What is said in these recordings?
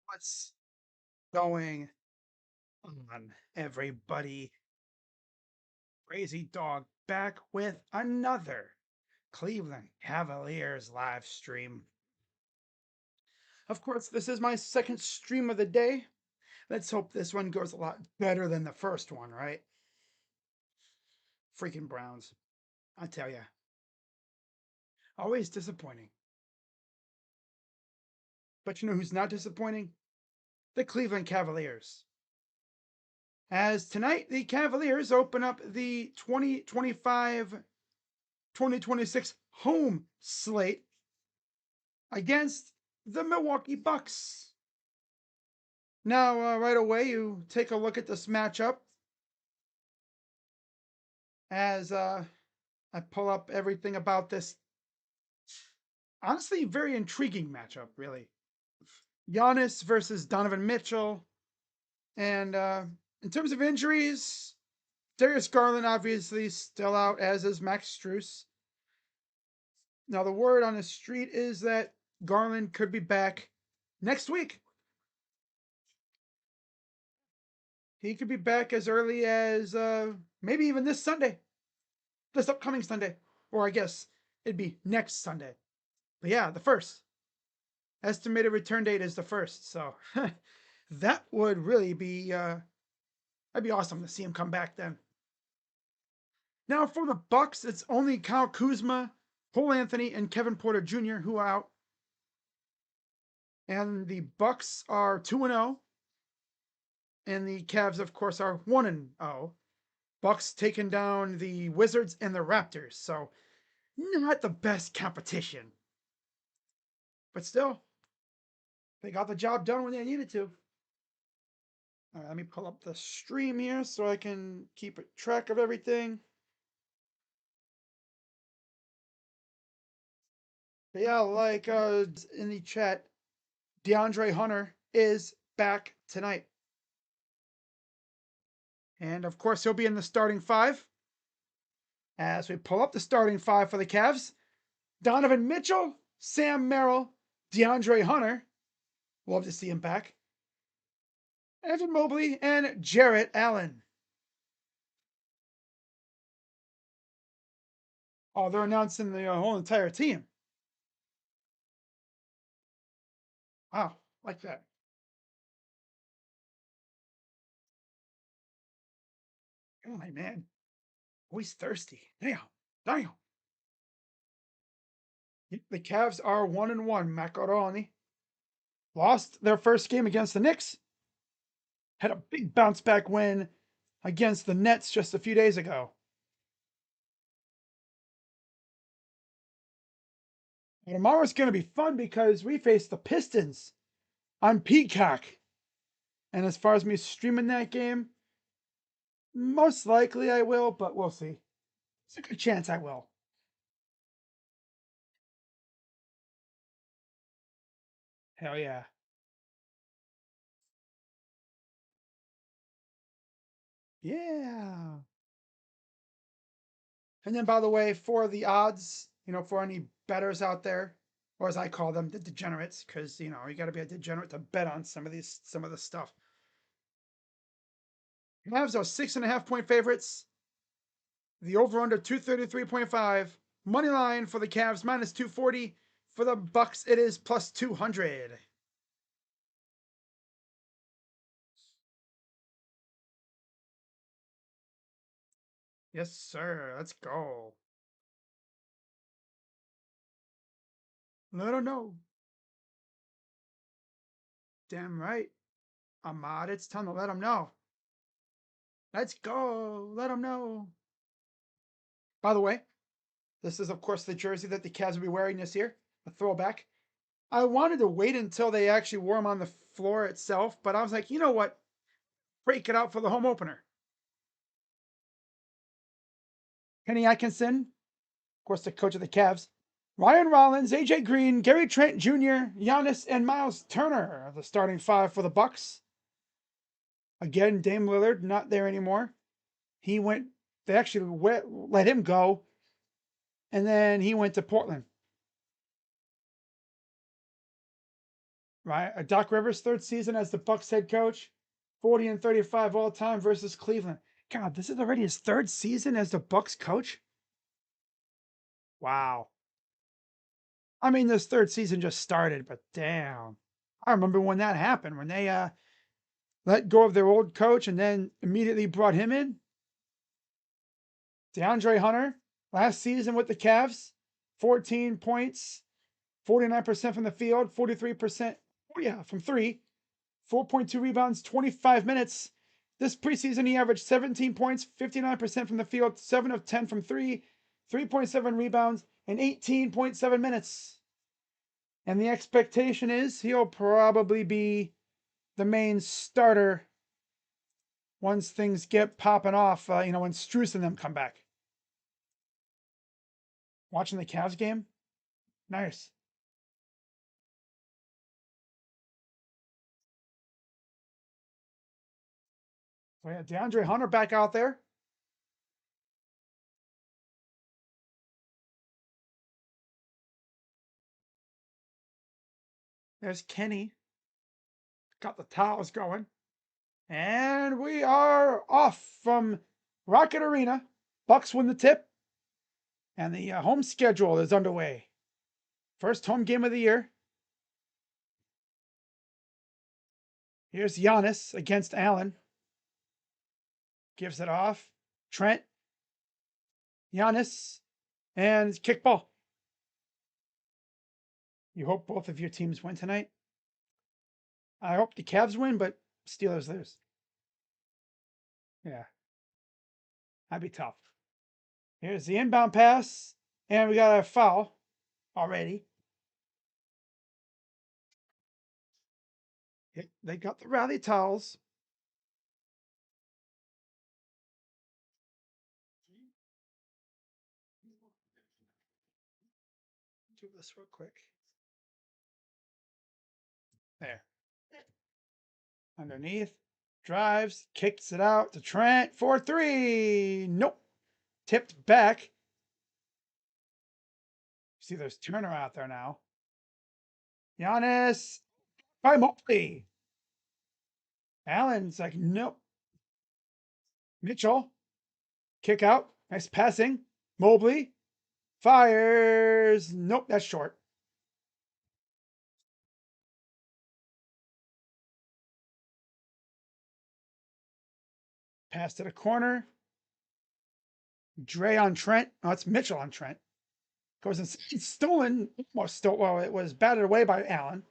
What's going on, everybody? Crazy Dog back with another Cleveland Cavaliers live stream. Of course, this is my second stream of the day. Let's hope this one goes a lot better than the first one, right? Freaking Browns. I tell ya. Always disappointing. But you know who's not disappointing? The Cleveland Cavaliers. As tonight, the Cavaliers open up the 2025-2026 home slate against the Milwaukee Bucks. Now, right away, you take a look at this matchup as I pull up everything about this. Honestly, very intriguing matchup, really. Giannis versus Donovan Mitchell. And in terms of injuries, Darius Garland obviously still out, as is Max Strus. Now, the word on the street is that Garland could be back next week. He could be back as early as maybe even this Sunday, this upcoming Sunday, or I guess it'd be next Sunday. But yeah, the first. Estimated return date is the first, so that would really be that'd be awesome to see him come back then. Now for the Bucks, it's only Kyle Kuzma, Cole Anthony, and Kevin Porter Jr. who are out. And the Bucks are 2-0. And the Cavs, of course, are 1-0. Bucks taking down the Wizards and the Raptors, so not the best competition. But still, they got the job done when they needed to. All right, let me pull up the stream here so I can keep track of everything. But yeah, like in the chat, DeAndre Hunter is back tonight. And of course, he'll be in the starting five. As we pull up the starting five for the Cavs, Donovan Mitchell, Sam Merrill, DeAndre Hunter. Love to see him back. Evan Mobley, and Jarrett Allen. Oh, they're announcing the whole entire team. Wow, like that. Oh my man. Always thirsty. Damn. Damn. The Cavs are 1-1. Macaroni lost their first game against the Knicks. Had a big bounce back win against the Nets just a few days ago. And tomorrow's going to be fun because we face the Pistons on Peacock. And as far as me streaming that game, most likely I will, but we'll see. It's a good chance I will. Hell yeah. Yeah. And then, by the way, for the odds, for any bettors out there, or as I call them, the degenerates, because you got to be a degenerate to bet on some of the stuff. Cavs are 6.5-point favorites. The over under 233.5. Money line for the Cavs minus 240. For the Bucks, it is plus 200. Yes, sir. Let's go. Let them know. Damn right. Ahmad, it's time to let them know. Let's go. Let them know. By the way, this is, of course, the jersey that the Cavs will be wearing this year, a throwback. I wanted to wait until they actually wore them on the floor itself, but I was like, you know what? Break it out for the home opener. Kenny Atkinson, of course, the coach of the Cavs. Ryan Rollins, AJ Green, Gary Trent Jr., Giannis, and Miles Turner are the starting five for the Bucks. Again, Dame Lillard not there anymore. They actually let him go, and then he went to Portland. right? Doc Rivers' third season as the Bucks head coach, 40-35 all time versus Cleveland. God, this is already his third season as the Bucks coach. Wow. I mean, this third season just started, but damn. I remember when that happened, when they let go of their old coach and then immediately brought him in. DeAndre Hunter, last season with the Cavs, 14 points, 49% from the field, 43% from three, 4.2 rebounds, 25 minutes. This preseason, he averaged 17 points, 59% from the field, 7 of 10 from three, 3.7 rebounds, and 18.7 minutes. And the expectation is he'll probably be the main starter once things get popping off, when Strus and them come back. Watching the Cavs game? Nice. So yeah, DeAndre Hunter back out there. There's Kenny. Got the towels going. And we are off from Rocket Arena. Bucks win the tip. And the home schedule is underway. First home game of the year. Here's Giannis against Allen. Gives it off. Trent. Giannis. And kickball. You hope both of your teams win tonight? I hope the Cavs win, but Steelers lose. Yeah. That'd be tough. Here's the inbound pass. And we got a foul already. They got the rally towels. Do this real quick. There. Underneath. Drives. Kicks it out to Trent for three. Nope. Tipped back. See, there's Turner out there now. Giannis. By Mobley. Allen's like, nope. Mitchell. Kick out. Nice passing. Mobley. Fires. Nope, that's short. Pass to the corner. Dre on Trent. Oh, it's Mitchell on Trent. Goes and it's stolen. Well, it was batted away by Allen.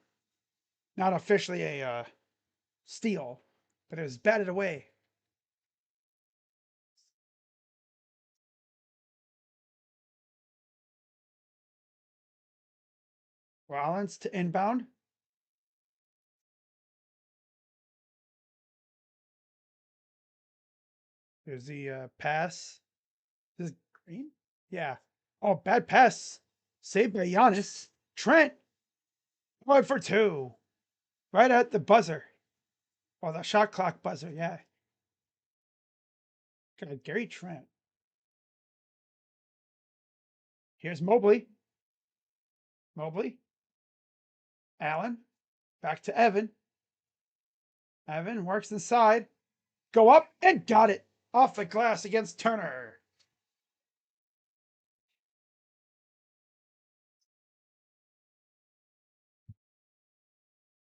Not officially a steal, but it was batted away. Rollins to inbound. There's the pass. Is it Green? Yeah. Oh, bad pass. Saved by Giannis. Trent. 5 for 2. Right at the buzzer. Oh, the shot clock buzzer. Yeah. God, Gary Trent. Here's Mobley. Mobley. Allen. Back to Evan. Evan works inside. Go up and got it. Off the glass against Turner.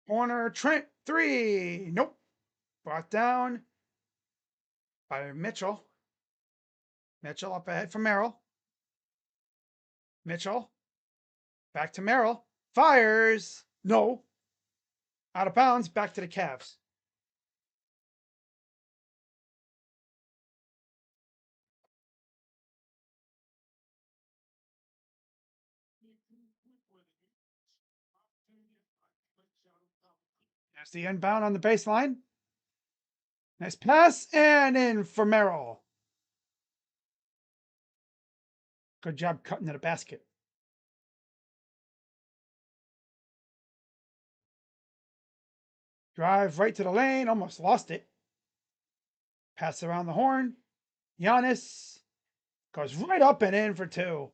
Corner, Trent, three. Nope. Brought down by Mitchell. Mitchell up ahead for Merrill. Mitchell. Back to Merrill. Fires. No. Out of bounds. Back to the Cavs. There's the inbound on the baseline. Nice pass and in for Merrill. Good job cutting to the basket. Drive right to the lane. Almost lost it. Pass around the horn. Giannis goes right up and in for 2.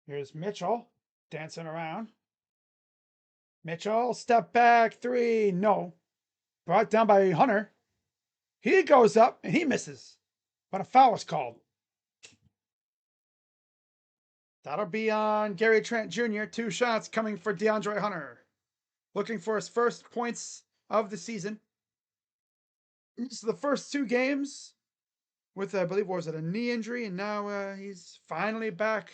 Here's Mitchell. dancing around. Mitchell, step back, three, no. Brought down by Hunter. He goes up and he misses. But a foul was called. That'll be on Gary Trent Jr. 2 shots coming for DeAndre Hunter. Looking for his first points of the season. This is the first 2 games with, I believe, what was it, a knee injury, and now he's finally back.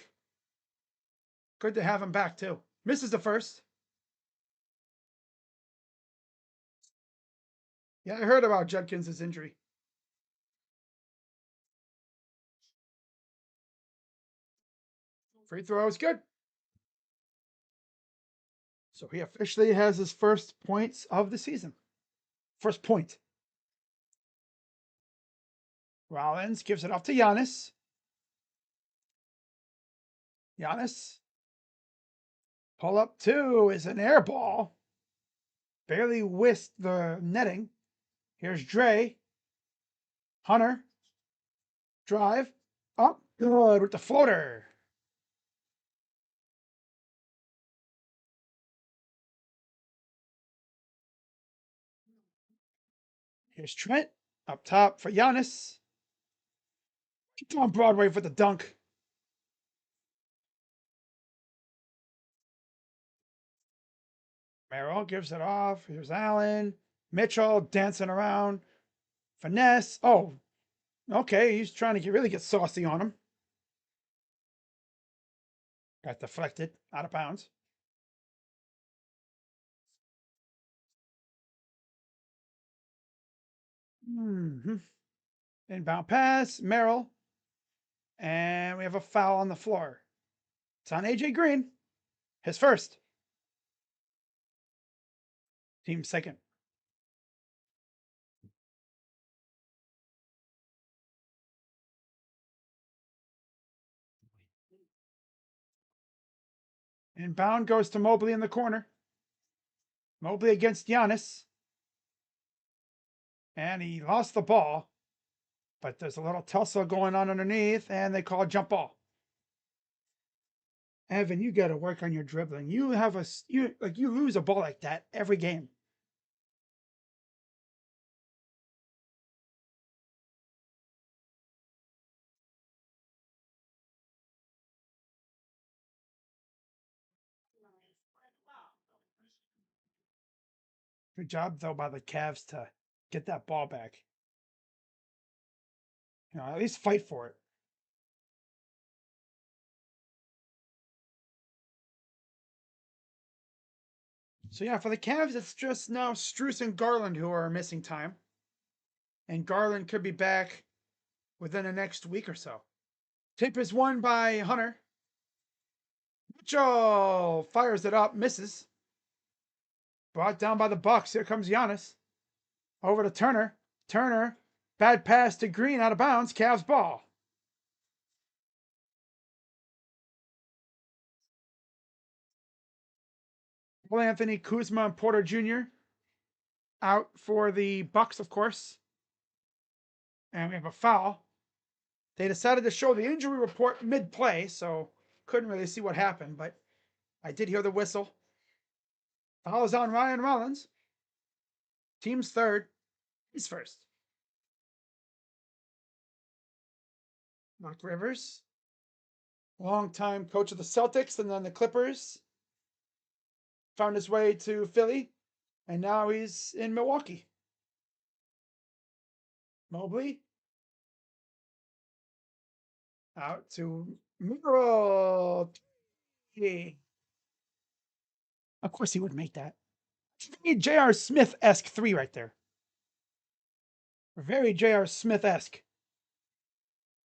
Good to have him back, too. Misses the first. Yeah, I heard about Judkins' injury. Free throw is good. So he officially has his first points of the season. First point. Rollins gives it off to Giannis. Giannis. Pull up 2 is an air ball. Barely whisked the netting. Here's Dre. Hunter. Drive. Up. Good with the floater. Here's Trent. Up top for Giannis. On Broadway for the dunk. Merrill gives it off. Here's Allen. Mitchell dancing around. Finesse. Oh, okay. He's trying to really get saucy on him. Got deflected out of bounds. Inbound pass. Merrill. And we have a foul on the floor. It's on AJ Green. His first. Team second. Inbound goes to Mobley in the corner. Mobley against Giannis. And he lost the ball. But there's a little tussle going on underneath, and they call a jump ball. Evan, you got to work on your dribbling. You lose a ball like that every game. Good job though by the Cavs to get that ball back. At least fight for it. So yeah, for the Cavs, it's just now Strus and Garland who are missing time. And Garland could be back within the next week or so. Tip is won by Hunter. Mitchell fires it up, misses. Brought down by the Bucks. Here comes Giannis. Over to Turner. Turner. Bad pass to Green out of bounds. Cavs ball. Anthony, Kuzma, and Porter Jr. out for the Bucks, of course. And we have a foul. They decided to show the injury report mid-play, so couldn't really see what happened, but I did hear the whistle. Foul is on Ryan Rollins. Team's third. He's first. Doc Rivers, longtime coach of the Celtics and then the Clippers, found his way to Philly, and now he's in Milwaukee. Mobley out to Merrill. Of course he would make that. Very J.R. Smith-esque 3 right there. Very J.R. Smith-esque.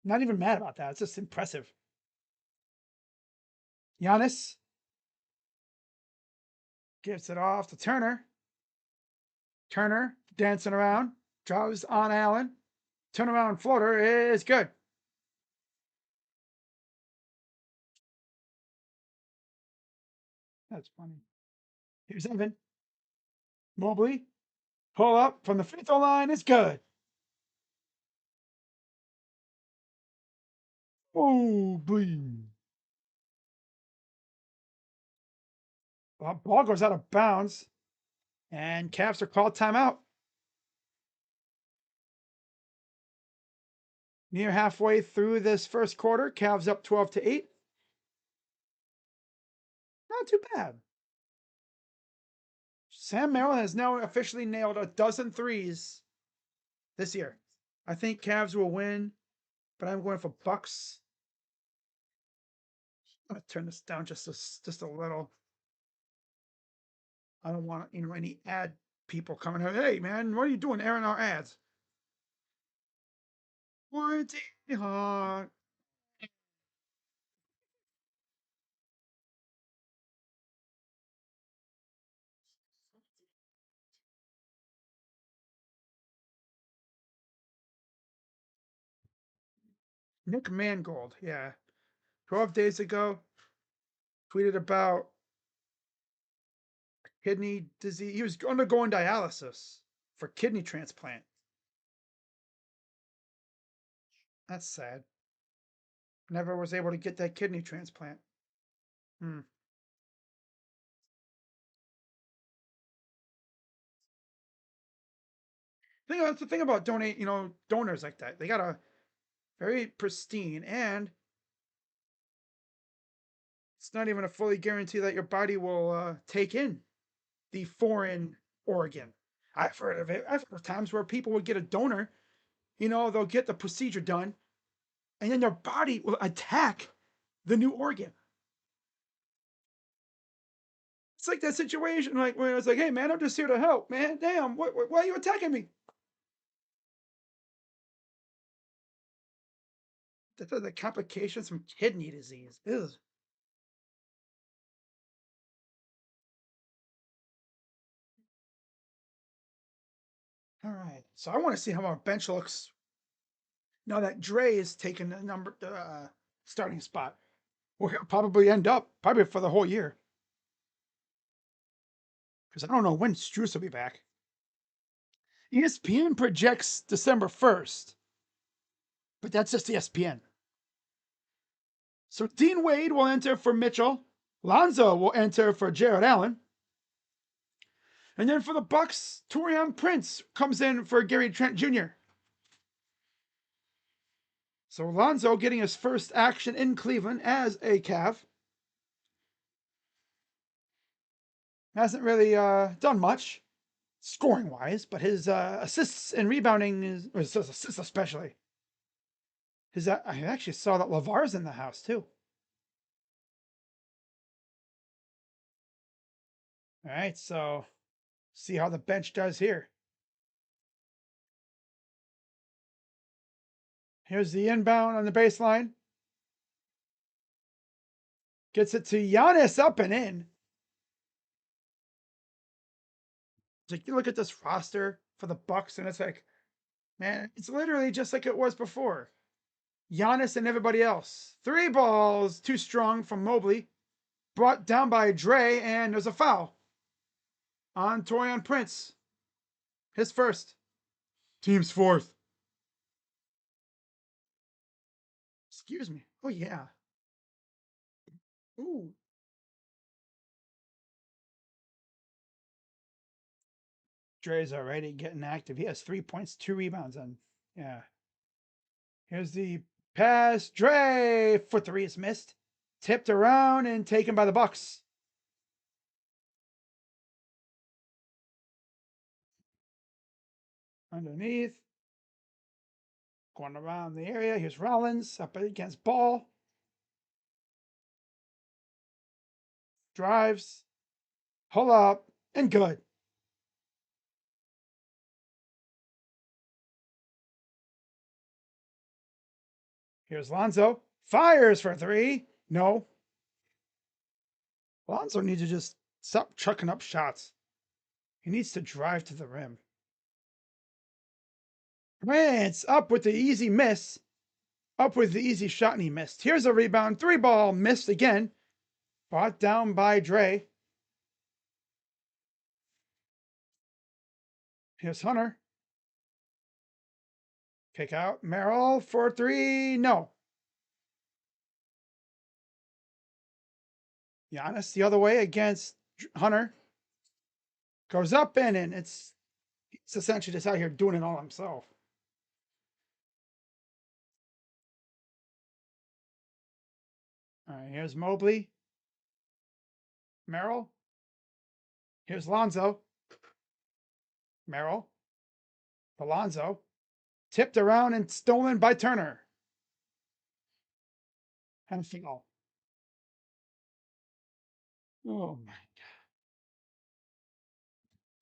Not even mad about that. It's just impressive. Giannis gives it off to Turner. Turner dancing around. Drives on Allen. Turnaround floater is good. That's funny. Here's Evan. Mobley. Pull up from the free throw line is good. Mobley. Well, ball goes out of bounds, and Cavs are called timeout. Near halfway through this first quarter, Cavs up 12-8. Not too bad. Sam Merrill has now officially nailed a dozen threes this year. I think Cavs will win, but I'm going for Bucks. I'm gonna turn this down just a little. I don't want any ad people coming out. Hey man, what are you doing airing our ads? Warranty hard. Nick Mangold, yeah. 12 days ago, tweeted about kidney disease. He was undergoing dialysis for kidney transplant. That's sad. Never was able to get that kidney transplant. Hmm. That's the thing about donors like that. They gotta very pristine, and it's not even a fully guarantee that your body will take in the foreign organ. I've heard of it. I've heard of times where people would get a donor, they'll get the procedure done, and then their body will attack the new organ. It's like that situation, like when it's like, "Hey, man, I'm just here to help, man. Damn, why are you attacking me?" The complications from kidney disease. Ugh. All right, so I want to see how our bench looks now that Dre is taking the starting spot. Where he'll probably end up, probably for the whole year, because I don't know when Struess will be back. ESPN projects December 1st, but that's just ESPN. So Dean Wade will enter for Mitchell. Lonzo will enter for Jared Allen. And then for the Bucks, Taurean Prince comes in for Gary Trent Jr. So Lonzo getting his first action in Cleveland as a Cav. Hasn't really done much scoring wise, but his assists and rebounding his assists especially. I actually saw that LeVar's in the house too. All right, so see how the bench does here. Here's the inbound on the baseline. Gets it to Giannis up and in. It's like you look at this roster for the Bucks, and it's like, man, it's literally just like it was before. Giannis and everybody else. 3 balls too strong from Mobley. Brought down by Dre, and there's a foul on Taurean Prince. His first. Team's fourth. Excuse me. Oh, yeah. Ooh. Dre's already getting active. He has 3 points, 2 rebounds, and yeah. Here's the pass. Dre for 3 is missed. Tipped around and taken by the Bucks. Underneath. Going around the area. Here's Rollins up against Ball. Drives. Pull up. And good. Here's Lonzo. Fires for 3. No. Lonzo needs to just stop chucking up shots. He needs to drive to the rim. Prince up with the easy miss. Up with the easy shot, and he missed. Here's a rebound. 3 ball missed again. Brought down by Dre. Here's Hunter. Kick out. Merrill for 3. No. Giannis the other way against Hunter goes up and in. It's essentially just out here doing it all himself. All right, here's Mobley. Merrill. Here's Lonzo. Merrill. Alonzo. Tipped around and stolen by Turner. And foul. Oh my.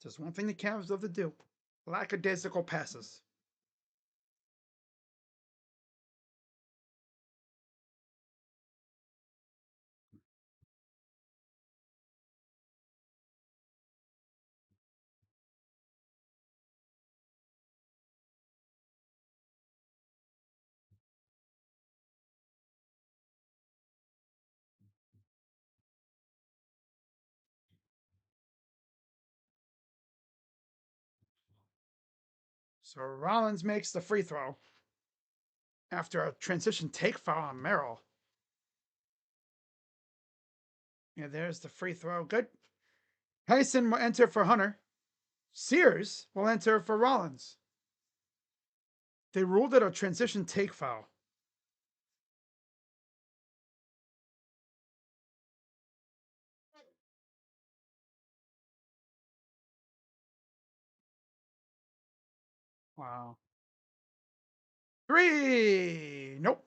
Just one thing the Cavs love to do. Lackadaisical passes. So Rollins makes the free throw after a transition take foul on Merrill. Yeah, there's the free throw. Good. Tyson will enter for Hunter. Sears will enter for Rollins. They ruled it a transition take foul. Wow. Three. Nope.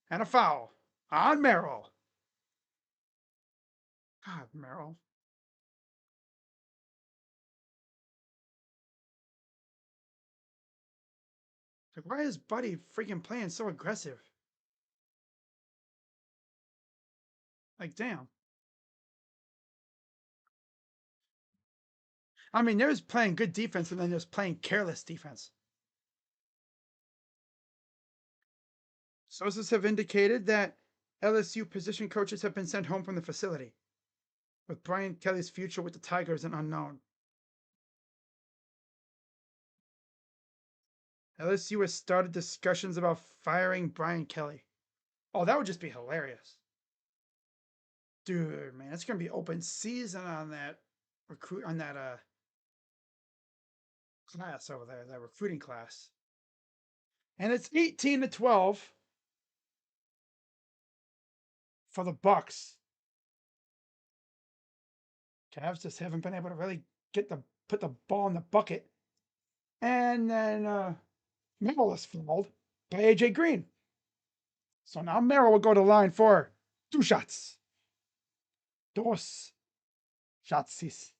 And a foul on Merrill. God, Merrill. Like, why is Buddy freaking playing so aggressive? Like, damn. I mean, there's playing good defense and then there's playing careless defense. Sources have indicated that LSU position coaches have been sent home from the facility, with Brian Kelly's future with the Tigers an unknown. LSU has started discussions about firing Brian Kelly. Oh, that would just be hilarious. Dude, man, it's gonna be open season on that class over there, that recruiting class. And it's 18-12 for the Bucks. Cavs just haven't been able to really put the ball in the bucket. And then Merrill is fouled by AJ Green. So now Merrill will go to line for 2 shots. Dos shotsis.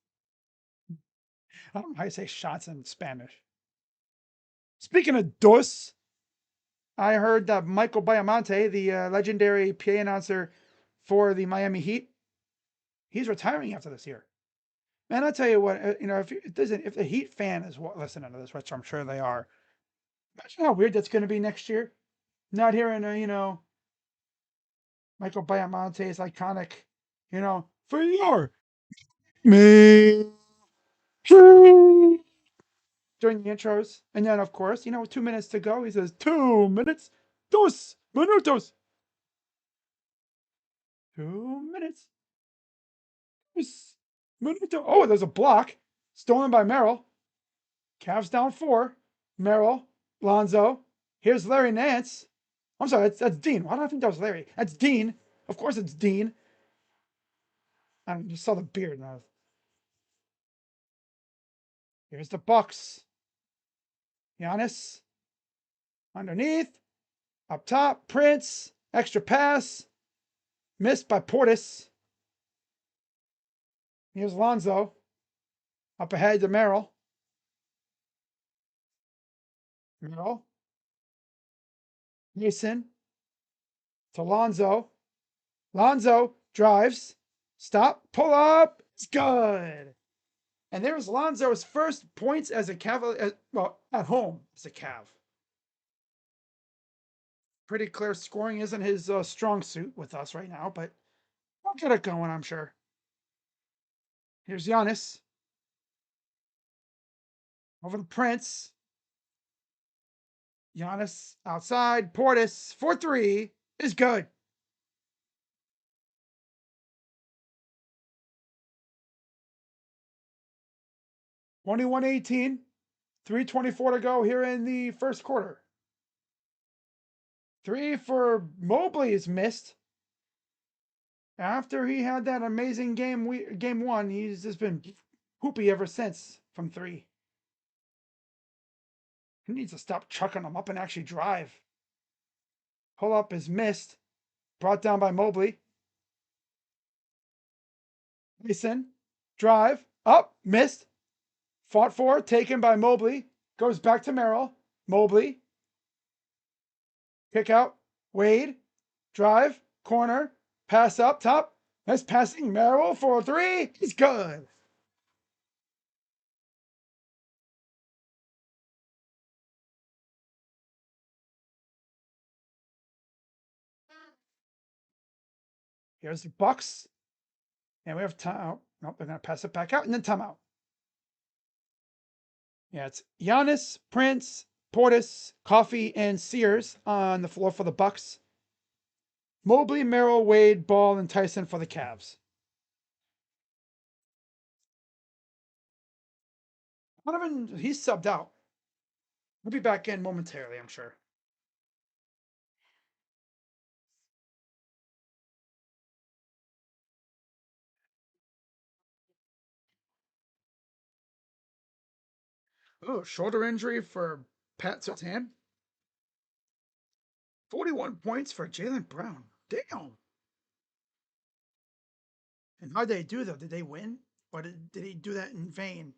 I don't know how you say shots in Spanish. Speaking of dos, I heard that Michael Biamonte, the legendary PA announcer for the Miami Heat, he's retiring after this year. Man, I'll tell you what, if the Heat fan is listening to this, which I'm sure they are, imagine how weird that's going to be next year. Not hearing, Michael Biamonte's iconic, for your me during the intros. And then, of course, 2 minutes to go, he says, 2 minutes, 2 minutos. 2 minutes. Minuto. Oh, there's a block stolen by Merrill. Cavs down 4. Merrill, Lonzo. Here's Larry Nance. I'm sorry, that's Dean. Why do I think that was Larry? That's Dean. Of course it's Dean. I just saw the beard now. Here's the Bucks. Giannis. Underneath. Up top. Prince. Extra pass. Missed by Portis. Here's Lonzo. Up ahead to Merrill. Merrill. Mason. To Lonzo. Lonzo drives. Stop. Pull up. It's good. And there's Lonzo's first points as a Cavalier, well, at home as a Cav. Pretty clear scoring isn't his strong suit with us right now, but we'll get it going, I'm sure. Here's Giannis. Over to Prince. Giannis outside. Portis for 3 is good. 21-18. 3:24 to go here in the first quarter. Three for Mobley is missed. After he had that amazing game one, he's just been hoopy ever since from three. He needs to stop chucking them up and actually drive. Pull up is missed. Brought down by Mobley. Mason. Drive. Up. Missed. Fought for. Taken by Mobley. Goes back to Merrill. Mobley. Kick out. Wade. Drive. Corner. Pass up top. Nice passing. Merrill for three. He's good. Here's the Bucks. And we have timeout. Nope, they're going to pass it back out and then timeout. Yeah, it's Giannis, Prince, Portis, Coffee, and Sears on the floor for the Bucks. Mobley, Merrill, Wade, Ball, and Tyson for the Cavs. Donovan, he's subbed out. He'll be back in momentarily, I'm sure. Oh, shoulder injury for Pat Surtain. 41 points for Jaylen Brown. Damn. And how'd they do, though? Did they win? Or did he do that in vain?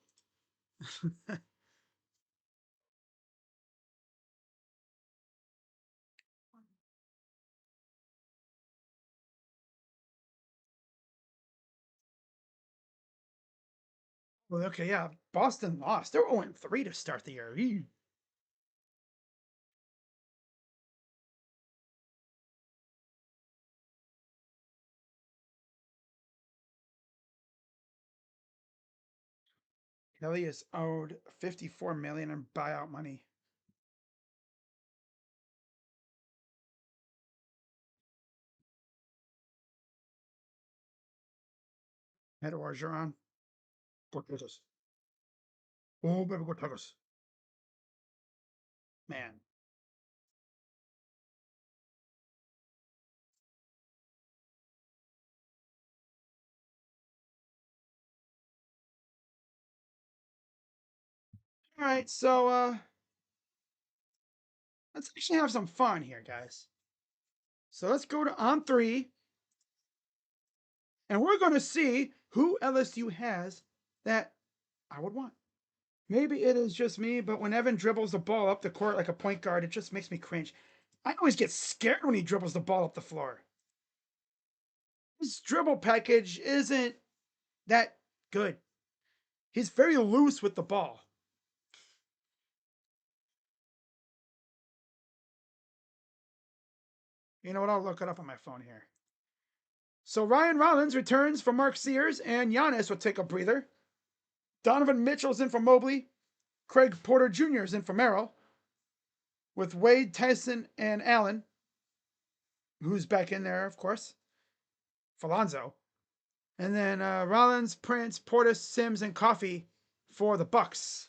Well, okay, yeah. Boston lost. They're 0-3 to start the year. Kelly is owed $54 million in buyout money. Head Orgeron. Go Tigers. Oh, baby, go Tigers. Man. All right, so let's actually have some fun here, guys. So let's go to on three, and we're going to see who LSU has that I would want. Maybe it is just me, but when Evan dribbles the ball up the court like a point guard, it just makes me cringe. I always get scared when he dribbles the ball up the floor. His dribble package isn't that good. He's very loose with the ball. You know what? I'll look it up on my phone here. So Ryan Rollins returns for Mark Sears, and Giannis will take a breather. Donovan Mitchell's in for Mobley. Craig Porter Jr. is in for Merrill. With Wade, Tyson, and Allen, who's back in there, of course, for Lonzo. And then Rollins, Prince, Portis, Sims, and Coffee for the Bucks.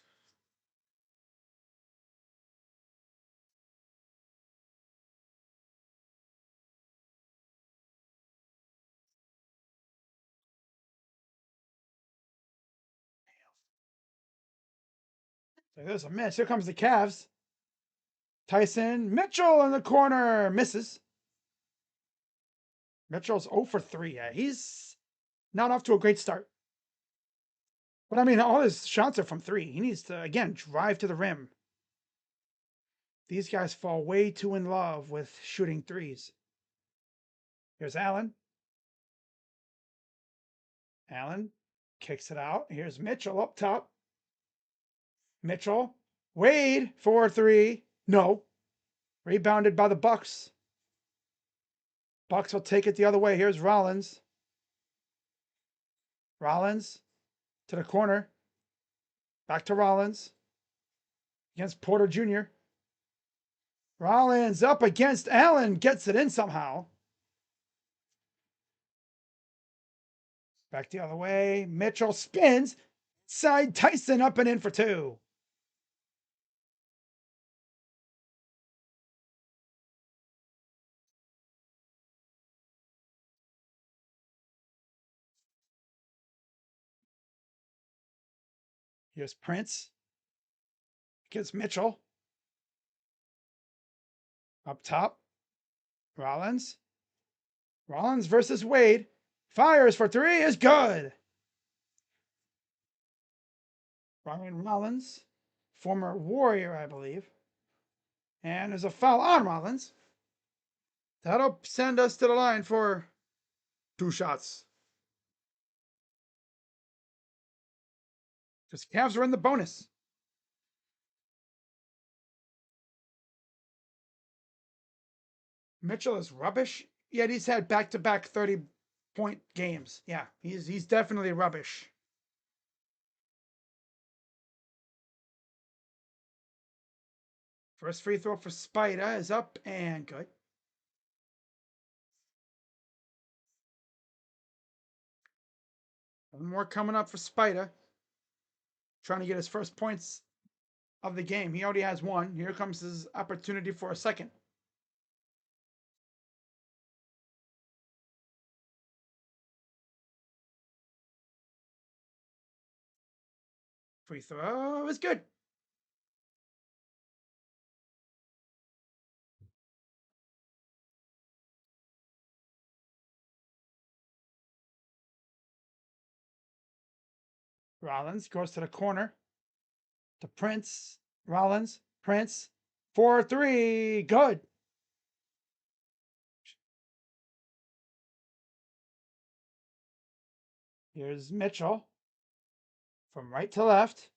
So there's a miss. Here comes the Cavs. Tyson, Mitchell in the corner, misses. Mitchell's 0 for 3. Yeah, he's not off to a great start. But I mean, all his shots are from three. He needs to, again, drive to the rim. These guys fall way too in love with shooting threes. Here's Allen. Allen kicks it out. Here's Mitchell up top. Mitchell. Wade for three. No. Rebounded by the Bucks. Bucks will take it the other way. Here's Rollins. Rollins to the corner. Back to Rollins. Against Porter Jr. Rollins up against Allen. Gets it in somehow. Back the other way. Mitchell spins. Side Tyson up and in for 2. Here's Prince against Mitchell. Up top, Rollins. Rollins versus Wade. Fires for 3 is good. Ryan Rollins, former Warrior, I believe. And there's a foul on Rollins. That'll send us to the line for 2 shots. Because Cavs are in the bonus. Mitchell is rubbish, yet he's had back-to-back 30-point games. Yeah, he's definitely rubbish. First free throw for Spider is up and good. One more coming up for Spider. Trying to get his first points of the game. He already has 1. Here comes his opportunity for a second. Free throw is good. Rollins goes to the corner. To Prince. Rollins. Prince. 4-3. Good. Here's Mitchell. From right to left.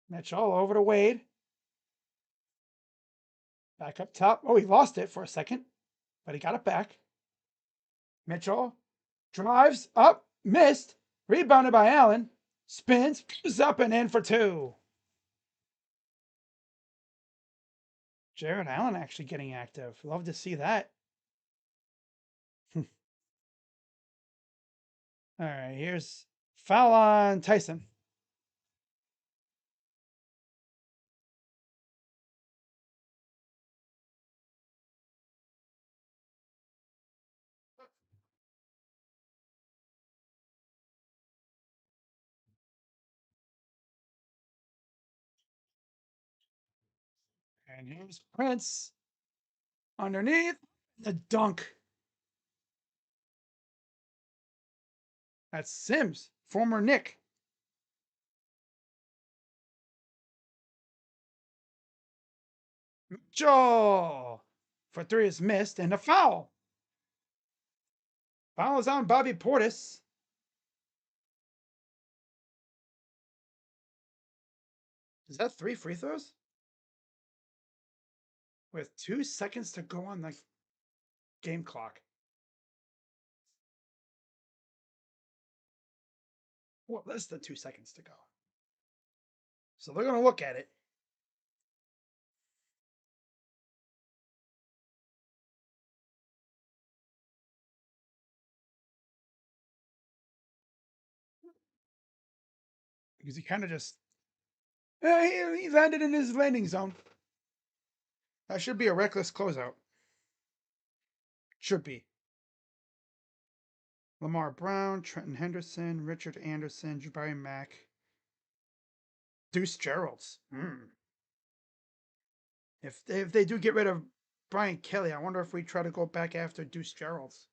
Mitchell over to Wade. Back up top. Oh, he lost it for a second, but he got it back. Mitchell drives up, missed, rebounded by Allen, spins, goes up and in for 2. Jared Allen actually getting active. Love to see that. All right, here's foul on Tyson. And here's Prince underneath the dunk. That's Sims, former Knick. Mitchell for 3 is missed and a foul. Foul is on Bobby Portis. Is that 3 free throws? With 2 seconds to go on the game clock. Well, less than 2 seconds to go. So they're going to look at it. Because he kind of just. He landed in his landing zone. That should be a reckless closeout. Should be. Lamar Brown, Trenton Henderson, Richard Anderson, Jabari Mack, Deuce Geralds. If they do get rid of Brian Kelly, I wonder if we try to go back after Deuce Geralds.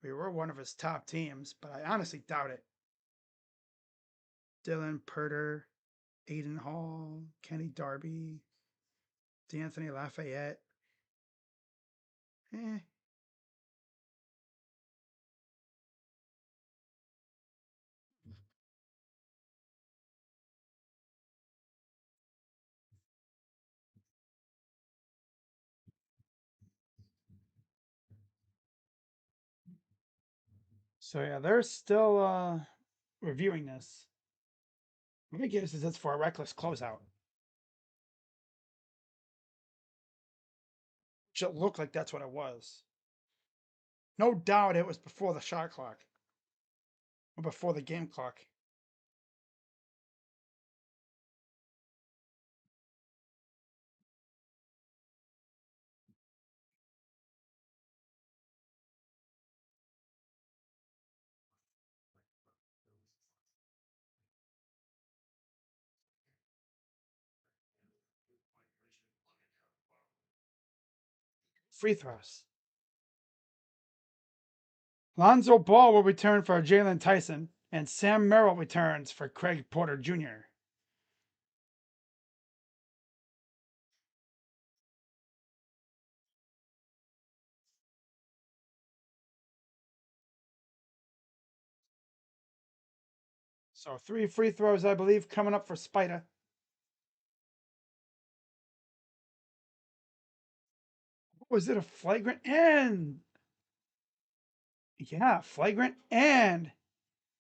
We were one of his top teams, but I honestly doubt it. Dylan Purter, Aiden Hall, Kenny Darby, D'Anthony Lafayette. So yeah, they're still reviewing this. My guess is it's for a reckless closeout. It looked like that's what it was. No doubt it was before the shot clock. or before the game clock. Free throws. Lonzo Ball will return for Jalen Tyson, and Sam Merrill returns for Craig Porter Jr. So 3 free throws, I believe, coming up for Spider. Was it a flagrant and yeah, flagrant and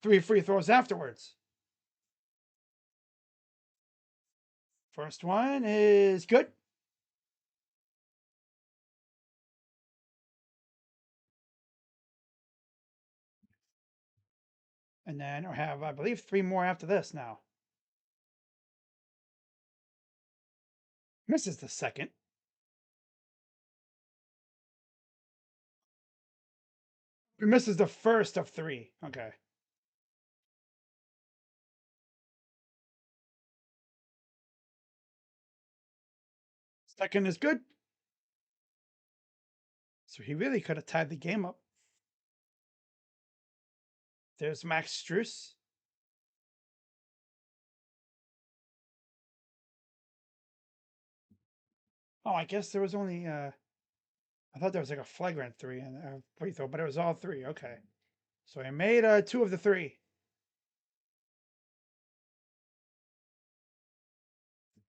3 free throws afterwards. First one is good. And then I have, I believe, 3 more after this now. Misses the second. He misses the first of 3. Okay. Second is good. So he really could have tied the game up. There's Max Struess. Oh, I guess there was only I thought there was like a flagrant 3 and a free throw, but it was all 3. Okay. So he made 2 of the 3.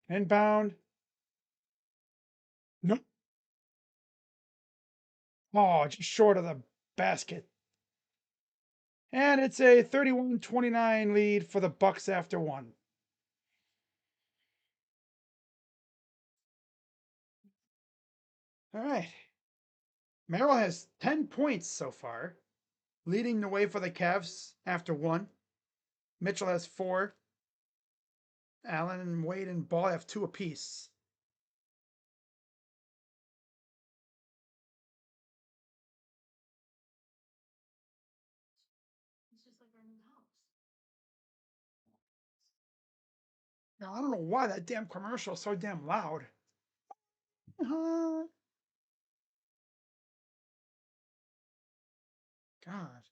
Inbound. Nope. Oh, just short of the basket. And it's a 31-29 lead for the Bucks after 1. All right. Merrill has 10 points so far, leading the way for the Cavs after 1. Mitchell has 4. Allen and Wade and Ball have 2 apiece. Now, I don't know why that damn commercial is so damn loud. God.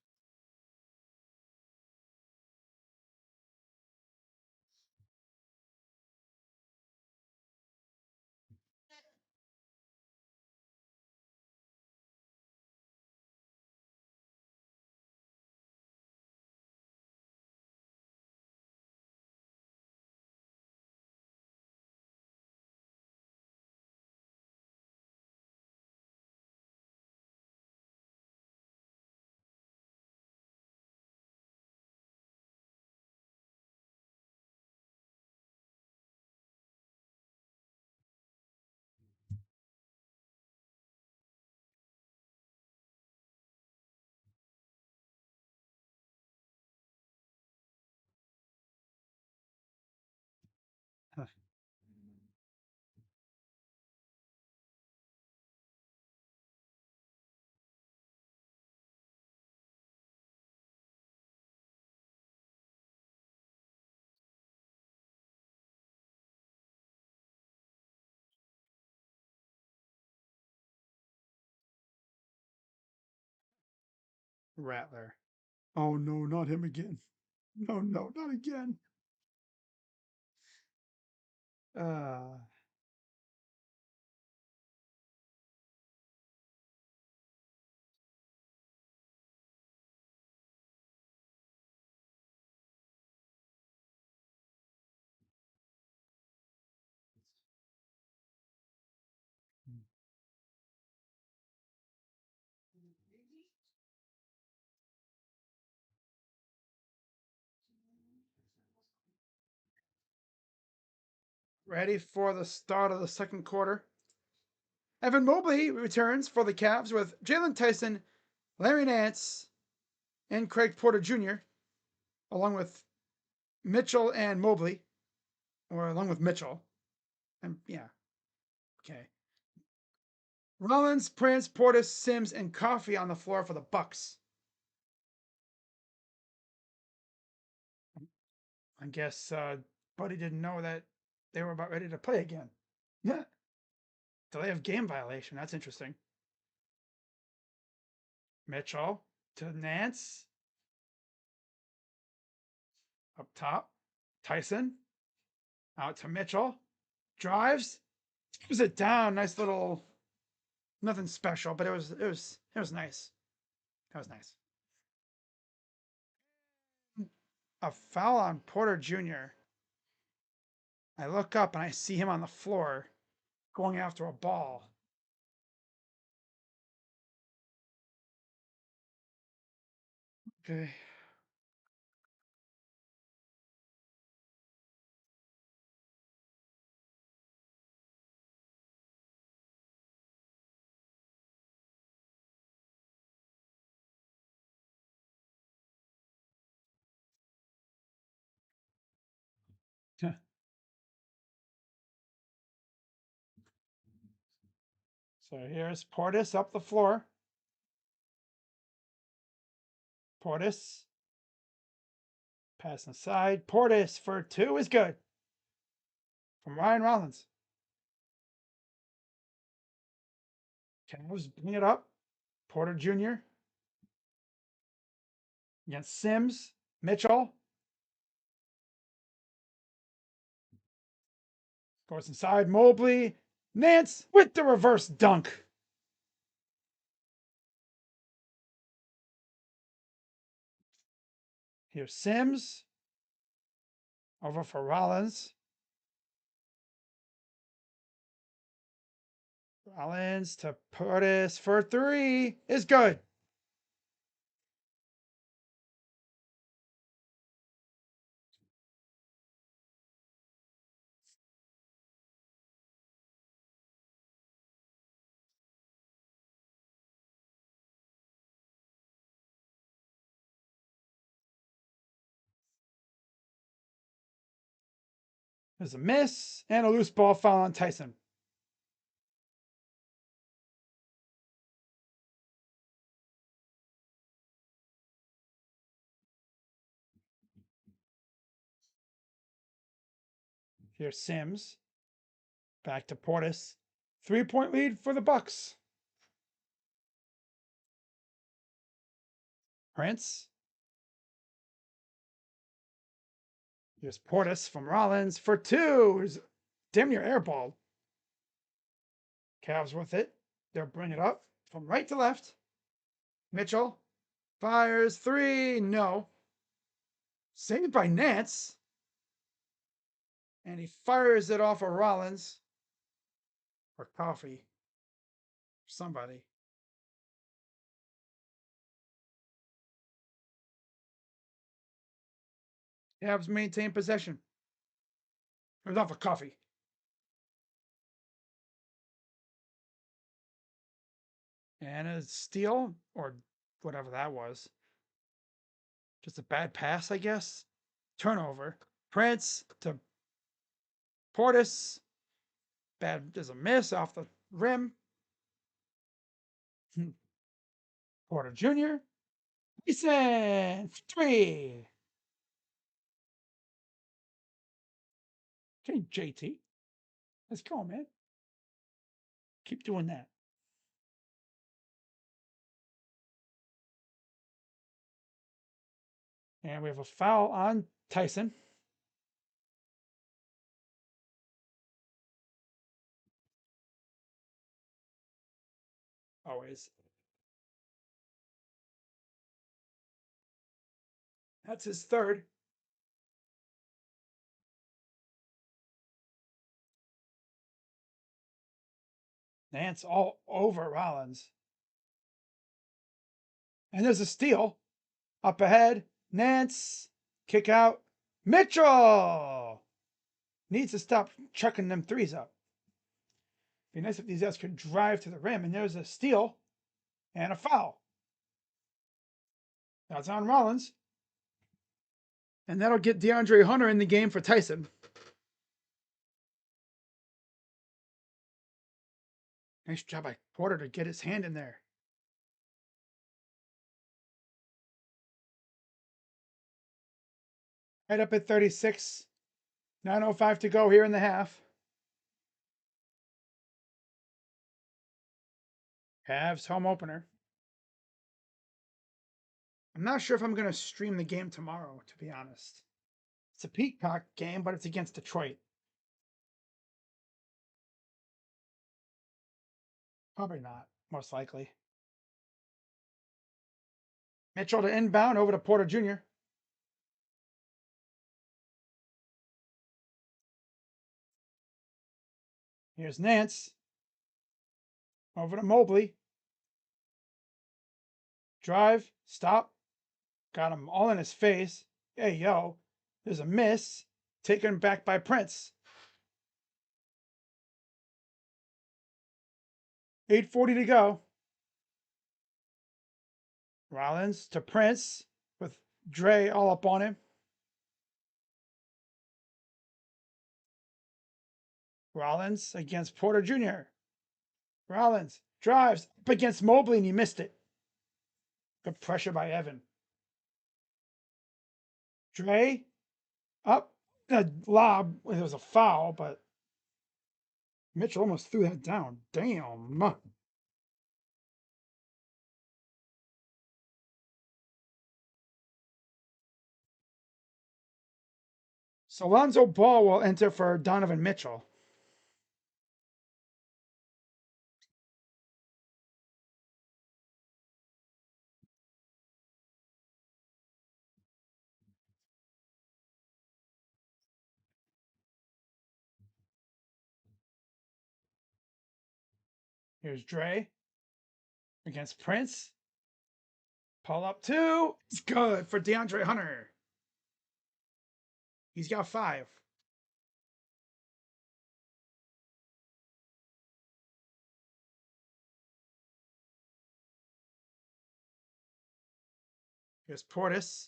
Rattler. Oh no, not him again. No, no, not again. Uh, ready for the start of the second quarter. Evan Mobley returns for the Cavs with Jalen Tyson, Larry Nance, and Craig Porter Jr. along with Mitchell and Mobley, or along with Mitchell. And yeah, okay. Rollins, Prince, Portis, Sims, and Coffee on the floor for the Bucks. I guess Buddy didn't know that they were about ready to play again. Yeah. Delay of game violation. That's interesting. Mitchell to Nance. Up top. Tyson. Out to Mitchell. Drives. Gives it down. Nice little. Nothing special, but it was nice. That was nice. A foul on Porter Jr. I look up and I see him on the floor going after a ball. Okay. So here's Portis up the floor. Portis. Pass inside. Portis for two is good. From Ryan Rollins. Cavs bring it up. Porter Jr. against Sims. Mitchell. Goes inside. Mobley. Nance with the reverse dunk. Here's Sims. Over for Rollins. Rollins to Portis for three is good. There's a miss and a loose ball foul on Tyson. Here's Sims. Back to Portis. 3-point lead for the Bucks. Prince. Here's Portis from Rollins for two. He's damn near airballed. Cavs with it. They'll bring it up from right to left. Mitchell fires three. No. Saved by Nance. And he fires it off of Rollins. Or Coffee. Somebody. Cavs maintain possession. It was off of Coffee. And a steal, or whatever that was. Just a bad pass, I guess. Turnover. Prince to Portis. Bad, there's a miss off the rim. Porter Jr. Mason, three. Okay, JT. Let's go, man. Keep doing that. And we have a foul on Tyson. Always. That's his third. Nance all over Rollins. And there's a steal. Up ahead. Nance. Kick out. Mitchell needs to stop chucking them threes up. Be nice if these guys could drive to the rim. And there's a steal and a foul. That's on Rollins. And that'll get DeAndre Hunter in the game for Tyson. Nice job by Porter to get his hand in there. Right up at 36. 9:05 to go here in the half. Cavs home opener. I'm not sure if I'm going to stream the game tomorrow, to be honest. It's a Peacock game, but it's against Detroit. Probably not, most likely. Mitchell to inbound over to Porter Jr. Here's Nance. Over to Mobley. Drive, stop. Got him all in his face. Hey, yo. There's a miss. Taken back by Prince. 8:40 to go. Rollins to Prince with Dre all up on him. Rollins against Porter Jr. Rollins drives up against Mobley and he missed it. Good pressure by Evan. Dre up. A lob. It was a foul, but Mitchell almost threw that down. Damn. So Lonzo Ball will enter for Donovan Mitchell. Here's Dre against Prince. Pull up two. It's good for DeAndre Hunter. He's got 5. Here's Portis.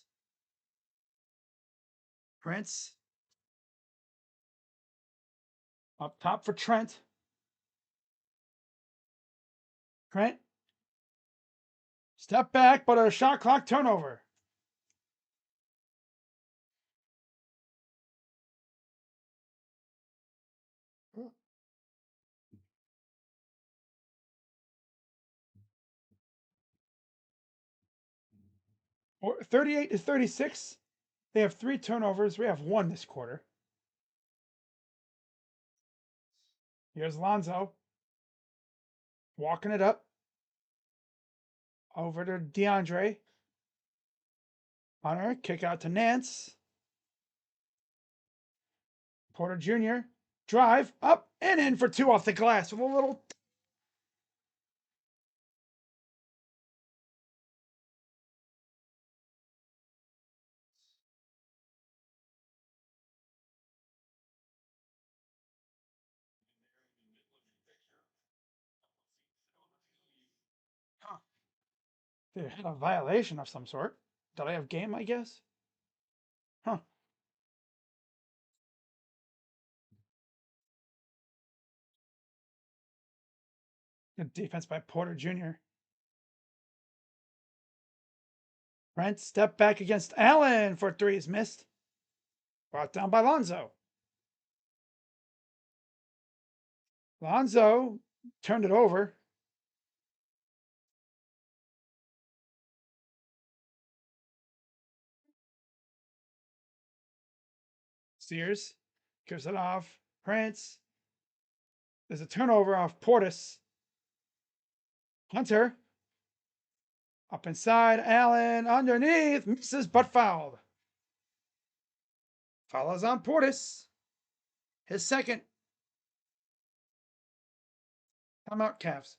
Prince. Up top for Trent. Trent. Step back, but a shot clock turnover. Or 38 to 36. They have 3 turnovers. We have 1 this quarter. Here's Lonzo. Walking it up. Over to DeAndre. Hunter, kick out to Nance. Porter Jr. Drive up and in for 2 off the glass with a little. Huh. They had a violation of some sort. Delay of game, I guess. Huh. Good defense by Porter Jr. Brent step back against Allen for 3 is missed. Brought down by Lonzo. Lonzo turned it over. Sears gives it off. Prince. There's a turnover off Portis. Hunter. Up inside. Allen underneath. Misses but fouled. Follows on Portis. His second. Timeout Cavs.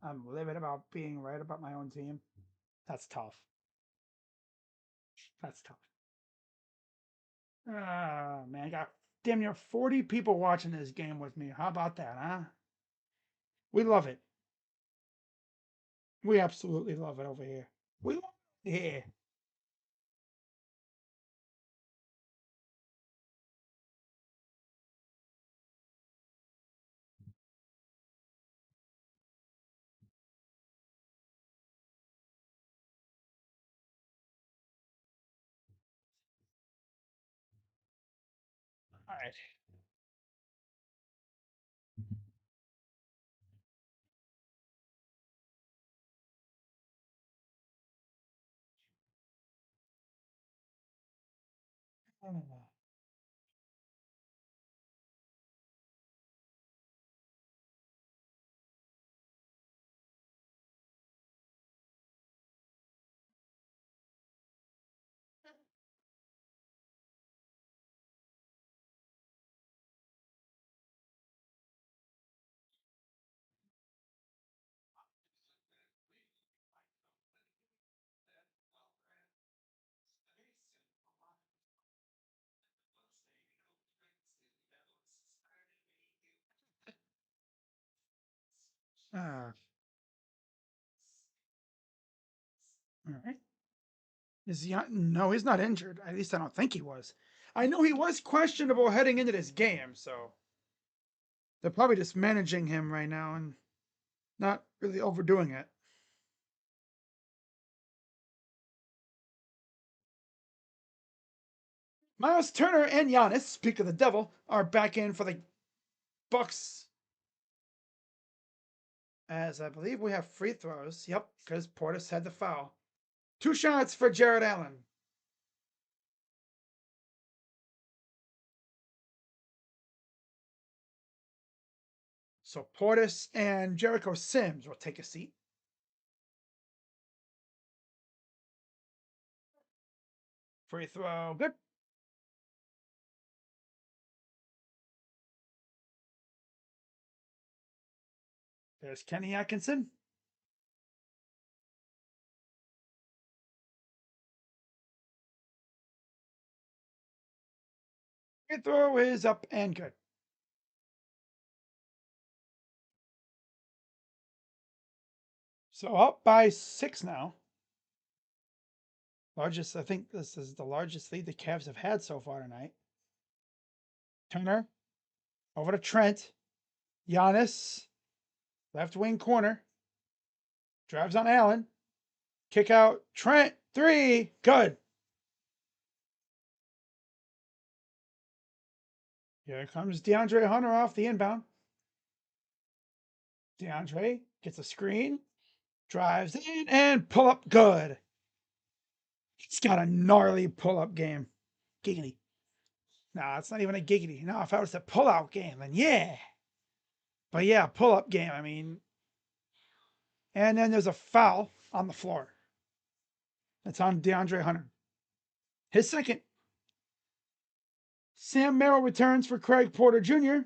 I'm livid about being right about my own team. That's tough. That's tough. Ah, man, I got damn near 40 people watching this game with me. How about that, huh? We love it. We absolutely love it over here. We love it here. All right. Ah, all right. Is he? No, he's not injured. At least I don't think he was. I know he was questionable heading into this game, so they're probably just managing him right now and not really overdoing it. Miles Turner and Giannis, speak of the devil, are back in for the Bucks. As I believe we have free throws. Yep, because Portis had the foul. 2 shots for Jared Allen. So Portis and Jericho Sims will take a seat. Free throw, good. There's Kenny Atkinson. Free throw is up and good. So up by 6 now. Largest, I think this is the largest lead the Cavs have had so far tonight. Turner over to Trent. Giannis, left wing corner. Drives on Allen. Kick out. Trent, three. Good. Here comes DeAndre Hunter off the inbound. DeAndre gets a screen, drives in, and pull up good. He's got a gnarly pull up game. Giggity. No, it's not even a giggity. No, if I was a pull out game, then yeah. But yeah, pull up game. I mean, and then there's a foul on the floor. That's on DeAndre Hunter. His second. Sam Merrill returns for Craig Porter Jr.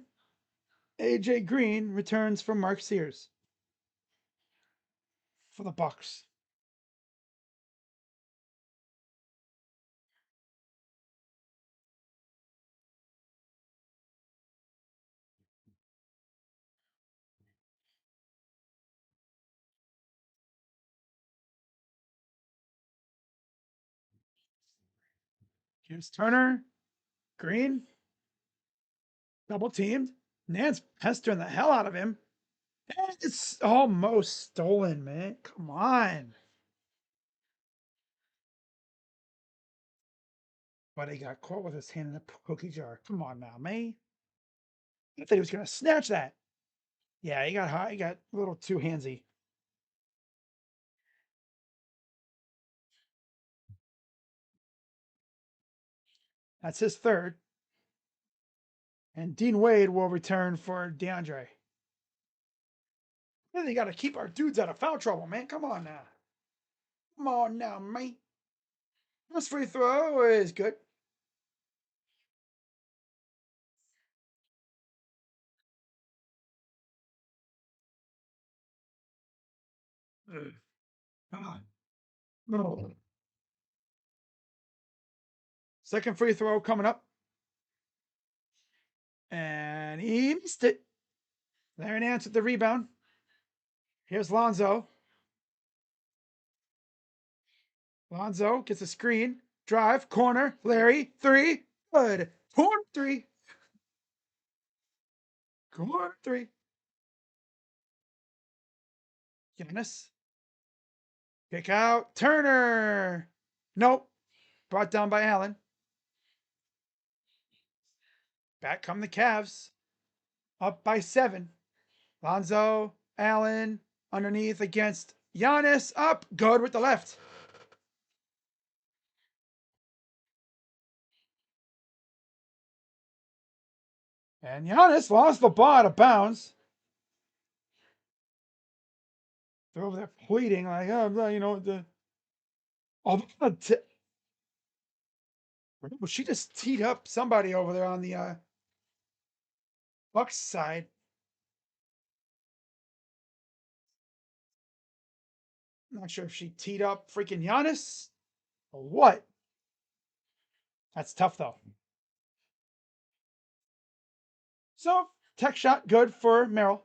AJ Green returns for Mark Sears for the Bucks. Here's Turner, Green, double teamed. Nance pestering the hell out of him. And it's almost stolen, man. Come on. But he got caught with his hand in a cookie jar. Come on now, man. I thought he was going to snatch that. Yeah, he got high. He got a little too handsy. That's his third. And Dean Wade will return for DeAndre. Really got to keep our dudes out of foul trouble, man. Come on now. Come on now, man. This free throw is good. Come on. No. Second free throw coming up. And he missed it. Larry Nance with the rebound. Here's Lonzo. Lonzo gets a screen. Drive. Corner. Larry. Three. Good. Corner three. Corner three. Giannis. Kick out. Turner. Nope. Brought down by Allen. Back come the Cavs. Up by 7. Lonzo. Allen. Underneath against Giannis. Up. Good with the left. And Giannis lost the ball out of bounds. They're over there pleading, like, oh, you know, she just teed up somebody over there on the Bucks side. I'm not sure if she teed up freaking Giannis or what. That's tough, though. So, tech shot good for Merrill.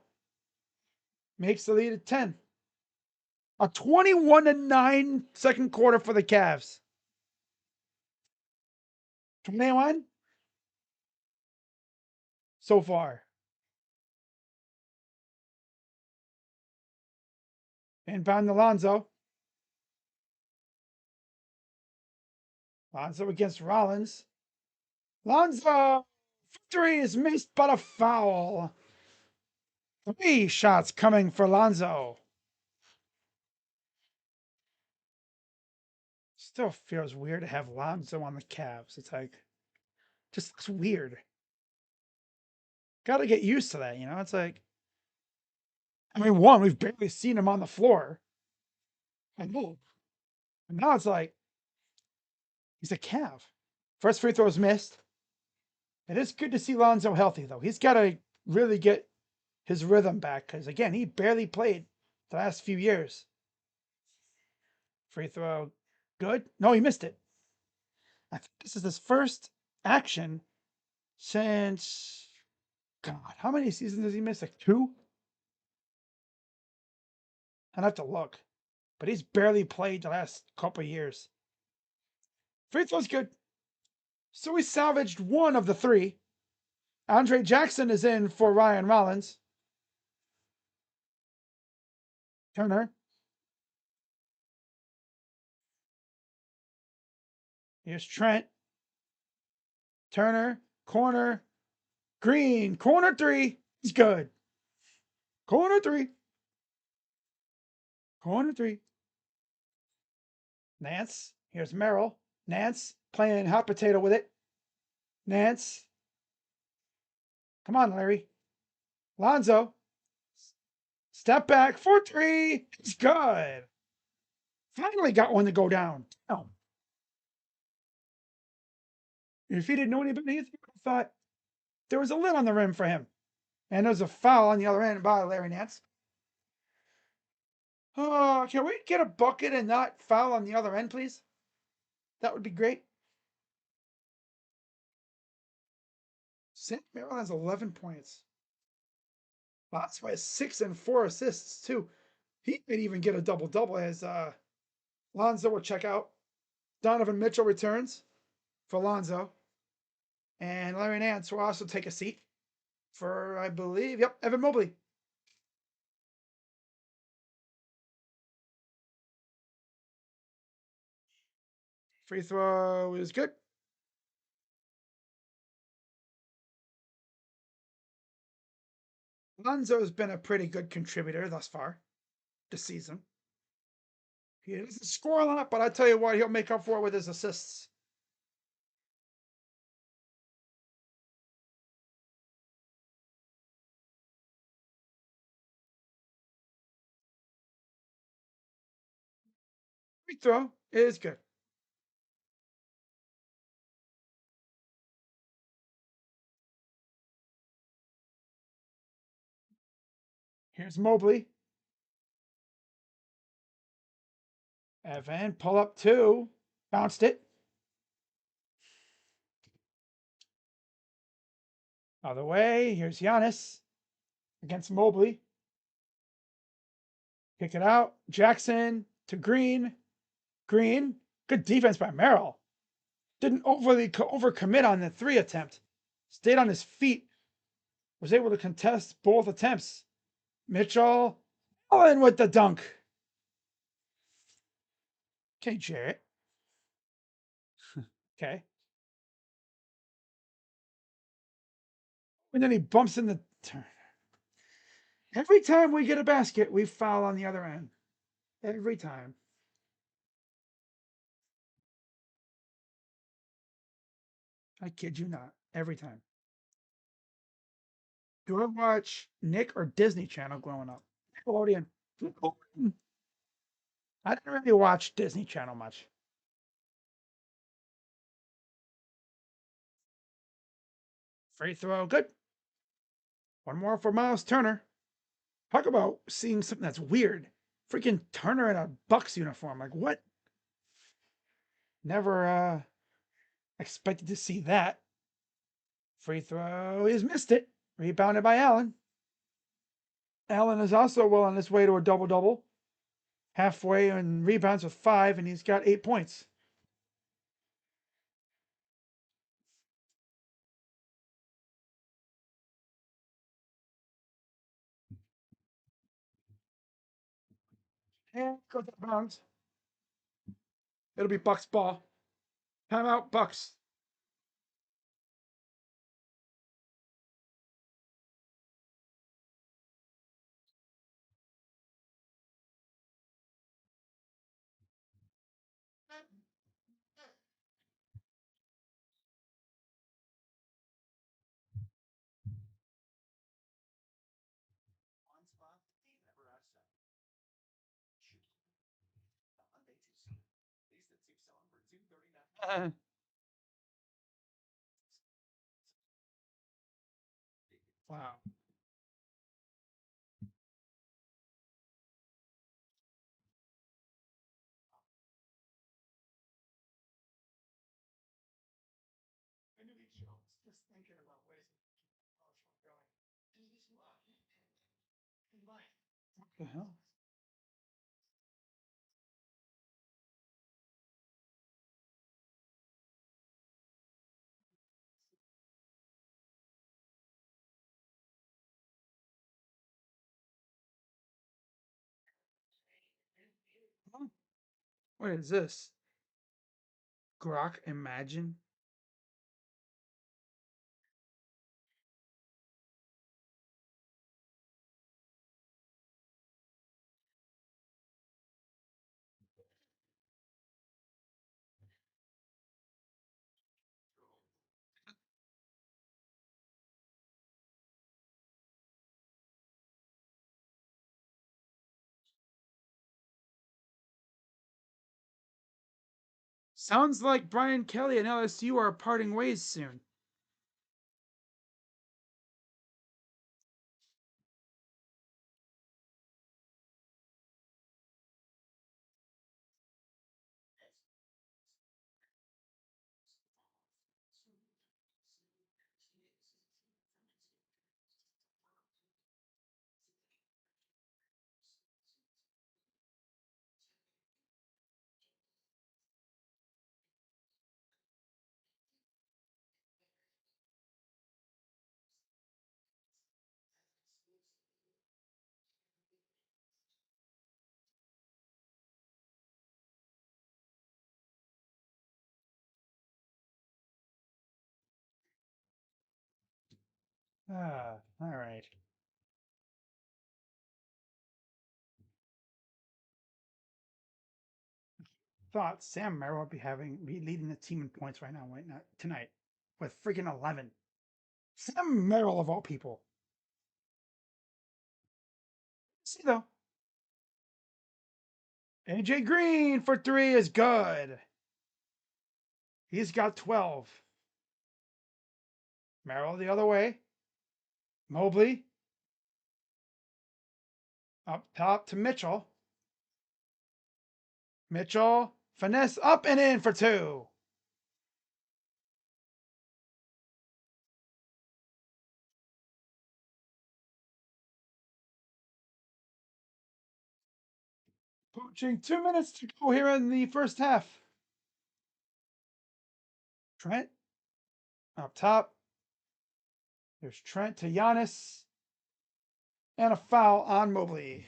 Makes the lead at 10. A 21-9 second quarter for the Cavs. 21 so far. Inbound to Lonzo. Lonzo against Rollins. Lonzo! Three is missed, but a foul. 3 shots coming for Lonzo. Still feels weird to have Lonzo on the Cavs. It's like, just looks weird. Got to get used to that, you know? It's like, I mean, one, we've barely seen him on the floor. And now it's like, he's a Cav. First free throw is missed. It is good to see Lonzo healthy, though. He's got to really get his rhythm back because, again, he barely played the last few years. Free throw, good. No, he missed it. I think this is his first action since, God, how many seasons has he missed? Like 2? I'd have to look. But he's barely played the last couple years. Free throw's good. So we salvaged 1 of the 3. Andre Jackson is in for Ryan Rollins. Turner. Here's Trent. Turner. Corner. Green. Corner 3. He's good. Corner 3. Corner 3. Nance. Here's Merrill. Nance playing hot potato with it. Nance. Come on, Larry. Lonzo. Step back for 3. It's good. Finally got one to go down. Oh. If he didn't know any better, he thought there was a lid on the rim for him. And there's a foul on the other end by Larry Nance. Oh, can we get a bucket and not foul on the other end, please? That would be great. Sam Merrill has 11 points. Wow, that's why 6 and 4 assists, too. He might even get a double-double as Lonzo will check out. Donovan Mitchell returns for Lonzo. And Larry Nance will also take a seat for, I believe, yep, Evan Mobley. Free throw is good. Lonzo's been a pretty good contributor thus far this season. He doesn't score a lot, but I tell you what, he'll make up for it with his assists. Free throw is good. Here's Mobley. Evan, pull up 2. Bounced it. Other way. Here's Giannis against Mobley. Kick it out. Jackson to Green. Green. Good defense by Merrill. Didn't overcommit on the 3 attempt. Stayed on his feet. Was able to contest both attempts. Mitchell. Allen with the dunk. Okay, Jarrett. Okay. And then he bumps in the turn. Every time we get a basket, we foul on the other end. Every time. I kid you not. Every time. Do I watch Nick or Disney Channel growing up? Nickelodeon. I didn't really watch Disney Channel much. Free throw, good. One more for Miles Turner. Talk about seeing something that's weird. Freaking Turner in a Bucks uniform. Like, what? Never expected to see that. Free throw, he's missed it. Rebounded by Allen. Allen is also well on his way to a double-double. Halfway in rebounds with 5, and he's got 8 points. And goes out of bounds. It'll be Bucks ball. Timeout, Bucks. Wow. Just thinking about ways What the hell? What is this? Grok Imagine? Sounds like Brian Kelly and LSU are parting ways soon. All right. Thought Sam Merrill would be leading the team in points right now, right now tonight, with freaking 11. Sam Merrill of all people. See though, AJ Green for 3 is good. He's got 12. Merrill the other way. Mobley up top to Mitchell. Mitchell, finesse up and in for 2. Approaching 2 minutes to go here in the first half. Trent up top. There's Trent to Giannis. And a foul on Mobley.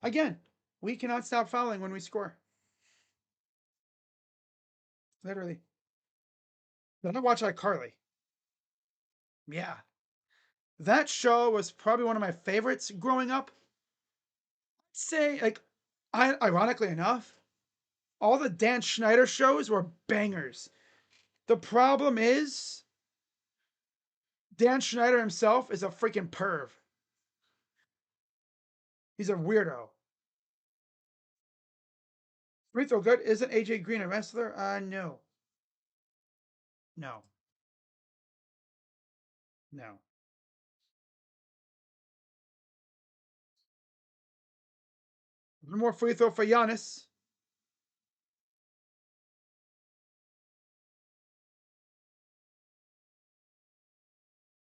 Again, we cannot stop fouling when we score. Literally. Then I watch iCarly. Yeah. That show was probably one of my favorites growing up. I'd say, like, ironically enough, all the Dan Schneider shows were bangers. The problem is, Dan Schneider himself is a freaking perv. He's a weirdo. Free throw good. Isn't AJ Green a wrestler? No. No. No. One more free throw for Giannis.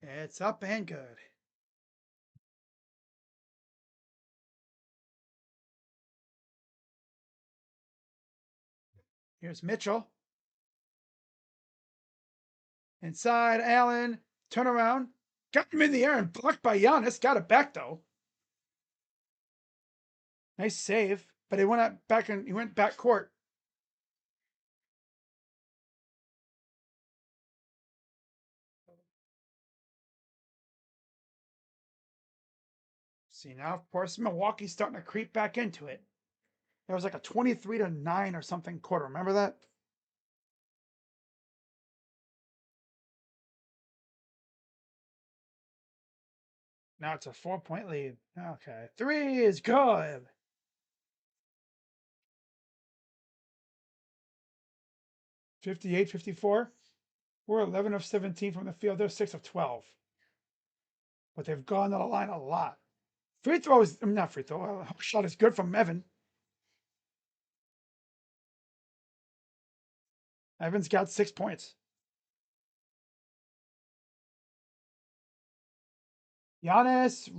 It's up and good. Here's Mitchell. Inside, Allen. Turn around. Got him in the air and blocked by Giannis. Got it back though. Nice save, but he went back court. See now, of course, Milwaukee's starting to creep back into it. There was like a 23-9 or something quarter. Remember that? Now it's a 4-point lead. Okay. 3 is good. (58-54). We're 11 of 17 from the field. They're 6 of 12. But they've gone to the line a lot. Free throw is not free throw. Hook shot is good from Evan. Evan's got 6 points. Giannis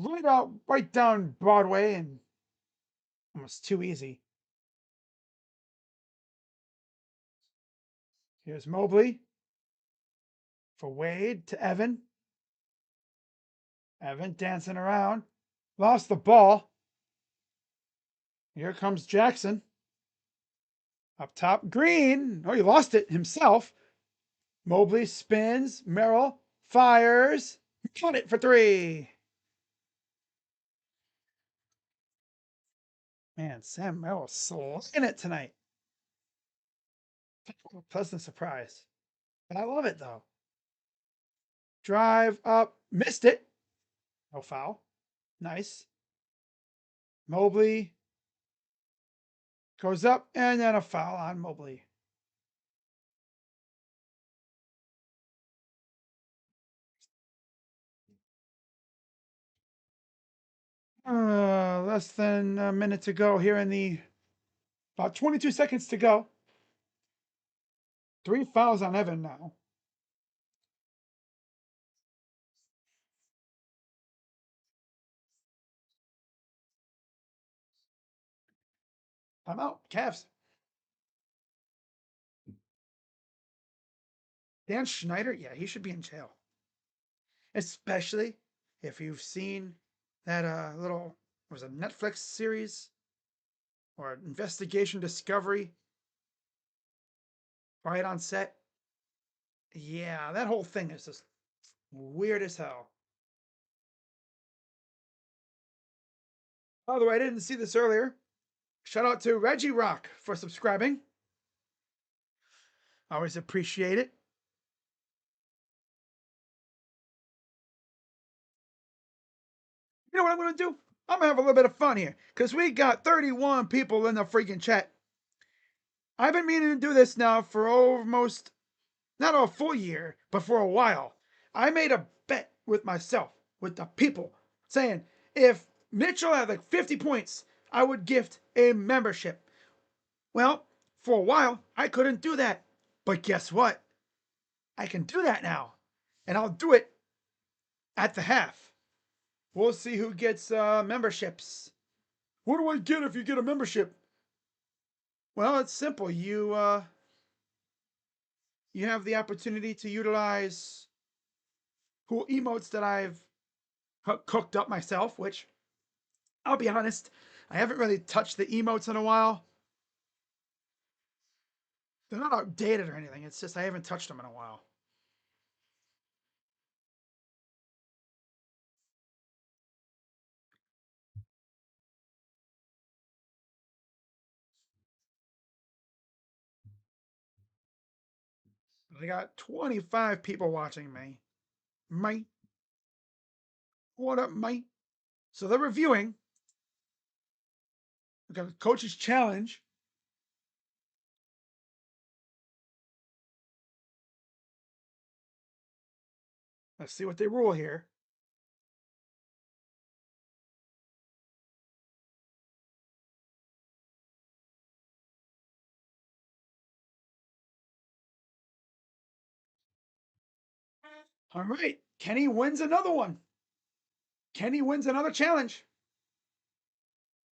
right down Broadway and almost too easy. Here's Mobley for Wade to Evan. Evan dancing around. Lost the ball. Here comes Jackson. Up top, Green. Oh, he lost it himself. Mobley spins. Merrill fires. Cut it for 3. Man, Sam Merrill slinging it tonight. Pleasant surprise. But I love it though. Drive up. Missed it. No foul. Nice. Mobley goes up and then a foul on Mobley. Less than a minute to go here in the about 22 seconds to go. 3 fouls on Evan now. I'm out. Cavs. Dan Schneider, yeah, he should be in jail. Especially if you've seen that little was a Netflix series or investigation discovery right on set. Yeah, that whole thing is just weird as hell. By the way, I didn't see this earlier. Shout out to Reggie Rock for subscribing. Always appreciate it. You know what I'm going to do? I'm going to have a little bit of fun here because we got 31 people in the freaking chat. I've been meaning to do this now for almost, not a full year, but for a while. I made a bet with myself, with the people, saying if Mitchell had like 50 points, I would gift a membership. Well, for a while, I couldn't do that. But guess what? I can do that now. And I'll do it at the half. We'll see who gets memberships. What do I get if you get a membership? Well, it's simple. You have the opportunity to utilize cool emotes that I've cooked up myself, which I'll be honest, I haven't really touched the emotes in a while. They're not outdated or anything. It's just I haven't touched them in a while. I got 25 people watching me. Mate, what up, mate? So they're reviewing. We got a coach's challenge. Let's see what they rule here. All right. Kenny wins another one. Kenny wins another challenge.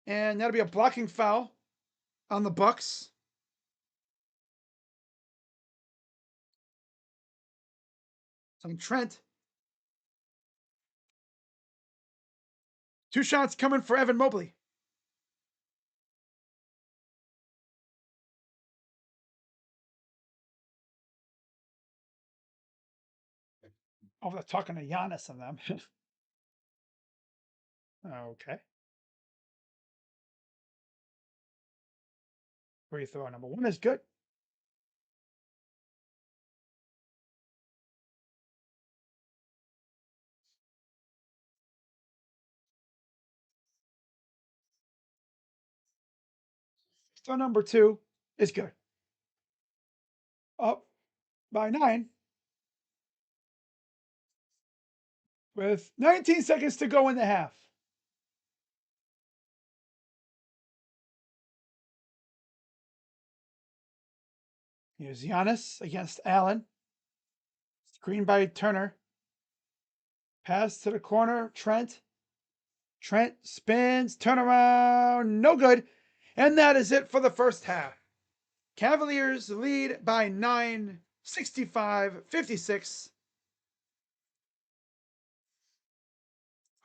And that'll be a blocking foul on the Bucks. On Trent. 2 shots coming for Evan Mobley. Oh, they're talking to Giannis and them. Okay. Free throw number 1 is good. Throw number 2 is good. Up by 9 with 19 seconds to go in the half. Here's Giannis against Allen. Screen by Turner. Pass to the corner. Trent. Trent spins. Turnaround. No good. And that is it for the first half. Cavaliers lead by 9, 65-56.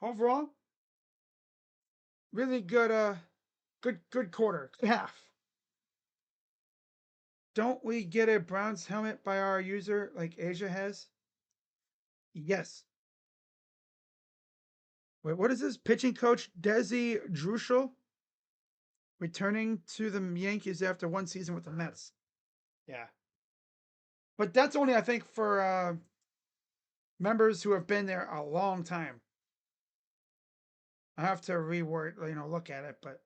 Overall, really good good quarter. Good half. Don't we get a Browns helmet by our user like Asia has? Yes. Wait, what is this? Pitching coach Desi Druschel returning to the Yankees after 1 season with the Mets. Yeah. But that's only, I think, for members who have been there a long time. I have to reword, look at it, but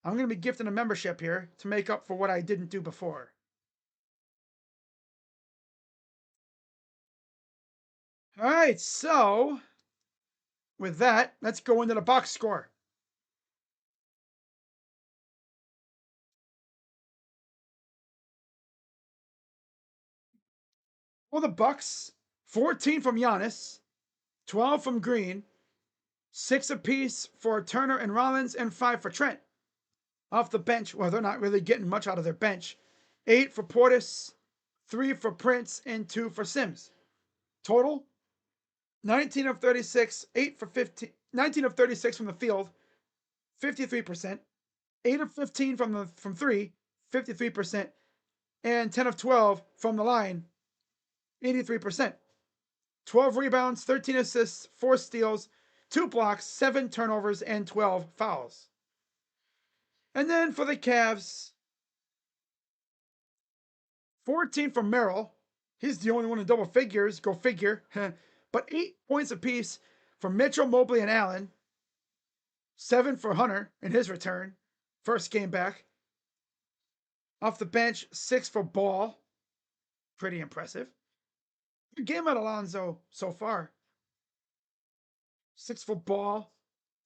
I'm going to be gifting a membership here to make up for what I didn't do before. All right, so with that, let's go into the box score. For the Bucks, 14 from Giannis, 12 from Green, 6 apiece for Turner and Rollins, and 5 for Trent. Off the bench, well, they're not really getting much out of their bench. 8 for Portis, 3 for Prince, and 2 for Sims. Total, 19 of 36, 8 for 15, 19 of 36 from the field, 53%. 8 of 15 from 3, 53%, and 10 of 12 from the line, 83%. 12 rebounds, 13 assists, 4 steals, 2 blocks, 7 turnovers, and 12 fouls. And then for the Cavs, 14 from Merrill. He's the only one in double figures, go figure. But 8 points apiece for Mitchell, Mobley, and Allen. 7 for Hunter in his return, first game back. Off the bench, 6 for Ball. Pretty impressive. Good game at Alonzo so far. 6 for Ball,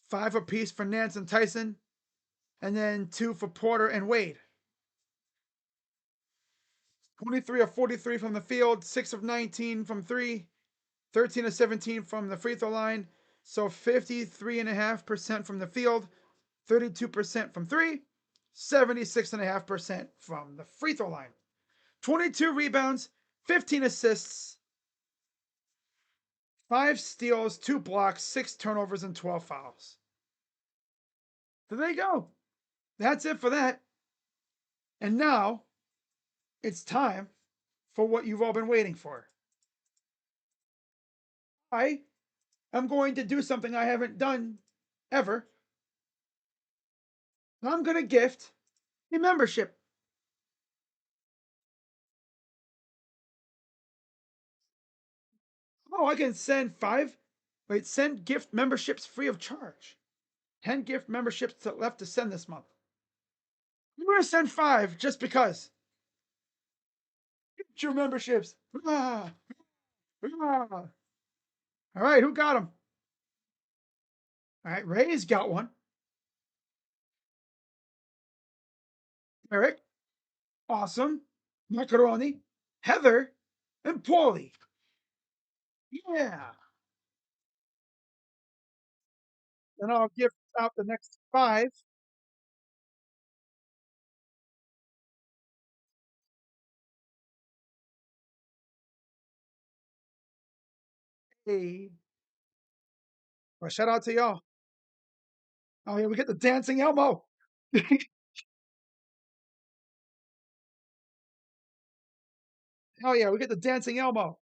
5 apiece for Nance and Tyson, and then 2 for Porter and Wade. 23 of 43 from the field, 6 of 19 from three, 13 of 17 from the free throw line. So 53.5% from the field, 32% from three, 76.5% from the free throw line. 22 rebounds, 15 assists, 5 steals, 2 blocks, 6 turnovers, and 12 fouls. So there you go. That's it for that. And now it's time for what you've all been waiting for. I am going to do something I haven't done ever. I'm going to gift a membership. Oh, I can send send gift memberships free of charge. 10 gift memberships left to send this month. I'm going to send 5 just because. Get your memberships. Ah, ah. All right, who got them? All right, Ray's got one. Eric, awesome. Macaroni, Heather, and Paulie. Yeah. Then I'll gift out the next 5. Hey. Well, shout out to y'all. Oh, yeah, we get the dancing Elmo. Oh, yeah, we get the dancing Elmo.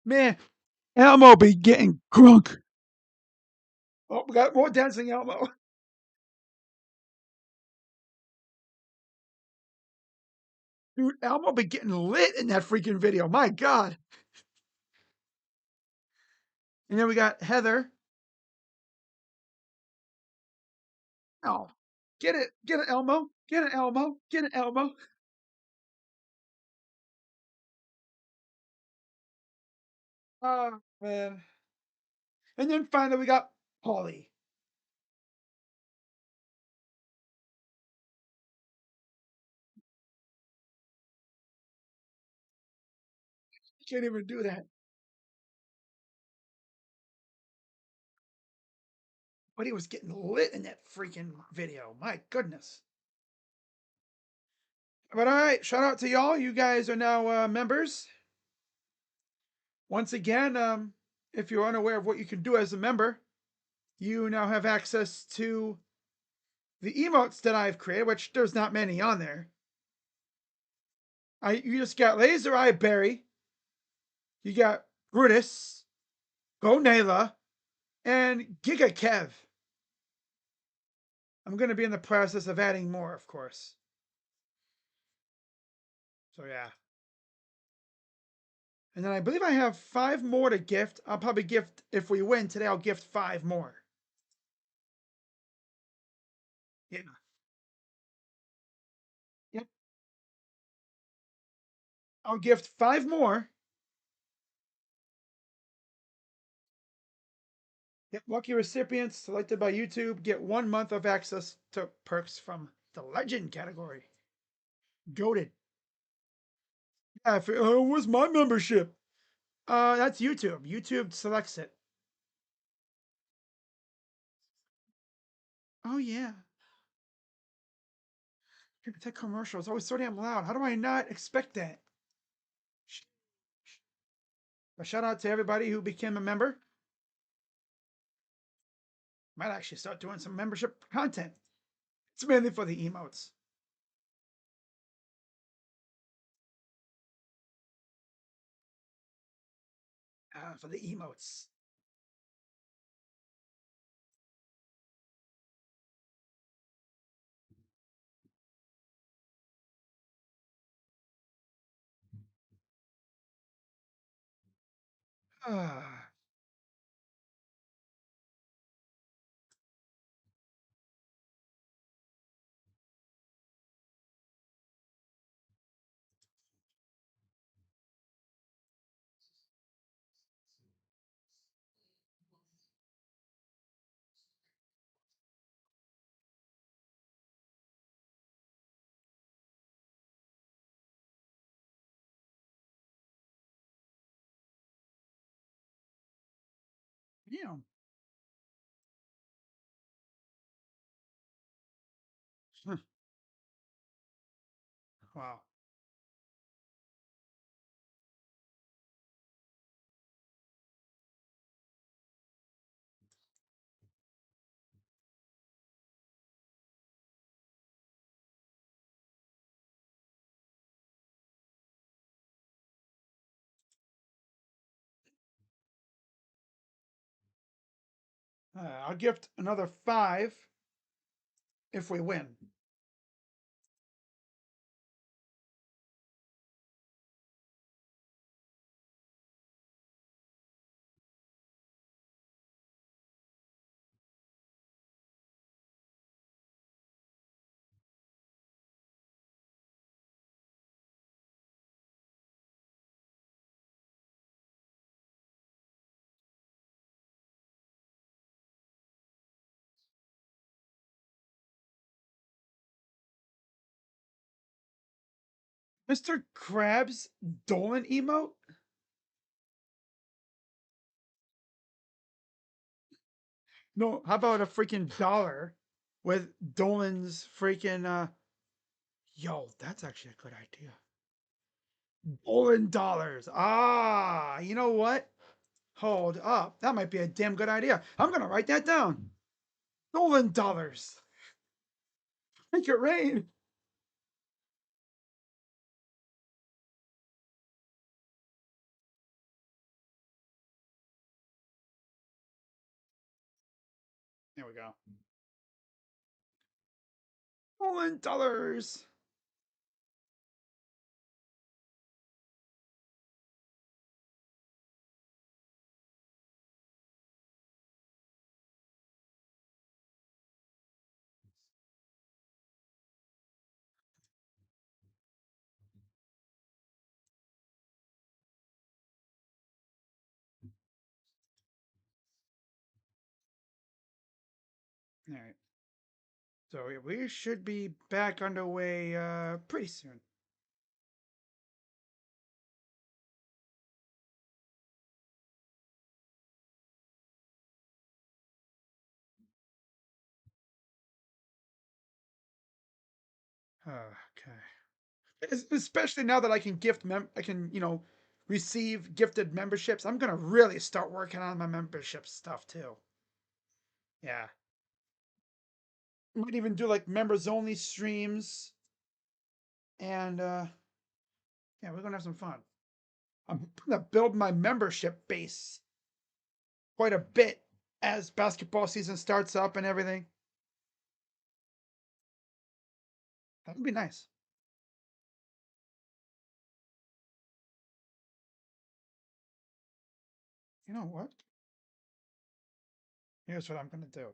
Man, Elmo be getting drunk. Oh, we got more dancing Elmo. Dude, Elmo be getting lit in that freaking video. My God. And then we got Heather. Oh, get it. Get it, Elmo. Get it, Elmo. Get it, Elmo. Oh, man. And then finally we got Polly. Can't even do that. But he was getting lit in that freaking video. My goodness. But all right, shout out to y'all. You guys are now members. Once again, if you're unaware of what you can do as a member, you now have access to the emotes that I've created, which there's not many on there. You just got Laser Eye Barry, you got Brutus, Go Nayla, and Giga Kev. I'm going to be in the process of adding more, of course. So yeah. And then I believe I have 5 more to gift. I'll probably gift, if we win today, I'll gift 5 more. Yeah. Yep. I'll gift 5 more. Yep. Lucky recipients selected by YouTube get 1 month of access to perks from the legend category. Goated. Yeah, where's my membership? That's YouTube. YouTube selects it. Oh yeah. That commercial is always so damn loud. How do I not expect that? A shout out to everybody who became a member. Might actually start doing some membership content. It's mainly for the emotes. For the emotes. Ah. Damn. Wow. I'll gift another 5 if we win. Mr. Krabs Dolan emote? No, how about a freaking dollar with Dolan's freaking yo, that's actually a good idea. Dolan dollars. Ah, you know what? Hold up. That might be a damn good idea. I'm gonna write that down. Dolan dollars. Make it rain. There we go. Dolan dollars. All right. So we should be back underway pretty soon. Okay. Especially now that I can I can, receive gifted memberships. I'm gonna really start working on my membership stuff too. Yeah. Might even do like members only streams and yeah, we're gonna have some fun. I'm gonna build my membership base quite a bit as basketball season starts up and everything. That would be nice. You know what? Here's what I'm gonna do.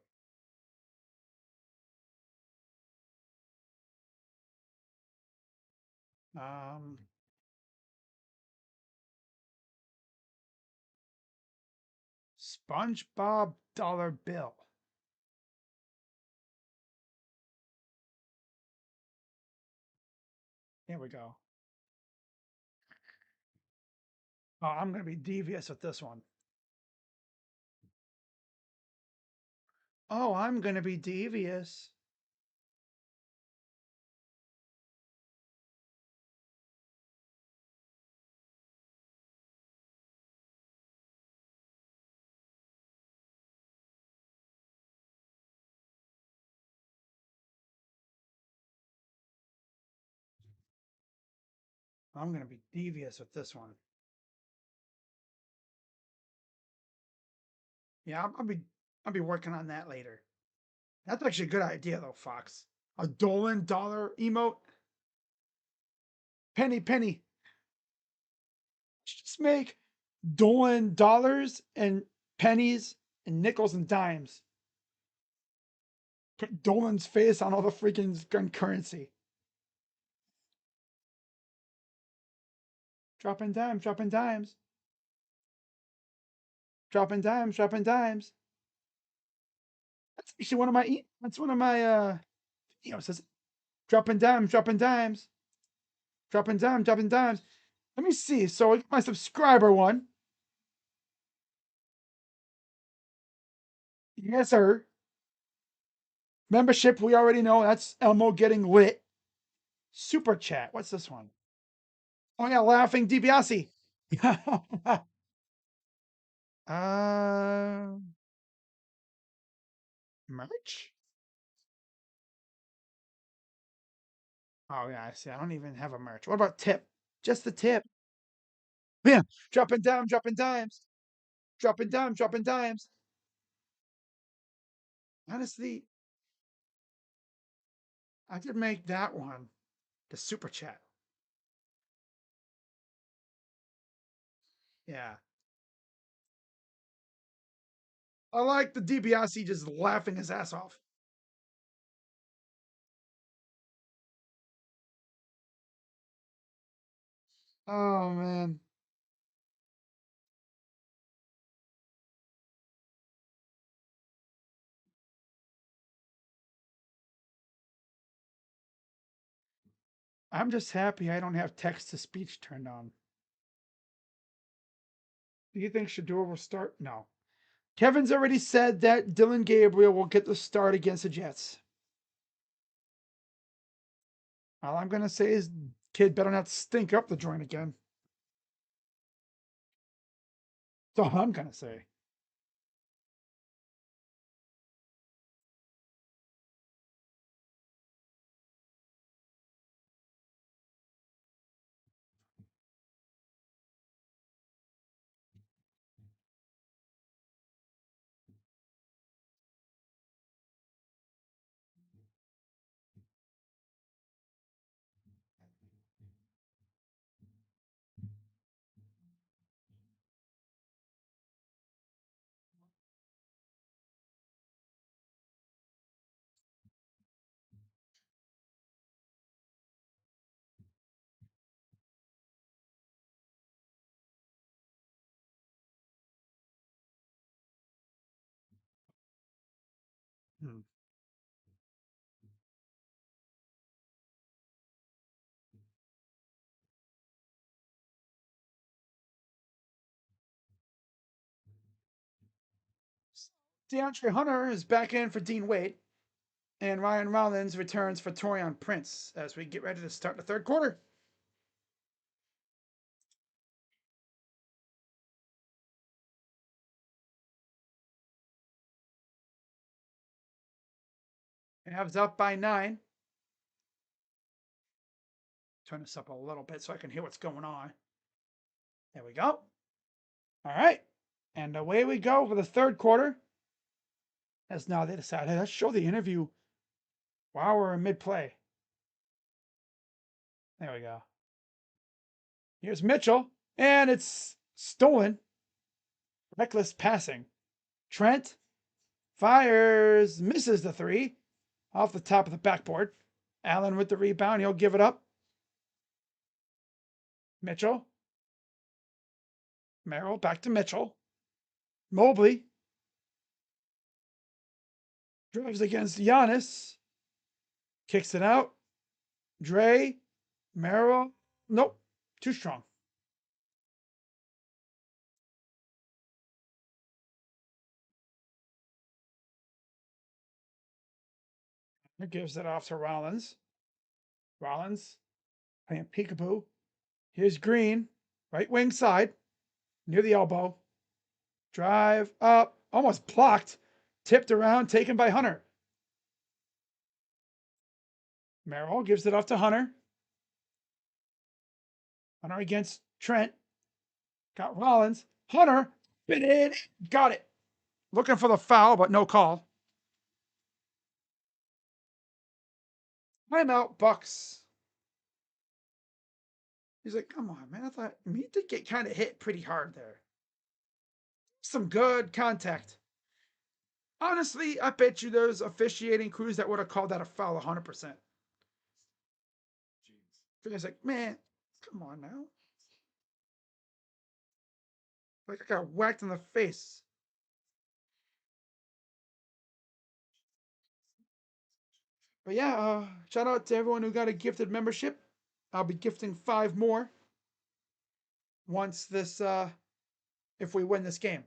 Um, SpongeBob dollar bill. Here we go. Oh, I'm gonna be devious with this one. Oh, I'm gonna be devious. I'm gonna be devious with this one. Yeah, I'll be working on that later. That's actually a good idea though, Fox. A Dolan dollar emote. Penny penny. Just make Dolan dollars and pennies and nickels and dimes. Put Dolan's face on all the freaking gun currency. Dropping dimes, dropping dimes, dropping dimes, dropping dimes. That's actually one of my that's one of my says dropping dimes, dropping dimes, dropping dimes, dropping dimes. Let me see. So my subscriber one. Yes, sir. Membership, we already know. That's Elmo getting lit. Super chat. What's this one? Oh, yeah, Laughing DiBiase. uh, merch? Oh, yeah, I see. I don't even have a merch. What about tip? Just the tip. Yeah, dropping down, dropping dimes. Dropping down, dropping dimes. Honestly, I could make that one the super chat. Yeah. I like the DiBiase just laughing his ass off. Oh, man. I'm just happy I don't have text to speech turned on. Do you think Shador will start? No. Kevin's already said that Dylan Gabriel will get the start against the Jets. All I'm going to say is, kid better not stink up the joint again. That's all I'm going to say. Hmm. DeAndre Hunter is back in for Dean Wade, and Ryan Rollins returns for Torian Prince as we get ready to start the third quarter. Avs up by 9. Turn this up a little bit so I can hear what's going on. There we go. All right. And away we go for the third quarter. As now they decide, hey, let's show the interview while we're in mid play. There we go. Here's Mitchell, and it's stolen. Reckless passing. Trent fires, misses the three off the top of the backboard. Allen with the rebound. He'll give it up. Mitchell. Merrill back to Mitchell. Mobley drives against Giannis. Kicks it out. Dre. Merrill. Nope. Too strong. He gives it off to Rollins. Rollins playing peekaboo. Here's Green. Right wing side. Near the elbow. Drive up. Almost blocked. Tipped around. Taken by Hunter. Merrill gives it off to Hunter. Hunter against Trent. Got Rollins. Hunter. Bit in. Got it. Looking for the foul, but no call. Timeout, Bucks. He's like, come on, man. I thought me did get kind of hit pretty hard there. Some good contact. Honestly, I bet you there's officiating crews that would have called that a foul 100%. He's like, man, come on now. Like I got whacked in the face. But yeah, shout out to everyone who got a gifted membership. I'll be gifting 5 more once this if we win this game.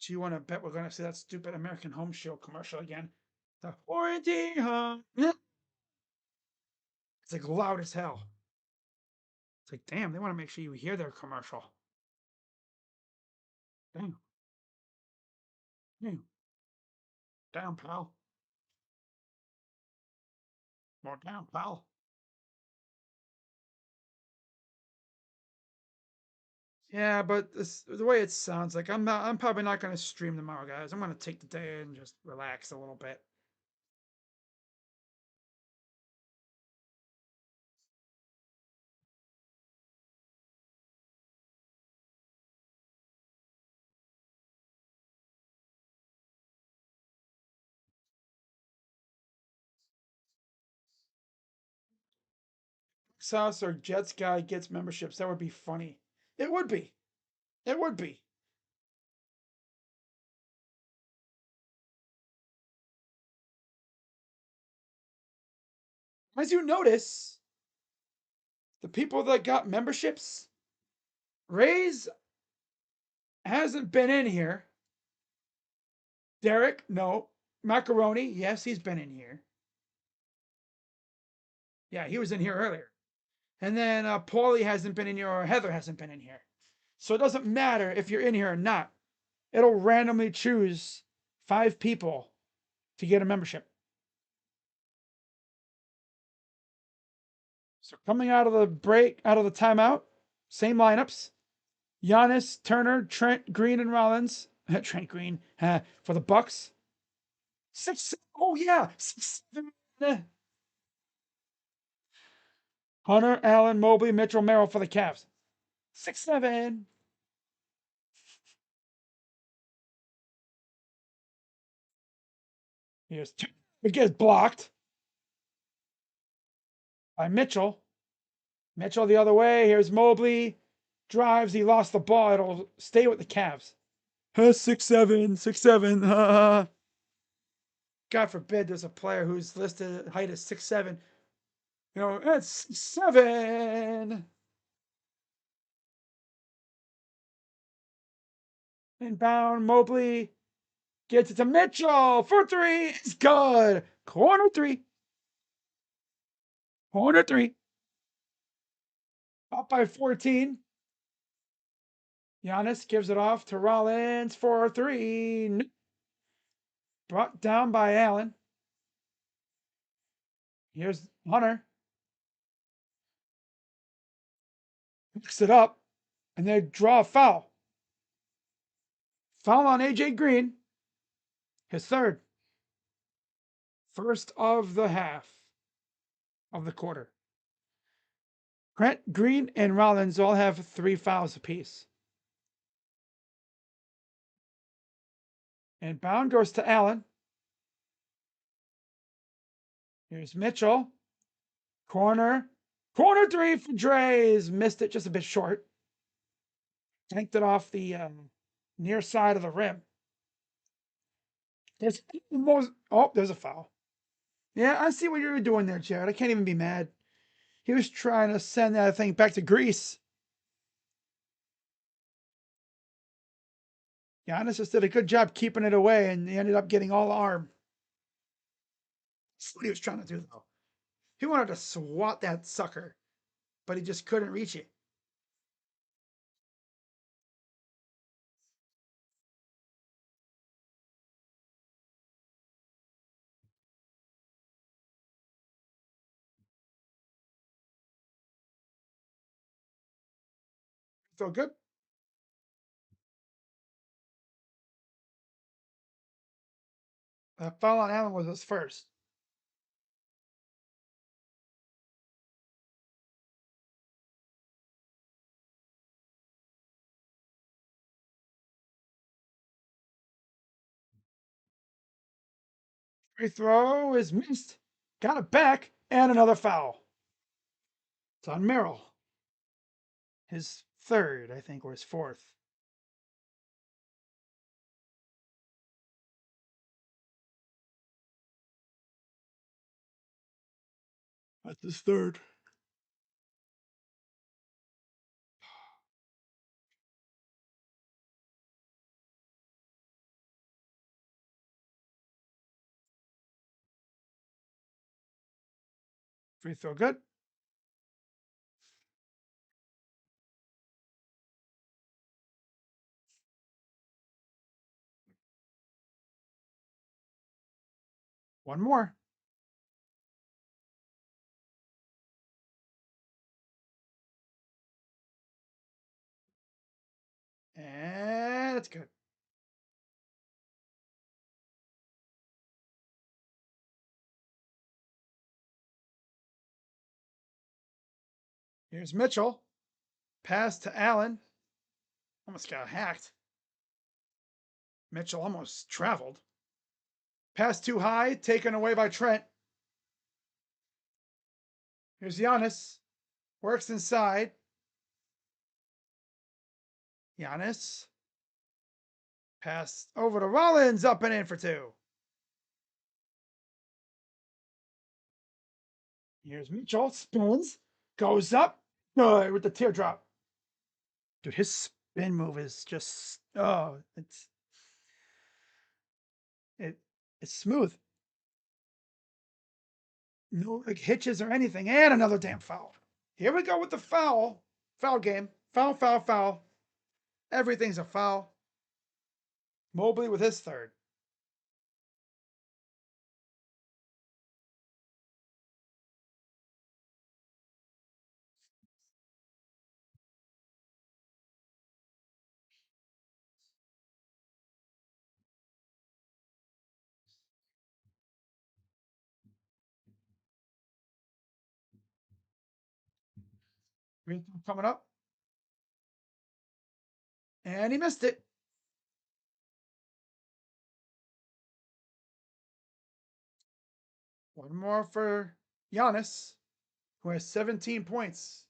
Do you want to bet we're going to see that stupid American Home Shield commercial again? The warranty, huh? It's like loud as hell. It's like, damn, they want to make sure you hear their commercial. Damn. Damn. Down, pal. More down, pal. Yeah, but the way it sounds like I'm probably not going to stream tomorrow, guys. I'm going to take the day and just relax a little bit. Sauce or Jets guy gets memberships. That would be funny. It would be. It would be. As you notice, the people that got memberships, Ray's hasn't been in here. Derek, no. Macaroni, yes, he's been in here. Yeah, he was in here earlier. And then Paulie hasn't been in here, or Heather hasn't been in here. So it doesn't matter if you're in here or not. It'll randomly choose 5 people to get a membership. So coming out of the break, out of the timeout, same lineups. Giannis, Turner, Trent, Green, and Rollins. Trent Green for the Bucks. 6. Oh yeah, 6, 7. Hunter, Allen, Mobley, Mitchell, Merrill for the Cavs. 6, 7. Here's it gets blocked by Mitchell. Mitchell the other way. Here's Mobley. Drives. He lost the ball. It'll stay with the Cavs. 6, 7. 6, 7. God forbid there's a player whose listed height is 6, 7. You know, that's 7. Inbound. Mobley gets it to Mitchell for 3. It's good. Corner 3. Corner 3. Up by 14. Giannis gives it off to Rollins for 3. Brought down by Allen. Here's Hunter. Picks it up, and they draw a foul. Foul on AJ Green. His third. First of the half of the quarter. Grant, Green, and Rollins all have 3 fouls apiece. And bound goes to Allen. Here's Mitchell. Corner. Corner 3 for Dre's. Missed it just a bit short. Tanked it off the near side of the rim. There's almost. Oh, there's a foul. Yeah, I see what you were doing there, Jared. I can't even be mad. He was trying to send that thing back to Greece. Giannis just did a good job keeping it away, and he ended up getting all arm. That's what he was trying to do, though. He wanted to swat that sucker, but he just couldn't reach it. Feel good? That foul on Allen was his first. Free throw is missed. Got it back, and another foul. It's on Merrill. His third, I think, or his fourth. That's his third. Free throw good. One more. And it's good. Here's Mitchell. Pass to Allen. Almost got hacked. Mitchell almost traveled. Pass too high, taken away by Trent. Here's Giannis. Works inside. Giannis. Pass over to Rollins. Up and in for two. Here's Mitchell. Spins. Goes up. Good with the teardrop. Dude, his spin move is just it's smooth. No like hitches or anything. And another damn foul. Here we go with the foul. Foul game. Foul, foul, foul. Everything's a foul. Mobley with his third. Coming up. And he missed it. One more for Giannis, who has 17 points.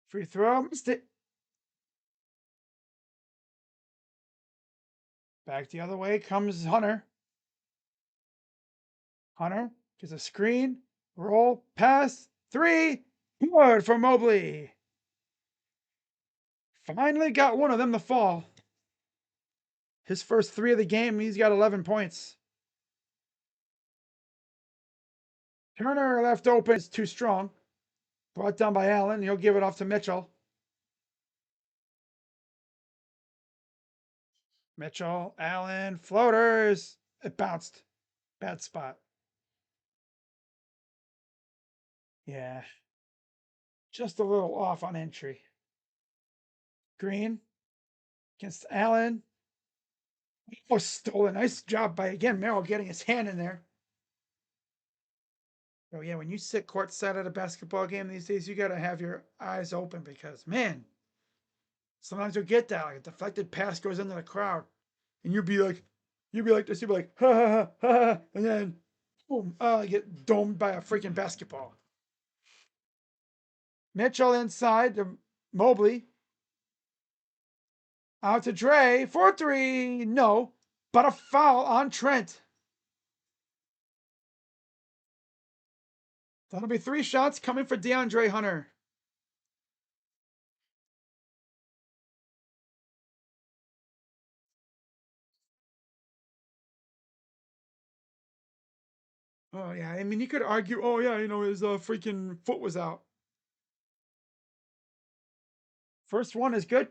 Free throw, missed it. Back the other way comes Hunter. Hunter gets a screen, roll, pass, three. Good for Mobley. Finally got one of them to fall. His first three of the game, he's got 11 points. Turner left open is too strong. Brought down by Allen. He'll give it off to Mitchell. Mitchell, Allen, floaters. It bounced. Bad spot. Yeah. Just a little off on entry. Green against Allen. Oh, stolen. Nice job by, again, Merrill getting his hand in there. Oh, yeah, when you sit courtside at a basketball game these days, you got to have your eyes open because, man, sometimes you'll get that. Like a deflected pass goes into the crowd, and you'll be like this, you'll be like, ha, ha, ha, ha, ha, and then, boom, get domed by a freaking basketball. Mitchell inside to Mobley. Out to Dre for three. No, but a foul on Trent. That'll be three shots coming for DeAndre Hunter. Oh, yeah. I mean, you could argue, oh, yeah, his freaking foot was out. First one is good.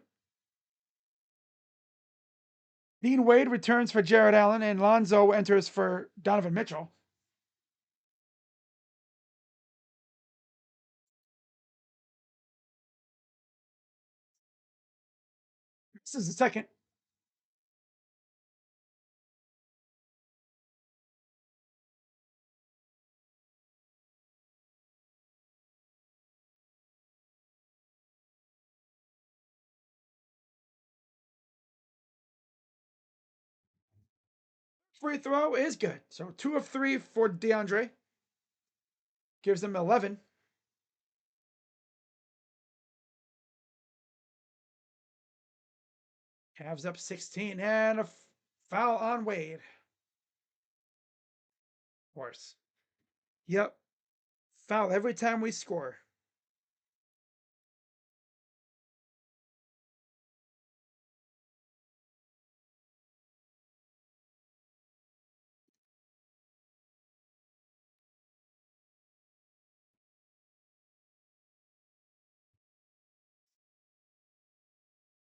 Dean Wade returns for Jared Allen, and Lonzo enters for Donovan Mitchell. This is the second. Free throw is good. So 2 of 3 for DeAndre. Gives them 11. Cavs up 16 and a foul on Wade. Of course. Yep. Foul every time we score.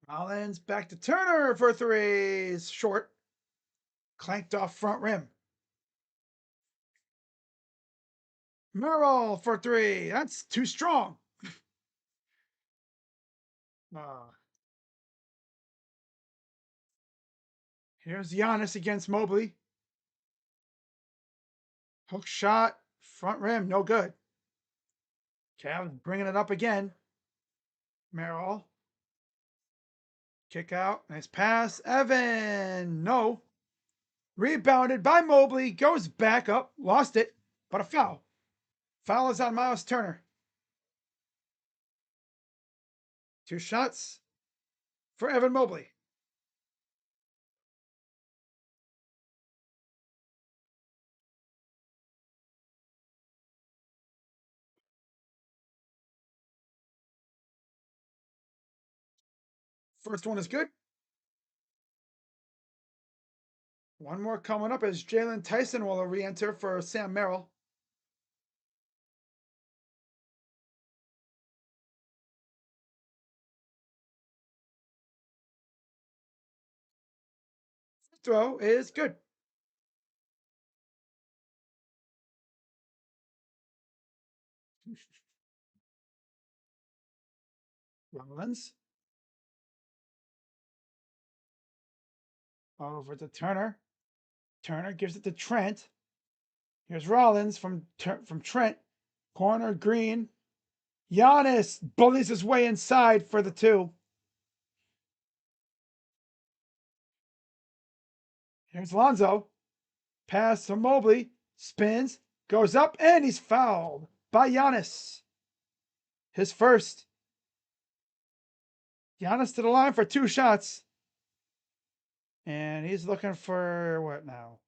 Rollins back to Turner for threes. Short. Clanked off front rim. Merrill for three. That's too strong. Here's Giannis against Mobley. Hook shot. Front rim. No good. Cavs bringing it up again. Merrill. Kick out. Nice pass. Evan. No. Rebounded by Mobley. Goes back up. Lost it. But a foul. Foul is on Miles Turner. 2 shots for Evan Mobley. First one is good. One more coming up as Jalen Tyson will re-enter for Sam Merrill. Throw is good. Rollins. Over to Turner. Turner gives it to Trent. Here's Rollins from Trent. Corner Green. Giannis bullies his way inside for the 2. Here's Lonzo. Pass to Mobley. Spins. Goes up and he's fouled by Giannis. His first. Giannis to the line for 2 shots. And he's looking for what now?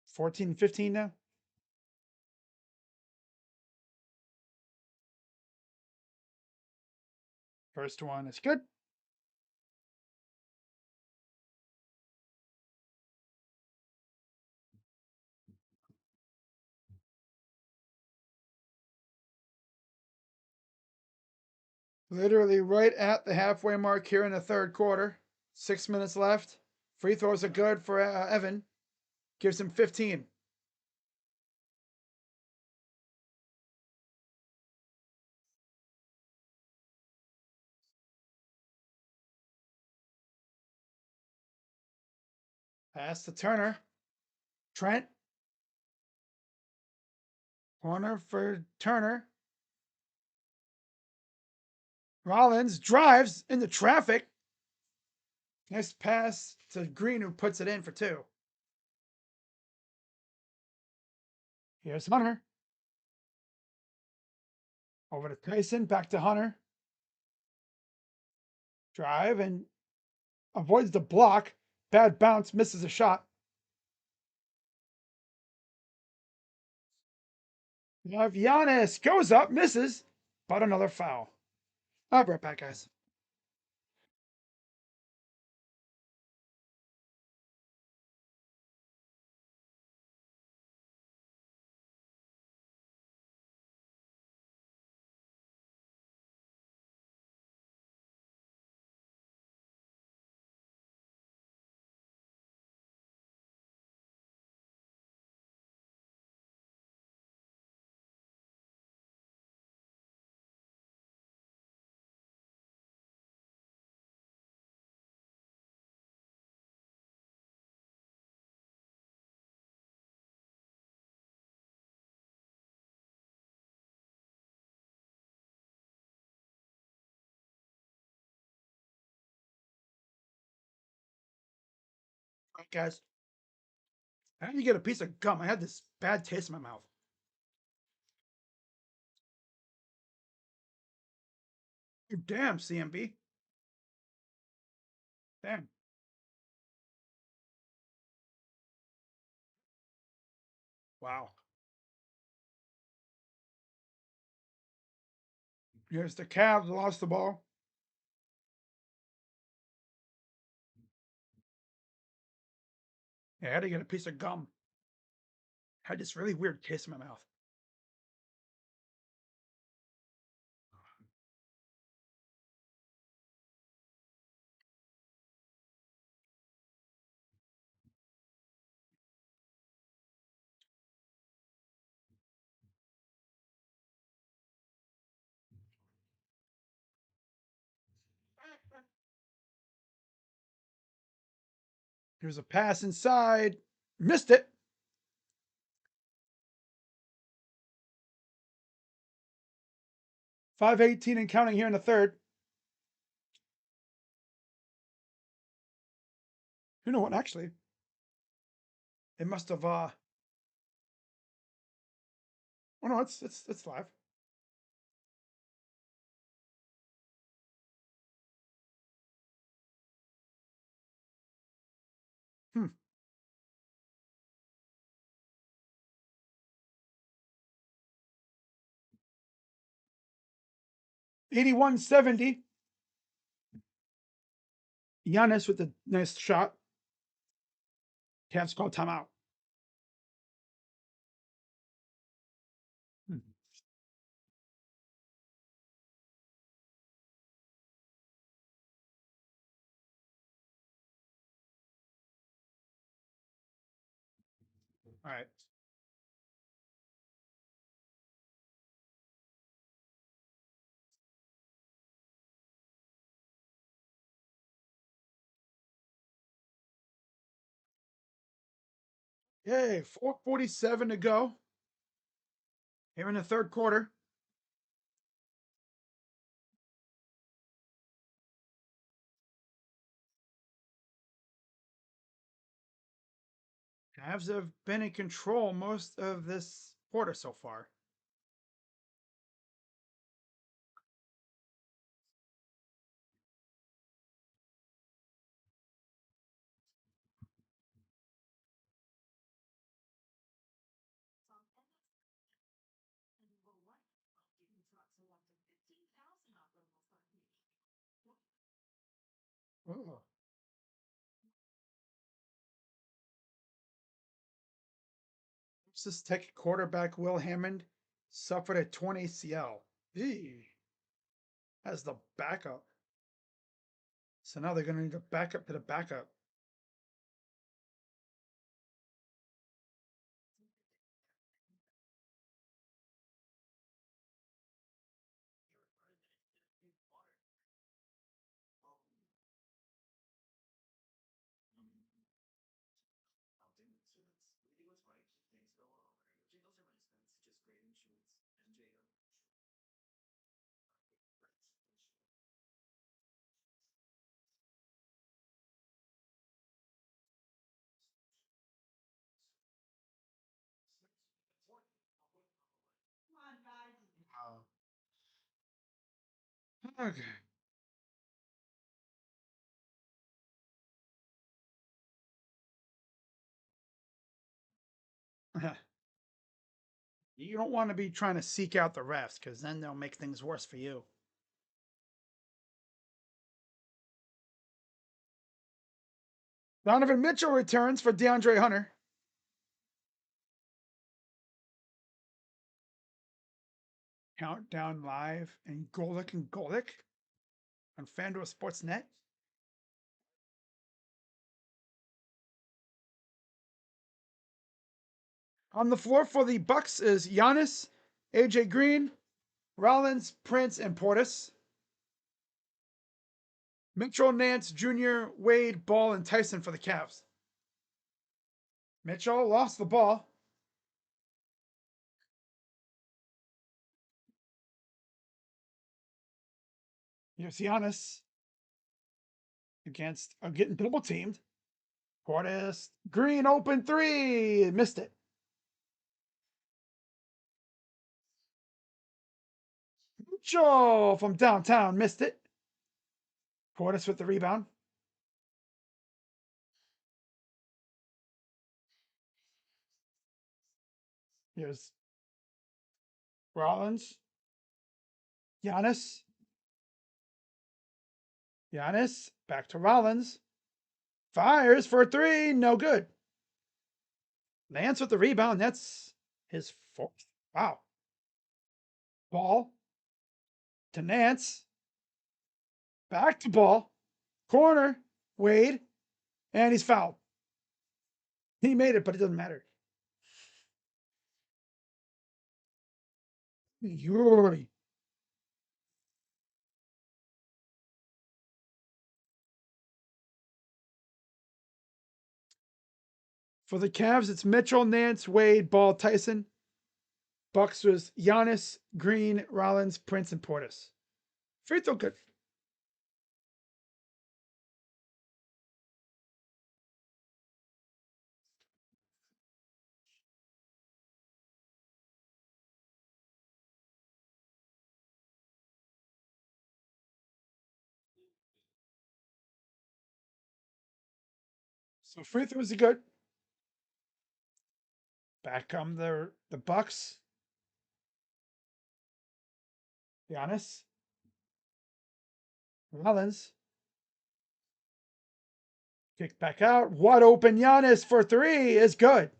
14, 15 now? First one is good. Literally right at the halfway mark here in the third quarter. 6 minutes left. Free throws are good for Evan. Gives him 15. Pass to Turner. Trent. Corner for Turner. Rollins drives into traffic. Nice pass to Green, who puts it in for 2. Here's Hunter. Over to Tyson. Back to Hunter. Drive and avoids the block. Bad bounce. Misses a shot. You have Giannis. Goes up. Misses. But another foul. I'll be right back, guys. All right, guys. How do you get a piece of gum? I had this bad taste in my mouth. Damn, CMB. Damn. Wow. Here's the Cavs lost the ball. Yeah, I had to get a piece of gum. I had this really weird taste in my mouth. Here's a pass inside. Missed it. 5:18 and counting here in the third. You know what? Actually, it must have. Oh no, it's live. Hmm. 81-70. Giannis with a nice shot. Cavs call timeout. Hmm. All right. Yay, 4:47 to go. Here in the third quarter. Cavs have been in control most of this quarter so far. Oh. Texas Tech quarterback Will Hammond suffered a torn ACL. Eee. As the backup. So now they're going to need a backup to the backup. Okay. You don't want to be trying to seek out the refs because then they'll make things worse for you. Donovan Mitchell returns for DeAndre Hunter. Countdown live and Golick on FanDuel Sportsnet. On the floor for the Bucks is Giannis, AJ Green, Rollins, Prince, and Portis. Mitchell, Nance, Jr., Wade, Ball, and Tyson for the Cavs. Mitchell lost the ball. Here's Giannis against getting double teamed. Portis, Green, open three. Missed it. Mitchell from downtown missed it. Portis with the rebound. Here's Rollins. Giannis. Giannis. Back to Rollins. Fires for three. No good. Nance with the rebound. That's his fourth. Wow. Ball to Nance. Back to ball. Corner. Wade. And he's fouled. He made it, but it doesn't matter. Yuri. For the Cavs, it's Mitchell, Nance, Wade, Ball, Tyson. Bucks was Giannis, Green, Rollins, Prince, and Portis. Free throw good. So free throws are good. Back come the Bucks. Giannis. Rollins. Kick back out. Wide open Giannis for three is good.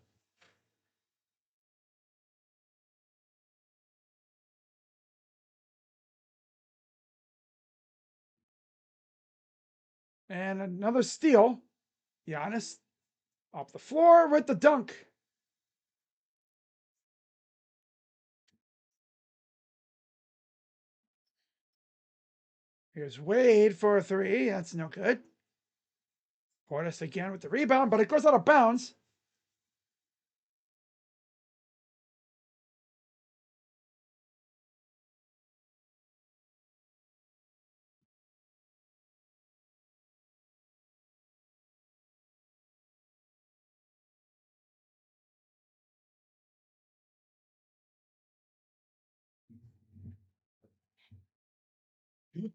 And another steal. Giannis off the floor with the dunk. Here's Wade for a three. That's no good. Portis again with the rebound, but it goes out of bounds.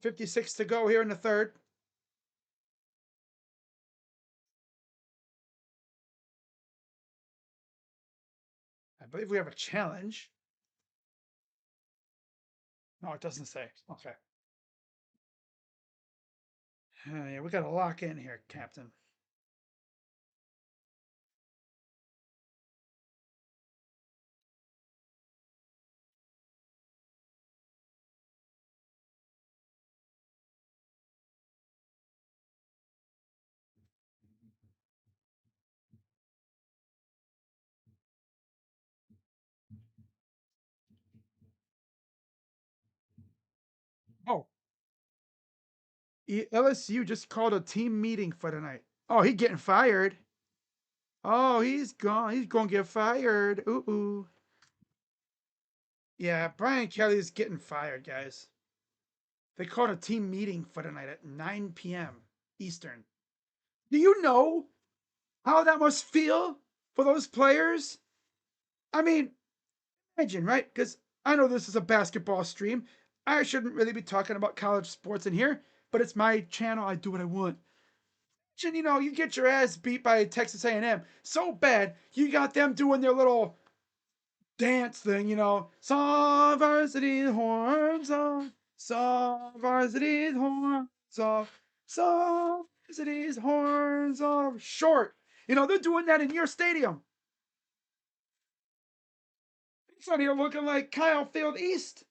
.56 to go here in the third. I believe we have a challenge. No, it doesn't say. Okay. Yeah, we got to lock in here, Captain. Oh, LSU just called a team meeting for tonight. Oh, he's getting fired. Oh, he's gone. He's going to get fired. Ooh, ooh. Yeah, Brian Kelly's getting fired, guys. They called a team meeting for tonight at 9 p.m. Eastern. Do you know how that must feel for those players? I mean, imagine, right? Because I know this is a basketball stream. I shouldn't really be talking about college sports in here, but it's my channel. I do what I want. You know, you get your ass beat by Texas A&M so bad, you got them doing their little dance thing, you know. Some varsity horns on, some varsity horns off, some varsity's horns off. Short. You know, they're doing that in your stadium. It's not here looking like Kyle Field East.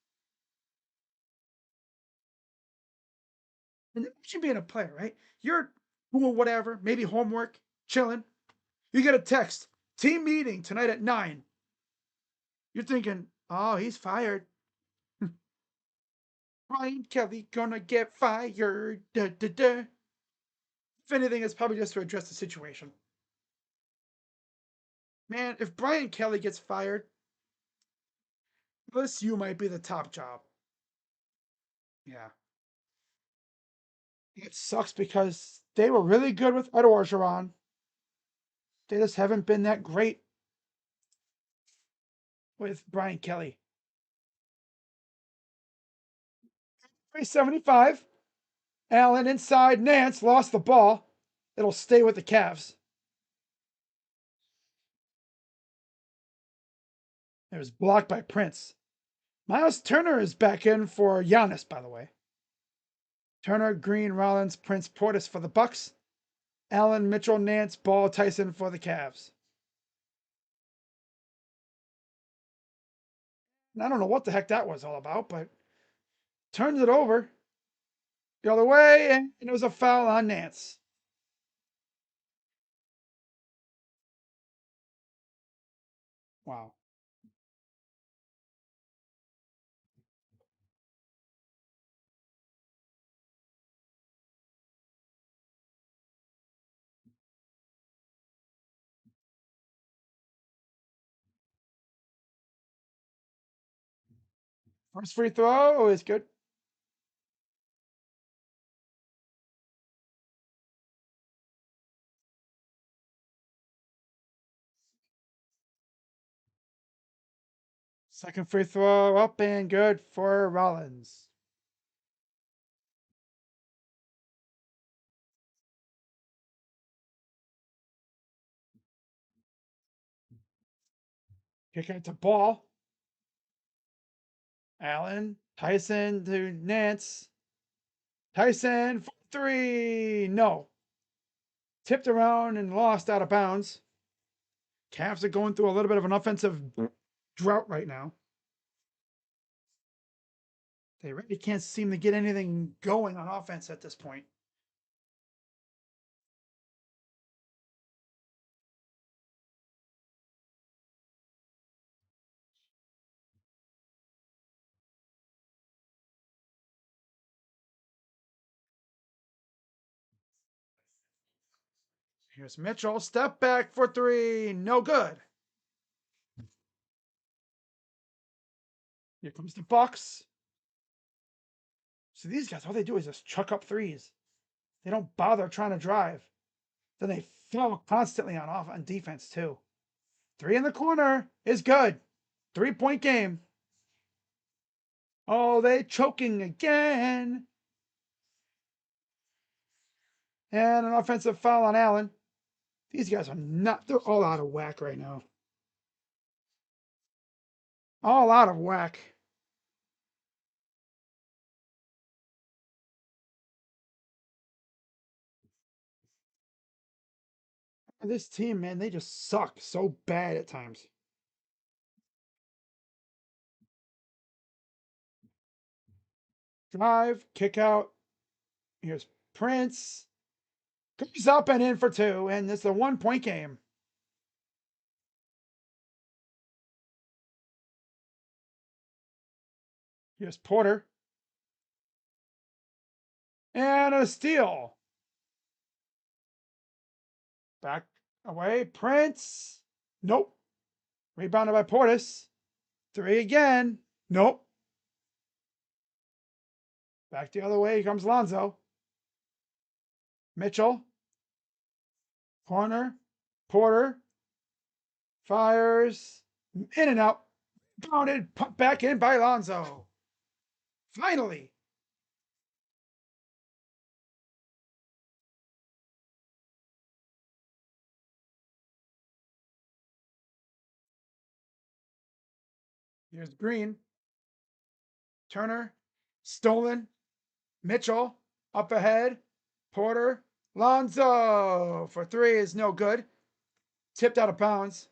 And imagine being a player, right? You're doing whatever, maybe homework, chilling. You get a text, team meeting tonight at 9. You're thinking, oh, he's fired. Brian Kelly gonna get fired. Da, da, da. If anything, it's probably just to address the situation. Man, if Brian Kelly gets fired, this you might be the top job. Yeah. It sucks because they were really good with Ed Orgeron. They just haven't been that great with Brian Kelly. 375. Allen inside. Nance lost the ball. It'll stay with the Cavs. It was blocked by Prince. Miles Turner is back in for Giannis, by the way. Turner, Green, Rollins, Prince, Portis for the Bucks. Allen, Mitchell, Nance, Ball, Tyson for the Cavs. And I don't know what the heck that was all about, but turns it over the other way, and it was a foul on Nance. Wow. First free throw is good. Second free throw up and good for Rollins. Kicking it to Ball. Allen, Tyson to Nance. Tyson for three. No. Tipped around and lost out of bounds. Cavs are going through a little bit of an offensive drought right now. They really can't seem to get anything going on offense at this point. Here's Mitchell. Step back for three. No good. Here comes the Bucks. So these guys, all they do is just chuck up threes. They don't bother trying to drive. Then they foul constantly on defense too. Three in the corner is good. 3-point game. Oh, they choking again. And an offensive foul on Allen. These guys are not, they're all out of whack right now. All out of whack. This team, man, they just suck so bad at times. Drive, kick out. Here's Prince. Goes up and in for two, and it's a 1-point game. Here's Porter. And a steal. Back away. Prince. Nope. Rebounded by Portis. Three again. Nope. Back the other way comes Lonzo. Mitchell. Corner. Porter. Fires. In and out. Bounded. Put back in by Lonzo. Finally. Here's Green. Turner. Stolen. Mitchell. Up ahead. Porter. Lonzo for three is no good. Tipped out of bounds.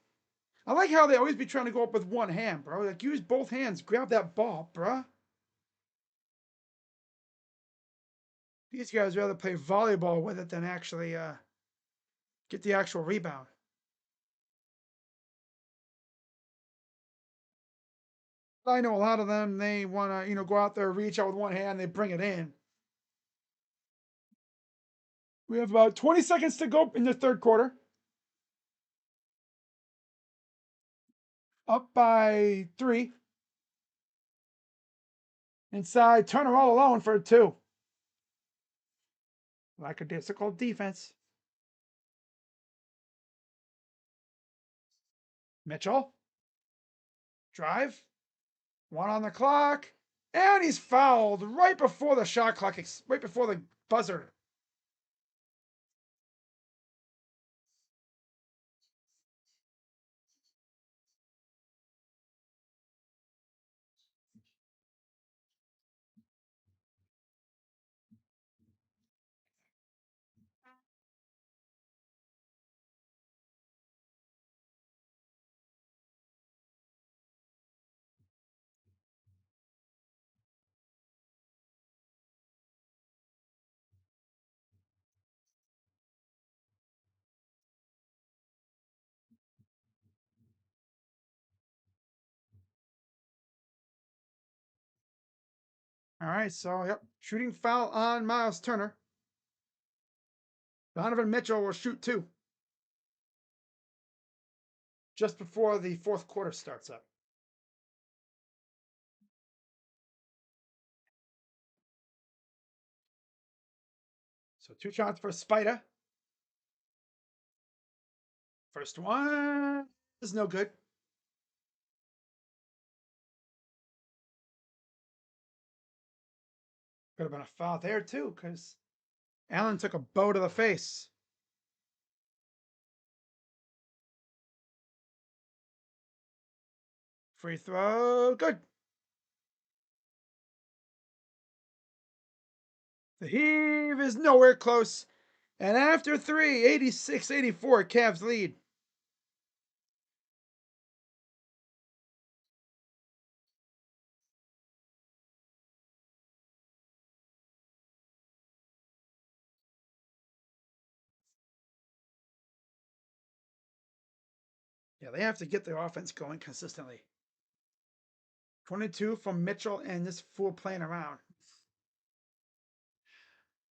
I like how they always be trying to go up with one hand, bro. Like, use both hands. Grab that ball, bro. These guys rather play volleyball with it than actually get the actual rebound. I know a lot of them, they want to, go out there, reach out with one hand, they bring it in. We have about 20 seconds to go in the third quarter. Up by three. Inside, Turner all alone for two. Lackadaisical defense. Mitchell. Drive. One on the clock. And he's fouled right before the shot clock, right before the buzzer. All right, so yep, shooting foul on Miles Turner. Donovan Mitchell will shoot two just before the fourth quarter starts up. So two shots for Spider. First one is no good. Could have been a foul there too, because Allen took a bow to the face. Free throw, good. The heave is nowhere close. And after three, 86-84, Cavs lead. Yeah, they have to get their offense going consistently. 22 from Mitchell and this fool playing around.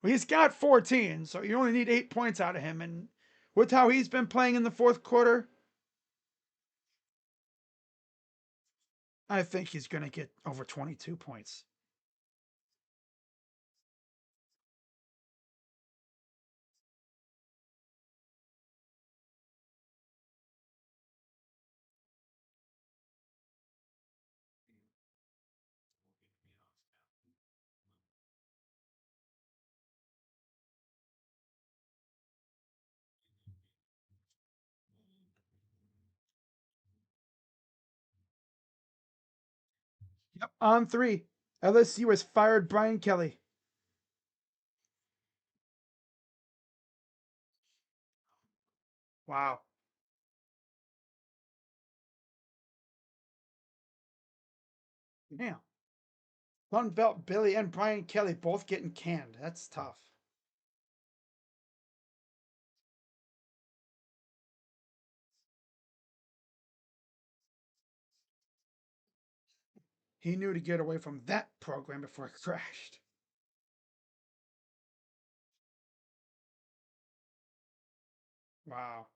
Well, he's got 14, so you only need 8 points out of him. And with how he's been playing in the fourth quarter, I think he's going to get over 22 points. Yep, on three. LSU has fired Brian Kelly. Wow. Damn. Sun Belt Billy and Brian Kelly both getting canned. That's tough. He knew to get away from that program before it crashed. Wow.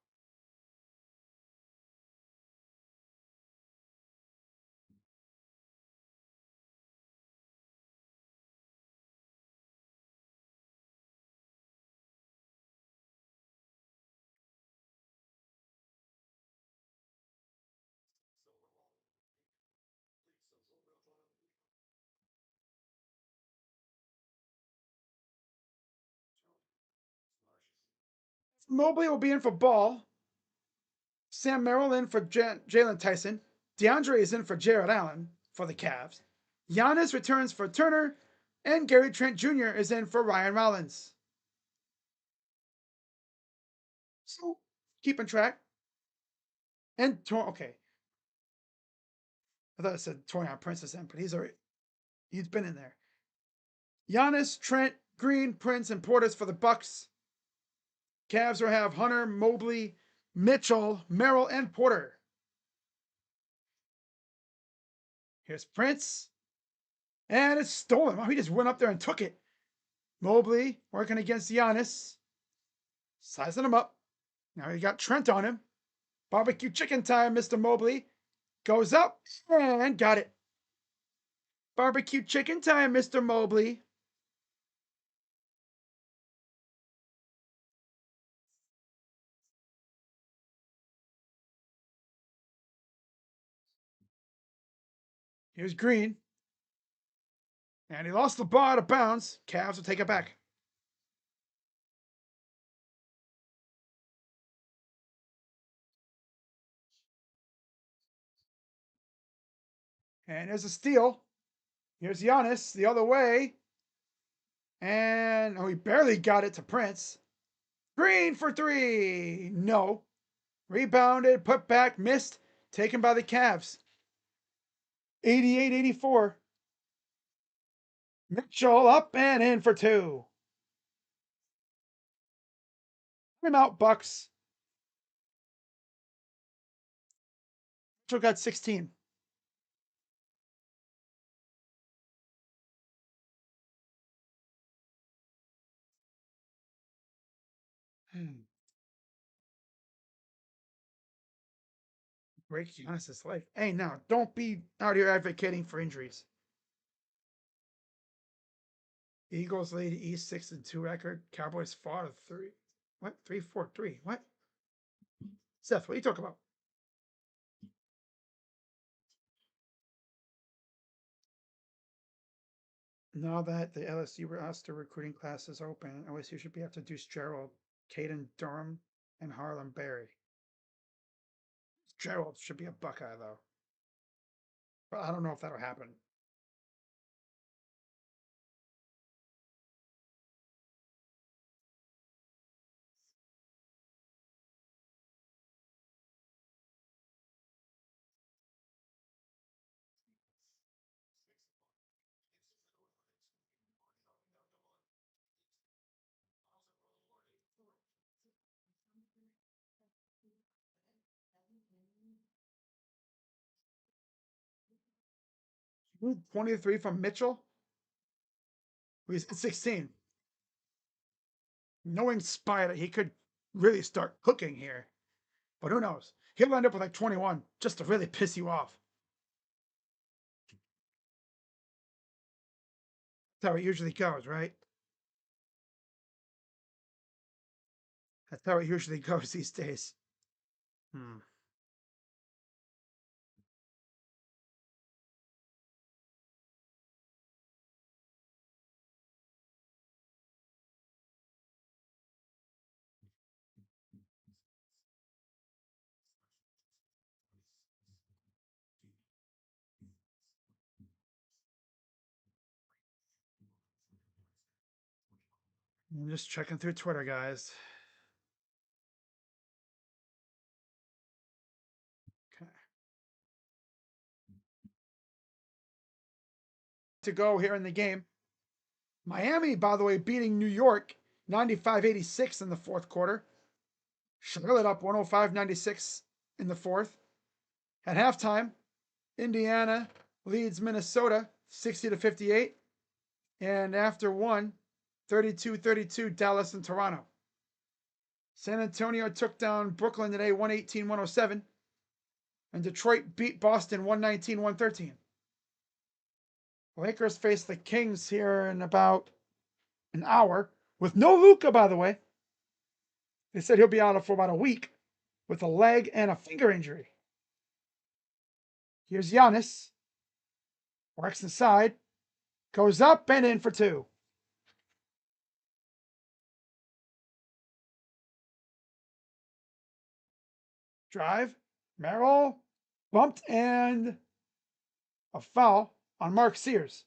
Mobley will be in for Ball. Sam Merrill in for Jalen Tyson. DeAndre is in for Jared Allen for the Cavs. Giannis returns for Turner. And Gary Trent Jr. is in for Ryan Rollins. So, keeping track. And, okay. I thought it said Torian Prince is in, but he's been in there. Giannis, Trent, Green, Prince, and Portis for the Bucks. Cavs will have Hunter, Mobley, Mitchell, Merrill, and Porter. Here's Prince. And it's stolen. Wow, he just went up there and took it. Mobley working against Giannis. Sizing him up. Now he got Trent on him. Barbecue chicken time, Mr. Mobley. Goes up and got it. Barbecue chicken time, Mr. Mobley. Here's Green. And he lost the ball out of bounds. Cavs will take it back. And there's a steal. Here's Giannis the other way. And he barely got it to Prince. Green for three. No. Rebounded, put back, missed. Taken by the Cavs. 88-84. Mitchell up and in for two. Timeout, Bucks. Mitchell got 16. Break Giannis' leg. Hey, now, don't be out here advocating for injuries. Eagles lead East 6-2 record. Cowboys fought a 3. What? 3-4-3. What? Seth, what are you talking about? Now that the LSU roster recruiting class is open, OSU should be able to do Gerald, Caden Durham, and Harlem Berry. Gerald should be a Buckeye, though. But I don't know if that'll happen. Ooh, 23 from Mitchell. He's 16. Knowing Spider, he could really start cooking here. But who knows? He'll end up with like 21 just to really piss you off. That's how it usually goes, right? That's how it usually goes these days. Hmm. I'm just checking through Twitter, guys. Okay. To go here in the game. Miami, by the way, beating New York 95-86 in the fourth quarter. Charlotte up 105-96 in the fourth. At halftime, Indiana leads Minnesota 60-58. And after one, 32-32, Dallas and Toronto. San Antonio took down Brooklyn today 118-107. And Detroit beat Boston 119-113. Lakers face the Kings here in about an hour with no Luka, by the way. They said he'll be out for about a week with a leg and a finger injury. Here's Giannis. Works inside. Goes up and in for 2. Drive. Merrill. Bumped and a foul on Mark Sears.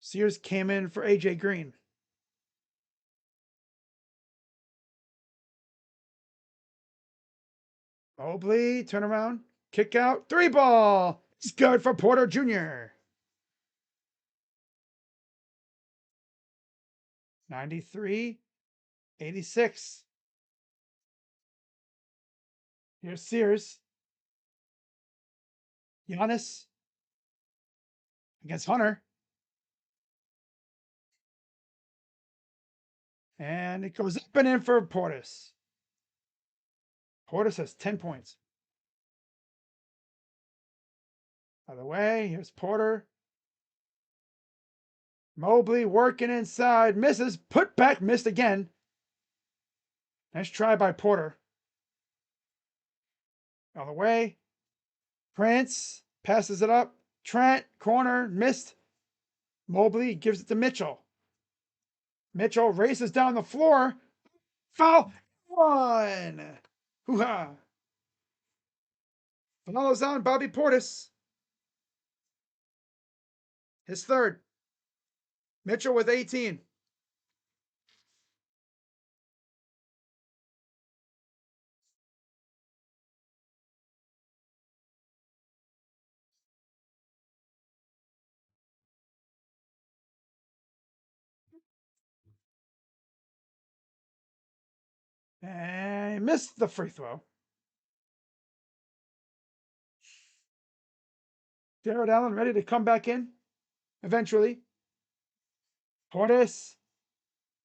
Sears came in for AJ Green. Mobley, turn around, kick out, 3 ball. It's good for Porter Jr. 93-86. Here's Sears. Giannis against Hunter. And it goes up and in for Portis. Portis has 10 points. By the way, here's Porter. Mobley working inside. Misses. Put back. Missed again. Nice try by Porter. All the way. Prince passes it up. Trent, corner, missed. Mobley gives it to Mitchell. Mitchell races down the floor. Foul. 1. Hoo-ha. Follows on Bobby Portis. His third. Mitchell with 18. And he missed the free throw. Jared Allen ready to come back in eventually. Portis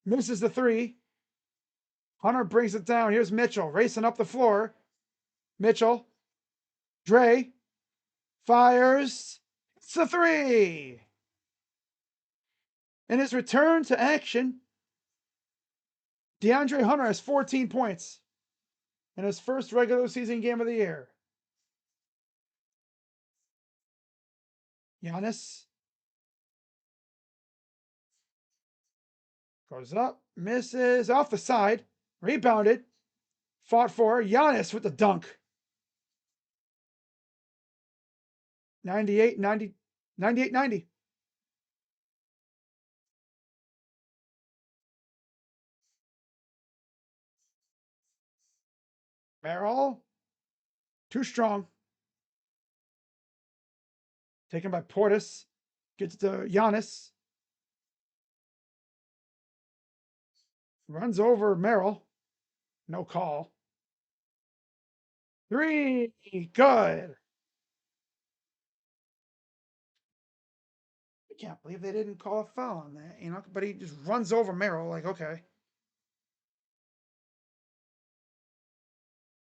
misses the three. Hunter brings it down. Here's Mitchell racing up the floor. Mitchell. Dre fires. It's a three. In his return to action, DeAndre Hunter has 14 points in his first regular season game of the year. Giannis goes up, misses off the side, rebounded, fought for. Giannis with the dunk. 98-90, 98-90. Merrill, too strong. Taken by Portis. Gets to Giannis. Runs over Merrill. No call. Three. Good. I can't believe they didn't call a foul on that, you know. But he just runs over Merrill, like, okay.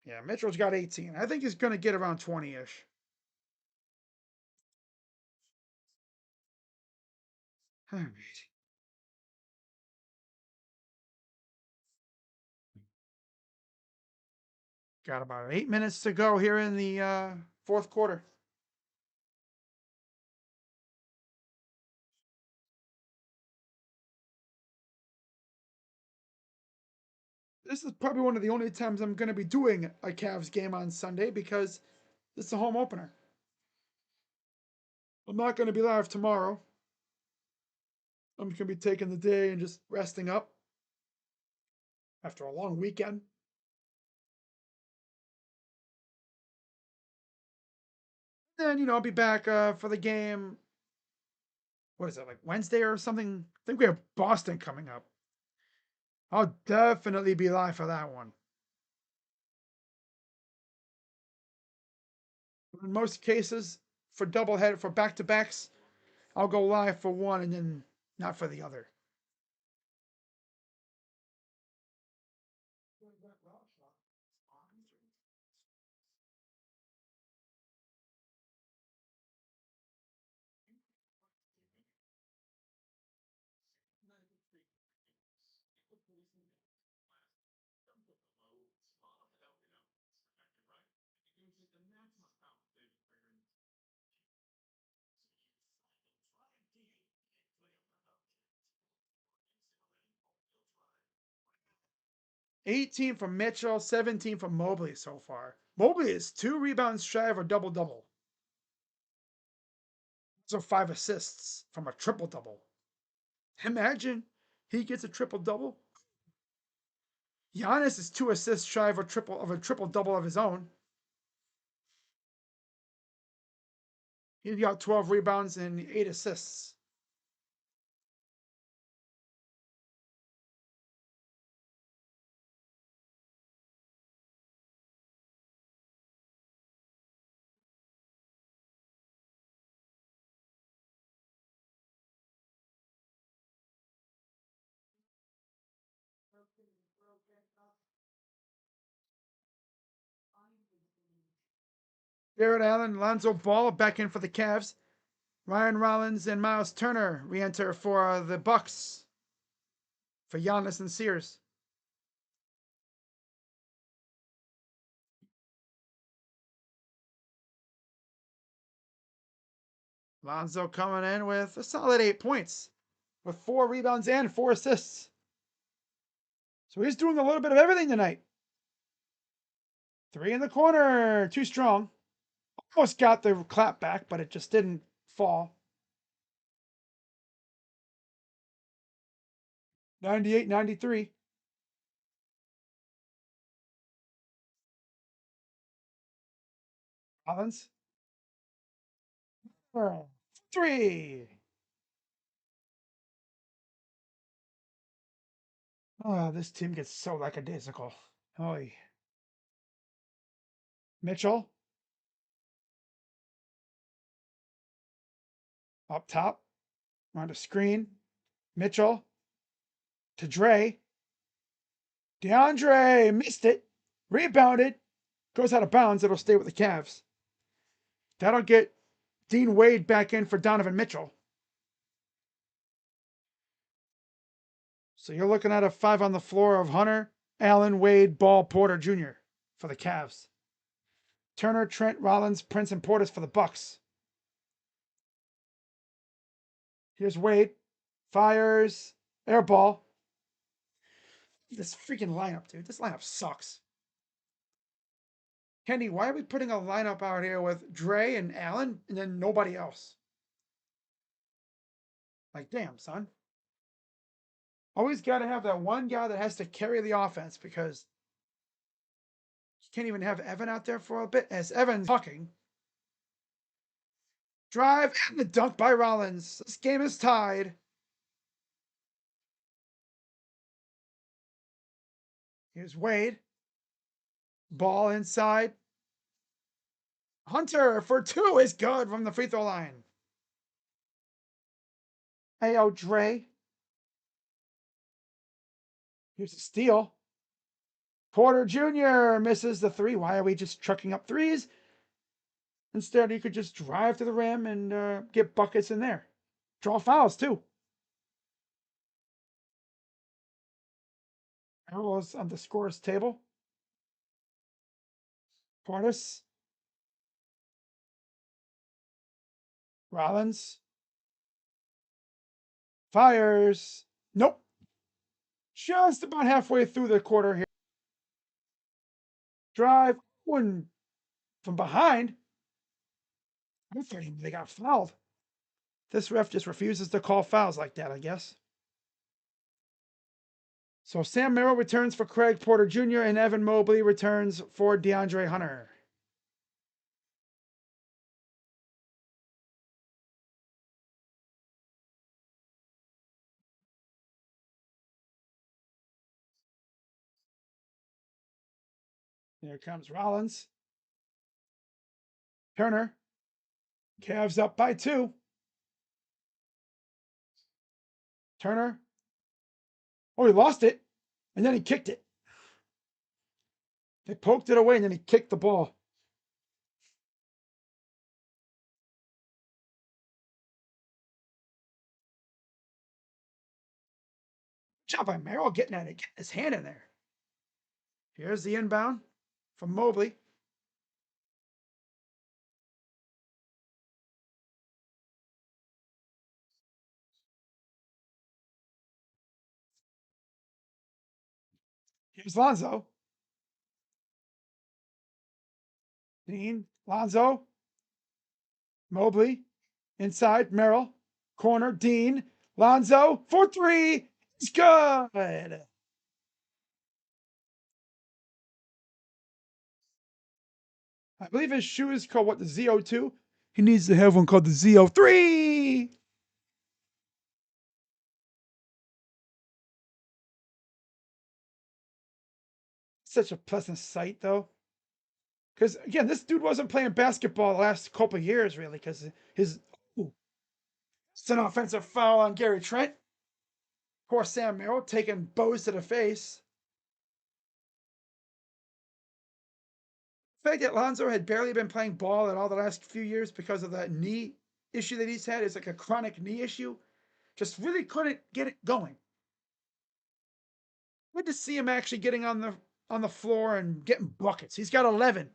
Yeah, Mitchell's got 18. I think he's going to get around 20-ish. All right. Got about 8 minutes to go here in the fourth quarter. This is probably one of the only times I'm going to be doing a Cavs game on Sunday because this is a home opener. I'm not going to be live tomorrow. I'm just going to be taking the day and just resting up after a long weekend. Then, I'll be back for the game. What is it, like Wednesday or something? I think we have Boston coming up. I'll definitely be live for that one. In most cases, for doublehead, for back-to-backs, I'll go live for one and then not for the other. $18 from Mitchell, 17 from Mobley so far. Mobley is 2 rebounds shy of a double-double. So 5 assists from a triple-double. Imagine he gets a triple-double. Giannis is 2 assists shy of a triple-double of his own. He's got 12 rebounds and 8 assists. Jared Allen, Lonzo Ball back in for the Cavs. Ryan Rollins and Miles Turner re-enter for the Bucks. For Giannis and Sears. Lonzo coming in with a solid 8 points, with 4 rebounds and 4 assists. So he's doing a little bit of everything tonight. 3 in the corner, too strong. Almost got the clap back, but it just didn't fall. 98-93. Collins. 3. Oh, this team gets so lackadaisical. Oh, Mitchell. Up top, on the screen. Mitchell to Dre. DeAndre missed it. Rebounded. Goes out of bounds. It'll stay with the Cavs. That'll get Dean Wade back in for Donovan Mitchell. So you're looking at a 5 on the floor of Hunter, Allen, Wade, Ball, Porter Jr. for the Cavs. Turner, Trent, Rollins, Prince, and Portis for the Bucks. Here's Wade. Fires. Air ball. This freaking lineup, dude. This lineup sucks. Kenny, why are we putting a lineup out here with Dre and Allen and then nobody else? Like, damn, son. Always got to have that one guy that has to carry the offense because you can't even have Evan out there for a bit as Evan's talking. Drive and the dunk by Rollins. This game is tied. Here's Wade. Ball inside. Hunter for 2 is good from the free throw line. Hey, Dre. Here's a steal. Porter Jr. misses the 3. Why are we just trucking up 3s? Instead, you could just drive to the rim and get buckets in there. Draw fouls, too. Arrows on the scores table. Portis. Rollins. Fires. Nope. Just about halfway through the quarter here. Drive. One from behind. I thought they got fouled. This ref just refuses to call fouls like that, I guess. So Sam Merrill returns for Craig Porter Jr. and Evan Mobley returns for DeAndre Hunter. Here comes Rollins. Turner. Cavs up by 2. Turner. Oh, he lost it. And then he kicked it. They poked it away and then he kicked the ball. Job by Merrill getting at it, getting his hand in there. Here's the inbound from Mobley. Here's Lonzo. Dean, Lonzo. Mobley. Inside, Merrill. Corner, Dean. Lonzo for 3. It's good. I believe his shoe is called what, the Z02? He needs to have one called the Z03. Such a pleasant sight, though. Because, again, this dude wasn't playing basketball the last couple of years, really, because his. Ooh, it's an offensive foul on Gary Trent. Poor Sam Merrill taking bows to the face. The fact that Lonzo had barely been playing ball in all the last few years because of that knee issue that he's had is like a chronic knee issue. Just really couldn't get it going. Good to see him actually getting on the floor and getting buckets. He's got 11.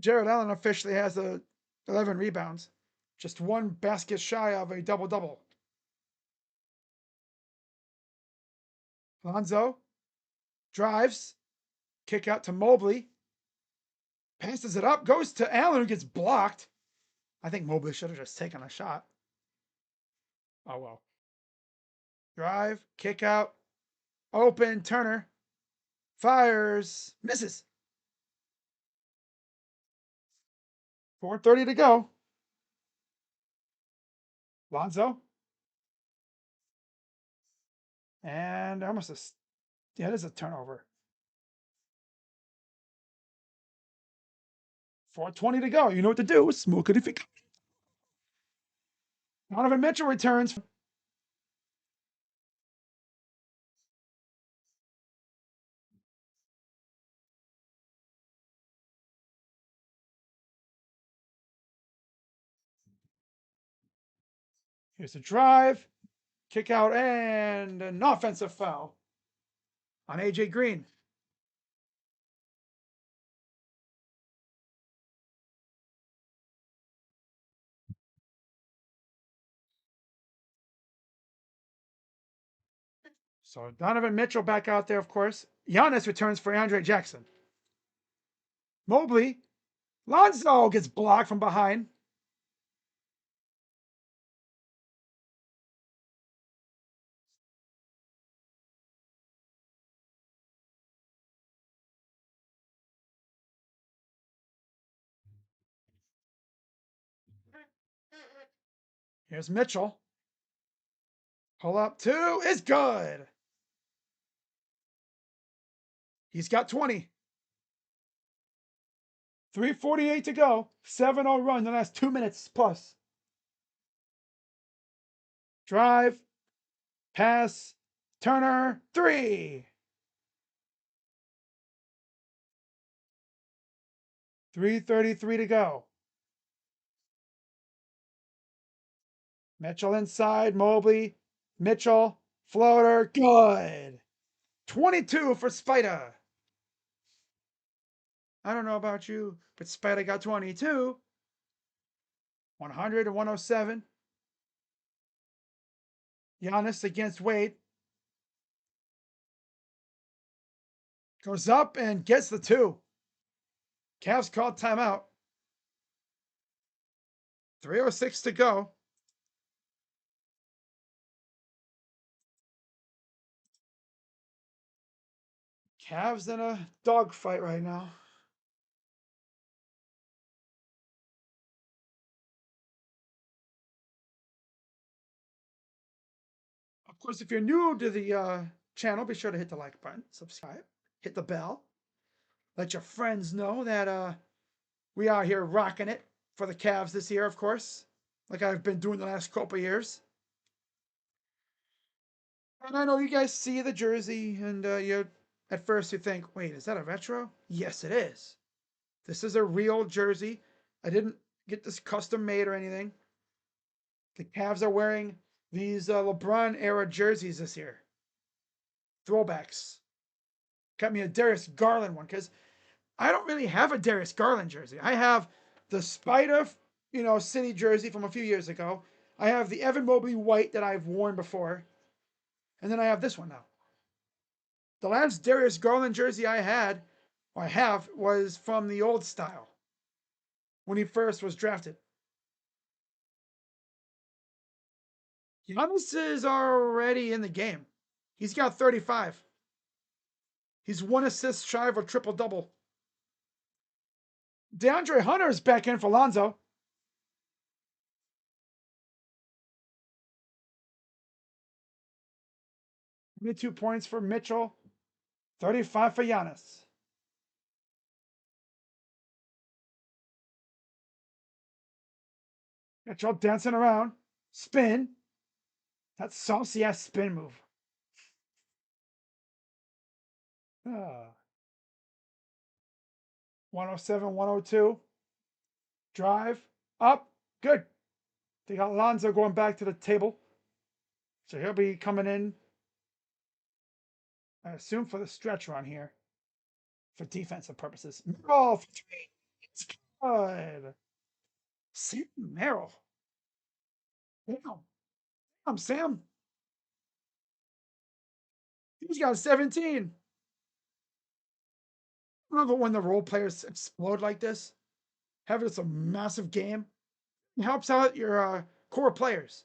Jared Allen officially has 11 rebounds, just 1 basket shy of a double-double. Lonzo drives, kick out to Mobley, passes it up, goes to Allen, who gets blocked. I think Mobley should have just taken a shot. Oh, well. Drive, kick out, open, Turner, fires, misses. 4:30 to go. Lonzo. And almost a, yeah, it is a turnover. 4:20 to go. You know what to do. Smoke it if you can. Donovan Mitchell returns. Here's a drive, kick out, and an offensive foul on AJ Green. So Donovan Mitchell back out there, of course. Giannis returns for Andre Jackson. Mobley. Lonzo gets blocked from behind. Here's Mitchell. Pull up two is good. He's got 20. 3:48 to go. 7-0 run the last 2 minutes plus. Drive. Pass. Turner. Three. 3:33 to go. Mitchell inside. Mobley. Mitchell. Floater. Good. 22 for Spida. I don't know about you, but Spida got 22. 100 to 107. Giannis against Wade. Goes up and gets the two. Cavs called timeout. 3:06 to go. Cavs in a dogfight right now. Of course, if you're new to the channel, be sure to hit the like button, subscribe, hit the bell. Let your friends know that we are here rocking it for the Cavs this year, of course, like I've been doing the last couple years. And I know you guys see the jersey, and at first you think, wait, is that a retro? Yes, it is. This is a real jersey. I didn't get this custom made or anything. The Cavs are wearing these LeBron era jerseys this year. Throwbacks. Got me a Darius Garland one because I don't really have a Darius Garland jersey. I have the Spider, City jersey from a few years ago. I have the Evan Mobley white that I've worn before. And then I have this one now. The last Darius Garland jersey I had, or I have, was from the old style when he first was drafted. Giannis is already in the game. He's got 35. He's 1 assist shy of a triple double. DeAndre Hunter is back in for Lonzo. 22 points for Mitchell. 35 for Giannis. Mitchell dancing around. Spin. That saucy ass spin move. 107, 102. Drive. Up. Good. They got Lonzo going back to the table. So he'll be coming in, I assume, for the stretch run here. For defensive purposes. Merrill for three. It's good. Sam Merrill. Damn. Damn, Sam. He's got 17. Remember when the role players explode like this? Having this a massive game. It helps out your core players.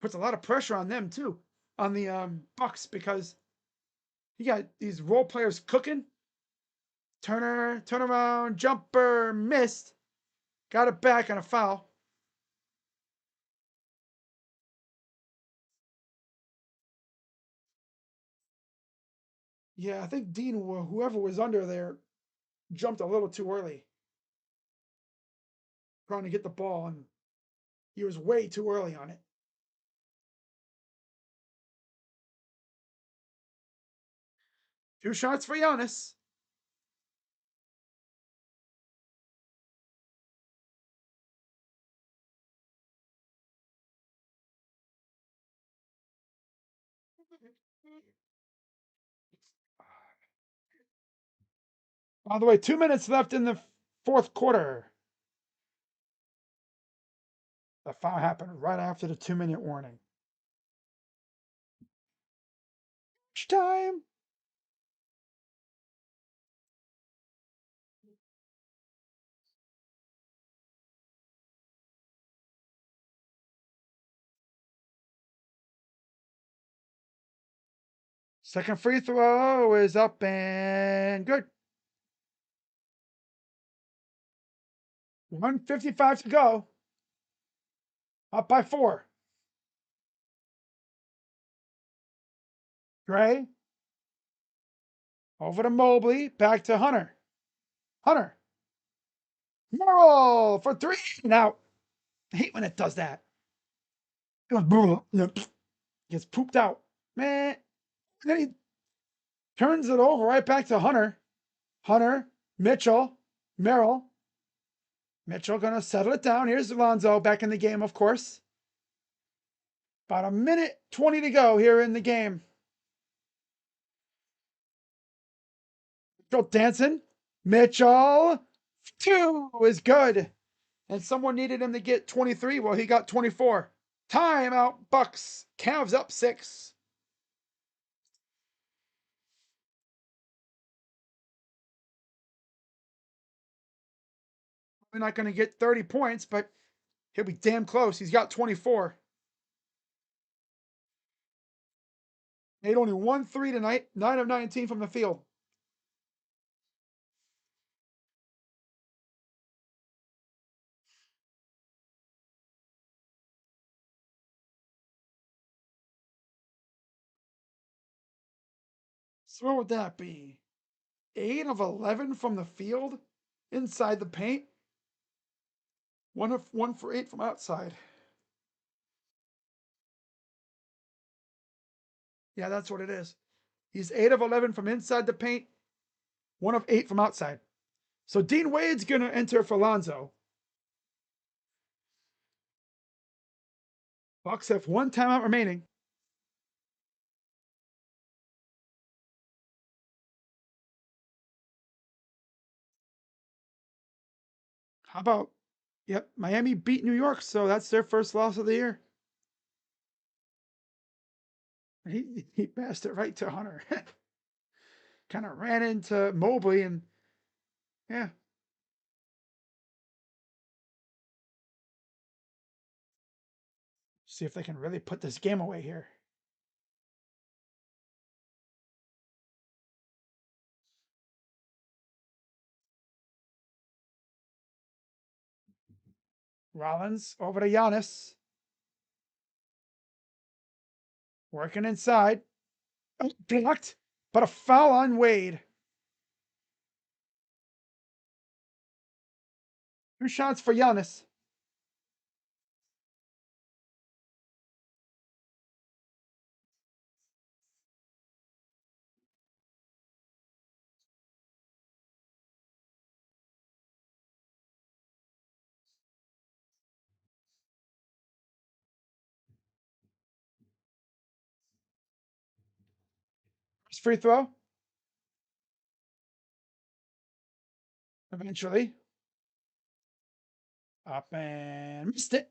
Puts a lot of pressure on them too, on the Bucks, because you got these role players cooking. Turner, turn around, jumper, missed. Got it back on a foul. Yeah, I think Dean, whoever was under there, jumped a little too early. trying to get the ball, and he was way too early on it. Two shots for Giannis. By the way, 2 minutes left in the fourth quarter. The foul happened right after the 2-minute warning. Time. Second free throw is up and good. 1:55 to go. Up by 4. Gray. Over to Mobley. Back to Hunter. Hunter. Merrill for 3. Now, I hate when it does that. Gets pooped out. Man. Then he turns it over right back to Hunter. Hunter. Mitchell. Merrill. Mitchell going to settle it down. Here's Alonzo back in the game, of course. About 1:20 to go here in the game. Mitchell dancing. Mitchell. 2 is good. And someone needed him to get 23. Well, he got 24. Timeout, Bucks. Cavs up 6. We're not going to get 30 points, but he'll be damn close. He's got 24. Made only 1 3 tonight. 9 of 19 from the field. So what would that be? 8 of 11 from the field inside the paint. 1 for 8 from outside. Yeah, that's what it is. He's 8 of 11 from inside the paint. 1 of 8 from outside. So Dean Wade's going to enter for Lonzo. Bucks have 1 timeout remaining. How about, yep, Miami beat New York, so that's their first loss of the year. He passed it right to Hunter. Kind of ran into Mobley, and yeah. See if they can really put this game away here. Rollins over to Giannis. Working inside. Oh, blocked, but a foul on Wade. 2 shots for Giannis. First free throw. Eventually. Up and missed it.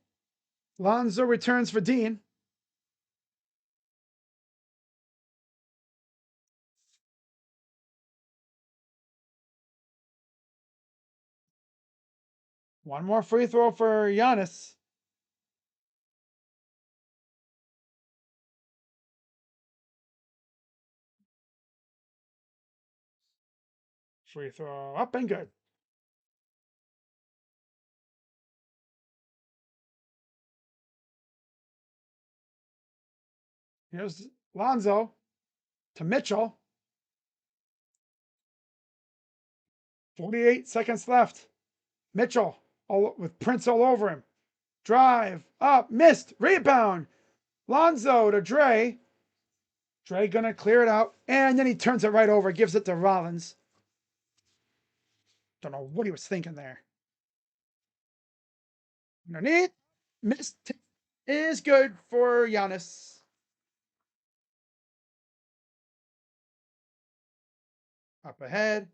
Lonzo returns for Dean. One more free throw for Giannis. Free throw up and good. Here's Lonzo to Mitchell. 48 seconds left. Mitchell all with Prince all over him. Drive up, missed, rebound. Lonzo to Dre. Dre gonna clear it out, and then he turns it right over, gives it to Rollins. Don't know what he was thinking there. Underneath, missed is good for Giannis. Up ahead,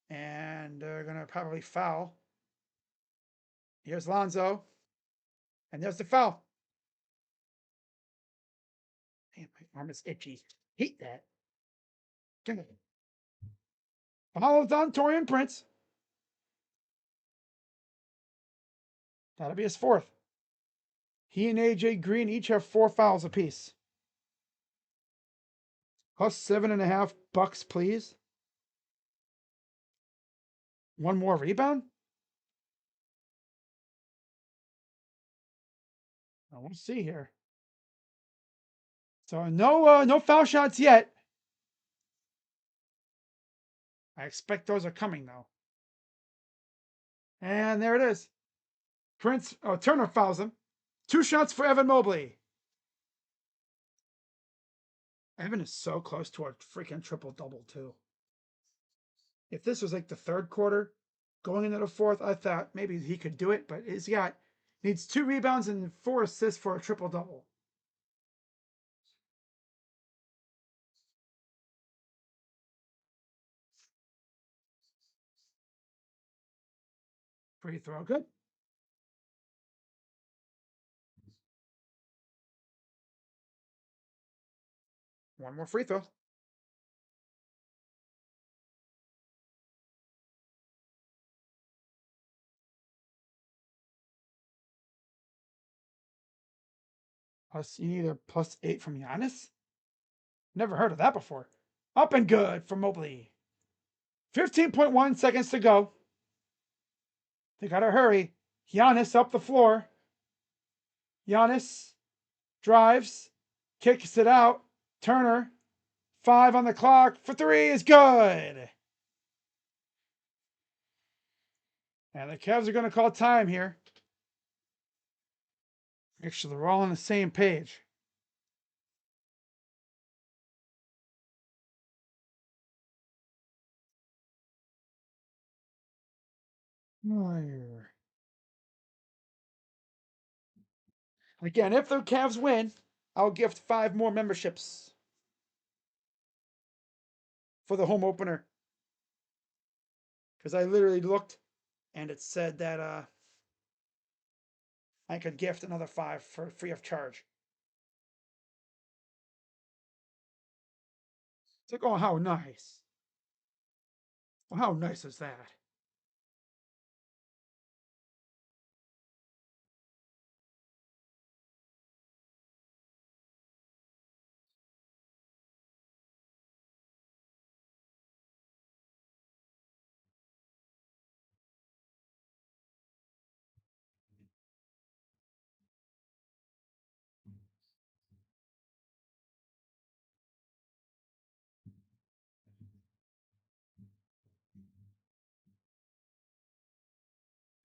and they're gonna probably foul. Here's Lonzo, and there's the foul. Damn, my arm is itchy. Hate that. Foul's on Taurean Prince. That'll be his fourth. He and AJ Green each have 4 fouls apiece. Plus 7.5 Bucks, please. One more rebound? I want to see here. So no foul shots yet. I expect those are coming though. And there it is. Turner fouls him. 2 shots for Evan Mobley. Evan is so close to a freaking triple-double too. If this was like the third quarter, going into the fourth, I thought maybe he could do it, but needs 2 rebounds and 4 assists for a triple-double. Free throw, good. One more free throw. Plus, you need a +8 from Giannis? Never heard of that before. Up and good for Mobley. 15.1 seconds to go. They gotta hurry. Giannis up the floor. Giannis drives, kicks it out. Turner, 5 on the clock for 3 is good. And the Cavs are going to call time here. Actually, they're all on the same page. Again, if the Cavs win, I'll gift 5 more memberships for the home opener. Because I literally looked and it said that I could gift another 5 for free of charge. It's like, oh, how nice. Well, how nice is that?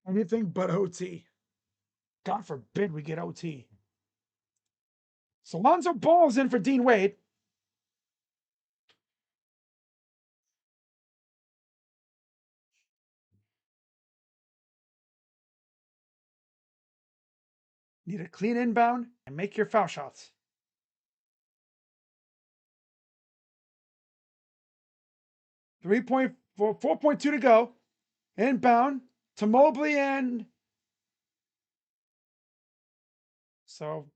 Anything but OT. God forbid we get OT. So Lonzo Ball's in for Dean Wade. Need a clean inbound and make your foul shots. 4.2 to go. Inbound to Mobley, and so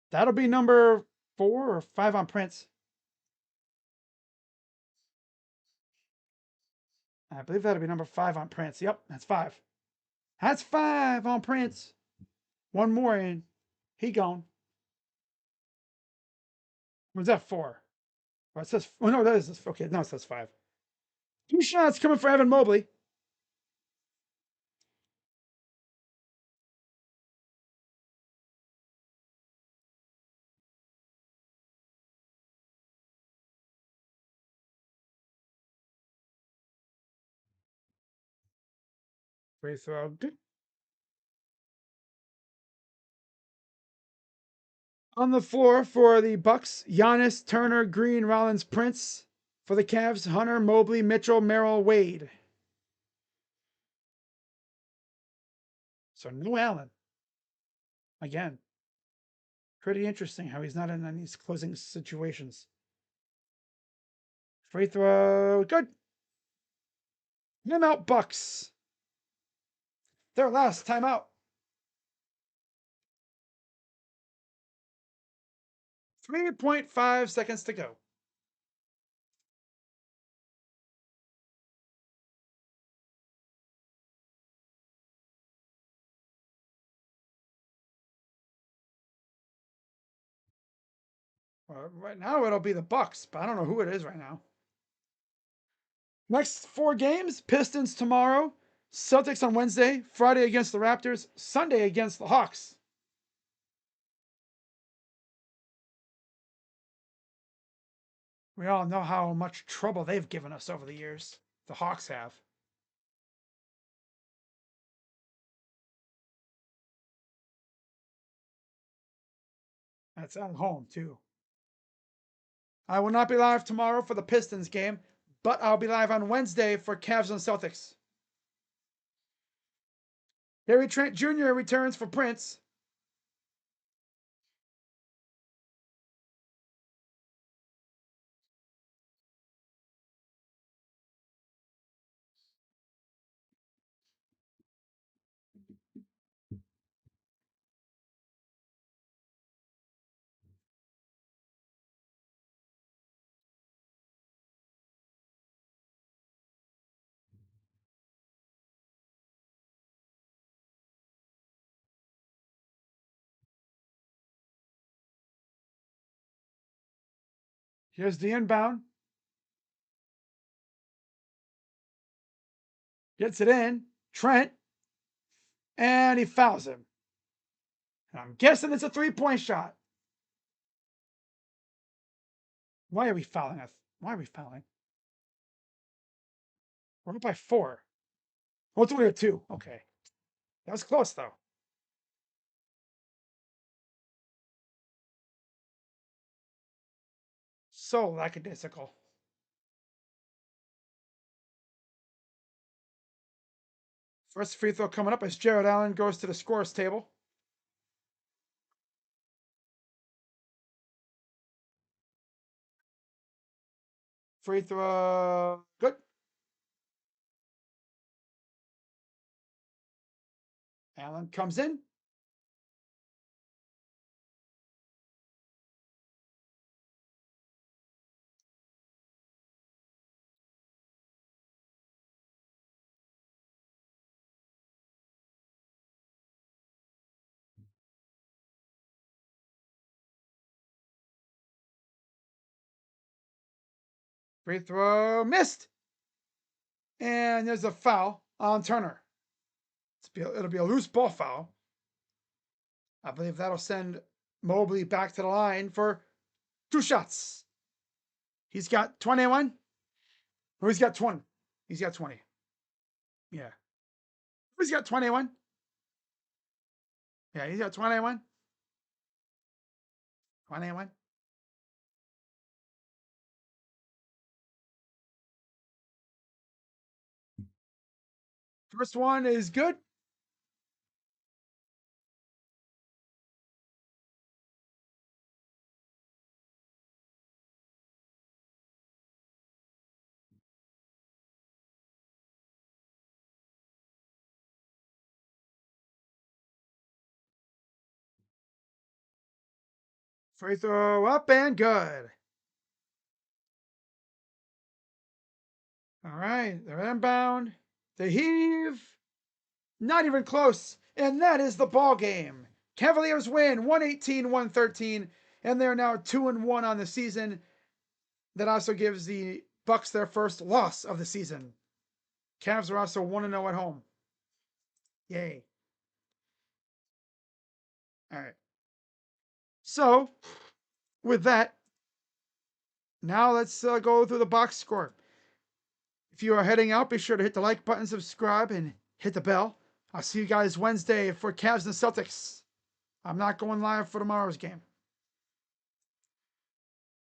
that'll be number 4 or 5 on Prince. I believe that'll be number 5 on Prince. Yep, that's 5. That's 5 on Prince. One more and he gone. What's that 4? Oh, it says, oh no, that is, okay, no, it says 5. 2 shots coming for Evan Mobley. Free throw. Good. On the floor for the Bucks, Giannis, Turner, Green, Rollins, Prince. For the Cavs, Hunter, Mobley, Mitchell, Merrill, Wade. So no Allen. Again, pretty interesting how he's not in these closing situations. Free throw. Good. Timeout Bucks. Their last timeout. 3.5 seconds to go. Right now it'll be the Bucks, but I don't know who it is right now. Next 4 games: Pistons tomorrow, Celtics on Wednesday, Friday against the Raptors, Sunday against the Hawks. We all know how much trouble they've given us over the years. The Hawks have. That's at home, too. I will not be live tomorrow for the Pistons game, but I'll be live on Wednesday for Cavs and Celtics. Gary Trent Jr. returns for Prince. Here's the inbound. Gets it in. Trent. And he fouls him. And I'm guessing it's a 3-point shot. Why are we fouling us? Why are we fouling? We're up by 4. Oh, it's only a 2. Okay. That was close, though. So lackadaisical. First free throw coming up as Jared Allen goes to the scores table. Free throw. Good. Allen comes in. Free throw missed. And there's a foul on Turner. It'll be a loose ball foul. I believe that'll send Mobley back to the line for 2 shots. He's got 21. Or he's got 20. He's got 20. Yeah. He's got 21. Yeah, he's got 21. 21. First one is good. Free throw up and good. All right, they're inbound. They heave. Not even close. And that is the ball game. Cavaliers win 118-113, and they're now 2-1 on the season. That also gives the Bucks their first loss of the season. Cavs are also 1-0 at home. Yay. All right. So, with that, now let's go through the box score. If you are heading out, be sure to hit the like button, subscribe, and hit the bell. I'll see you guys Wednesday for Cavs and Celtics. I'm not going live for tomorrow's game.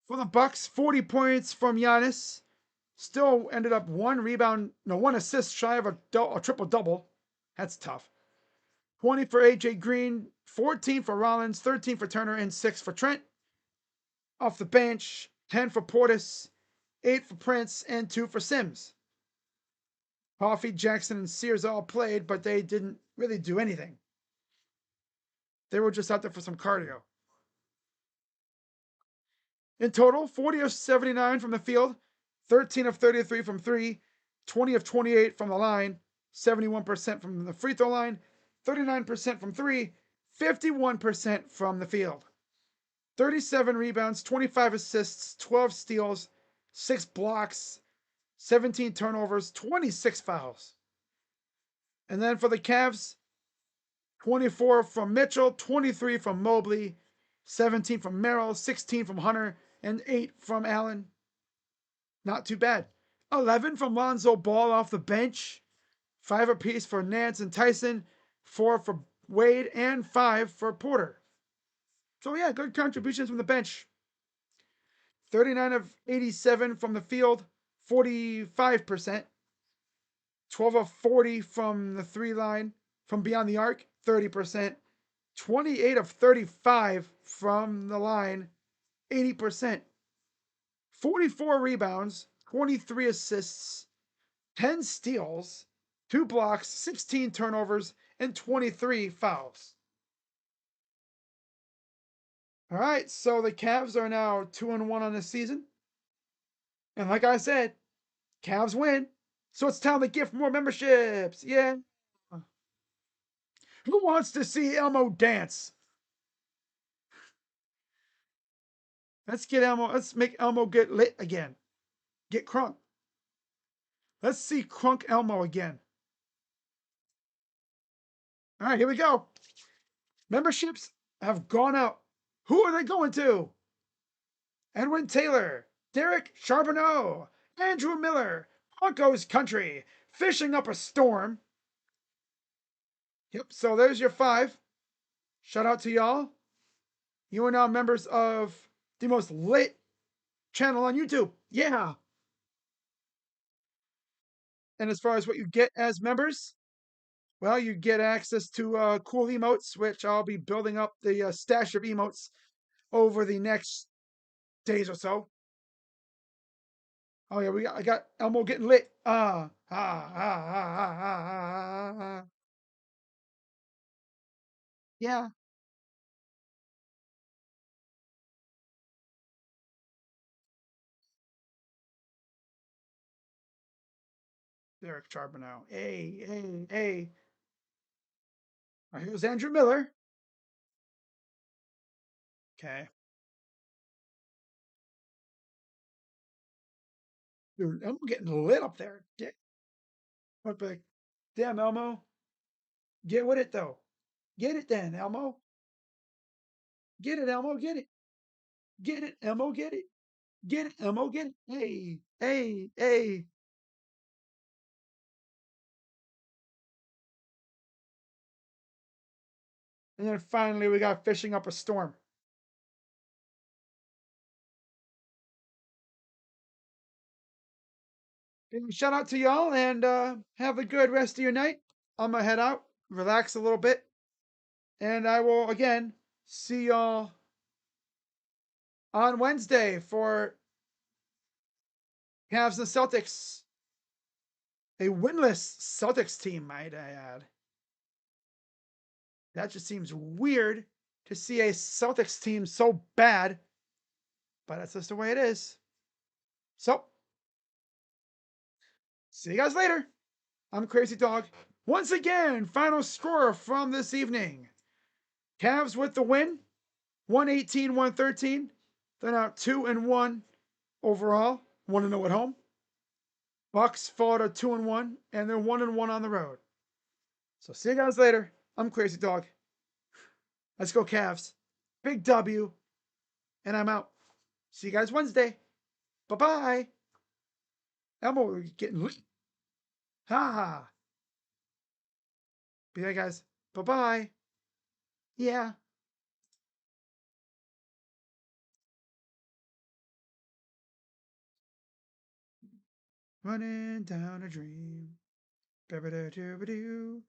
For the Bucks, 40 points from Giannis. Still ended up one assist shy of a triple double. That's tough. 20 for AJ Green, 14 for Rollins, 13 for Turner, and 6 for Trent. Off the bench, 10 for Portis, 8 for Prince, and 2 for Sims. Coffey, Jackson, and Sears all played, but they didn't really do anything. They were just out there for some cardio. In total, 40 of 79 from the field, 13 of 33 from 3, 20 of 28 from the line, 71% from the free throw line, 39% from 3, 51% from the field. 37 rebounds, 25 assists, 12 steals, 6 blocks, 17 turnovers, 26 fouls. And then for the Cavs, 24 from Mitchell, 23 from Mobley, 17 from Merrill, 16 from Hunter, and 8 from Allen. Not too bad. 11 from Lonzo Ball off the bench, 5 apiece for Nance and Tyson, 4 for Wade, and 5 for Porter. So yeah, good contributions from the bench. 39 of 87 from the field, 45%. 12 of 40 from the 3 line, from beyond the arc, 30%. 28 of 35 from the line, 80%. 44 rebounds, 23 assists, 10 steals, 2 blocks, 16 turnovers, and 23 fouls. All right, so the Cavs are now 2-1 on the season. And like I said, Cavs win. So it's time to gift more memberships. Yeah. Who wants to see Elmo dance? Let's make Elmo get lit again. Get crunk. Let's see Crunk Elmo again. All right, here we go. Memberships have gone out. Who are they going to? Edwin Taylor, Derek Charbonneau, Andrew Miller, Broncos Country, Fishing Up a Storm. Yep, so there's your 5. Shout out to y'all. You are now members of the most lit channel on YouTube. Yeah. And as far as what you get as members, well, you get access to cool emotes, which I'll be building up the stash of emotes over the next days or so. Oh yeah, I got Elmo getting lit. Yeah. Derek Charbonneau. Hey. All right, here's Andrew Miller. Okay. Dude, Elmo getting lit up there. Damn, Elmo. Get with it, though. Get it then, Elmo. Get it, Elmo. Get it. Get it, Elmo. Get it. Get it, Elmo. Get it. Hey. And then finally, we got Fishing Up a Storm. And shout out to y'all and have a good rest of your night. I'm going to head out, relax a little bit. And I will, again, see y'all on Wednesday for Cavs and Celtics. A winless Celtics team, might I add. That just seems weird to see a Celtics team so bad, but that's just the way it is. So, see you guys later. I'm Crazy Dog. Once again, final score from this evening. Cavs with the win, 118-113. They're now 2-1 overall, 1-0 at home. Bucks fall to 2-1, and they're 1-1 on the road. So see you guys later. I'm Crazy Dog. Let's go Cavs. Big W. And I'm out. See you guys Wednesday. Bye-bye. Elmo, we're getting lit. Ha ha. Be there, guys. Bye-bye. Yeah. Running down a dream. Ba-ba-da-doo-ba-doo.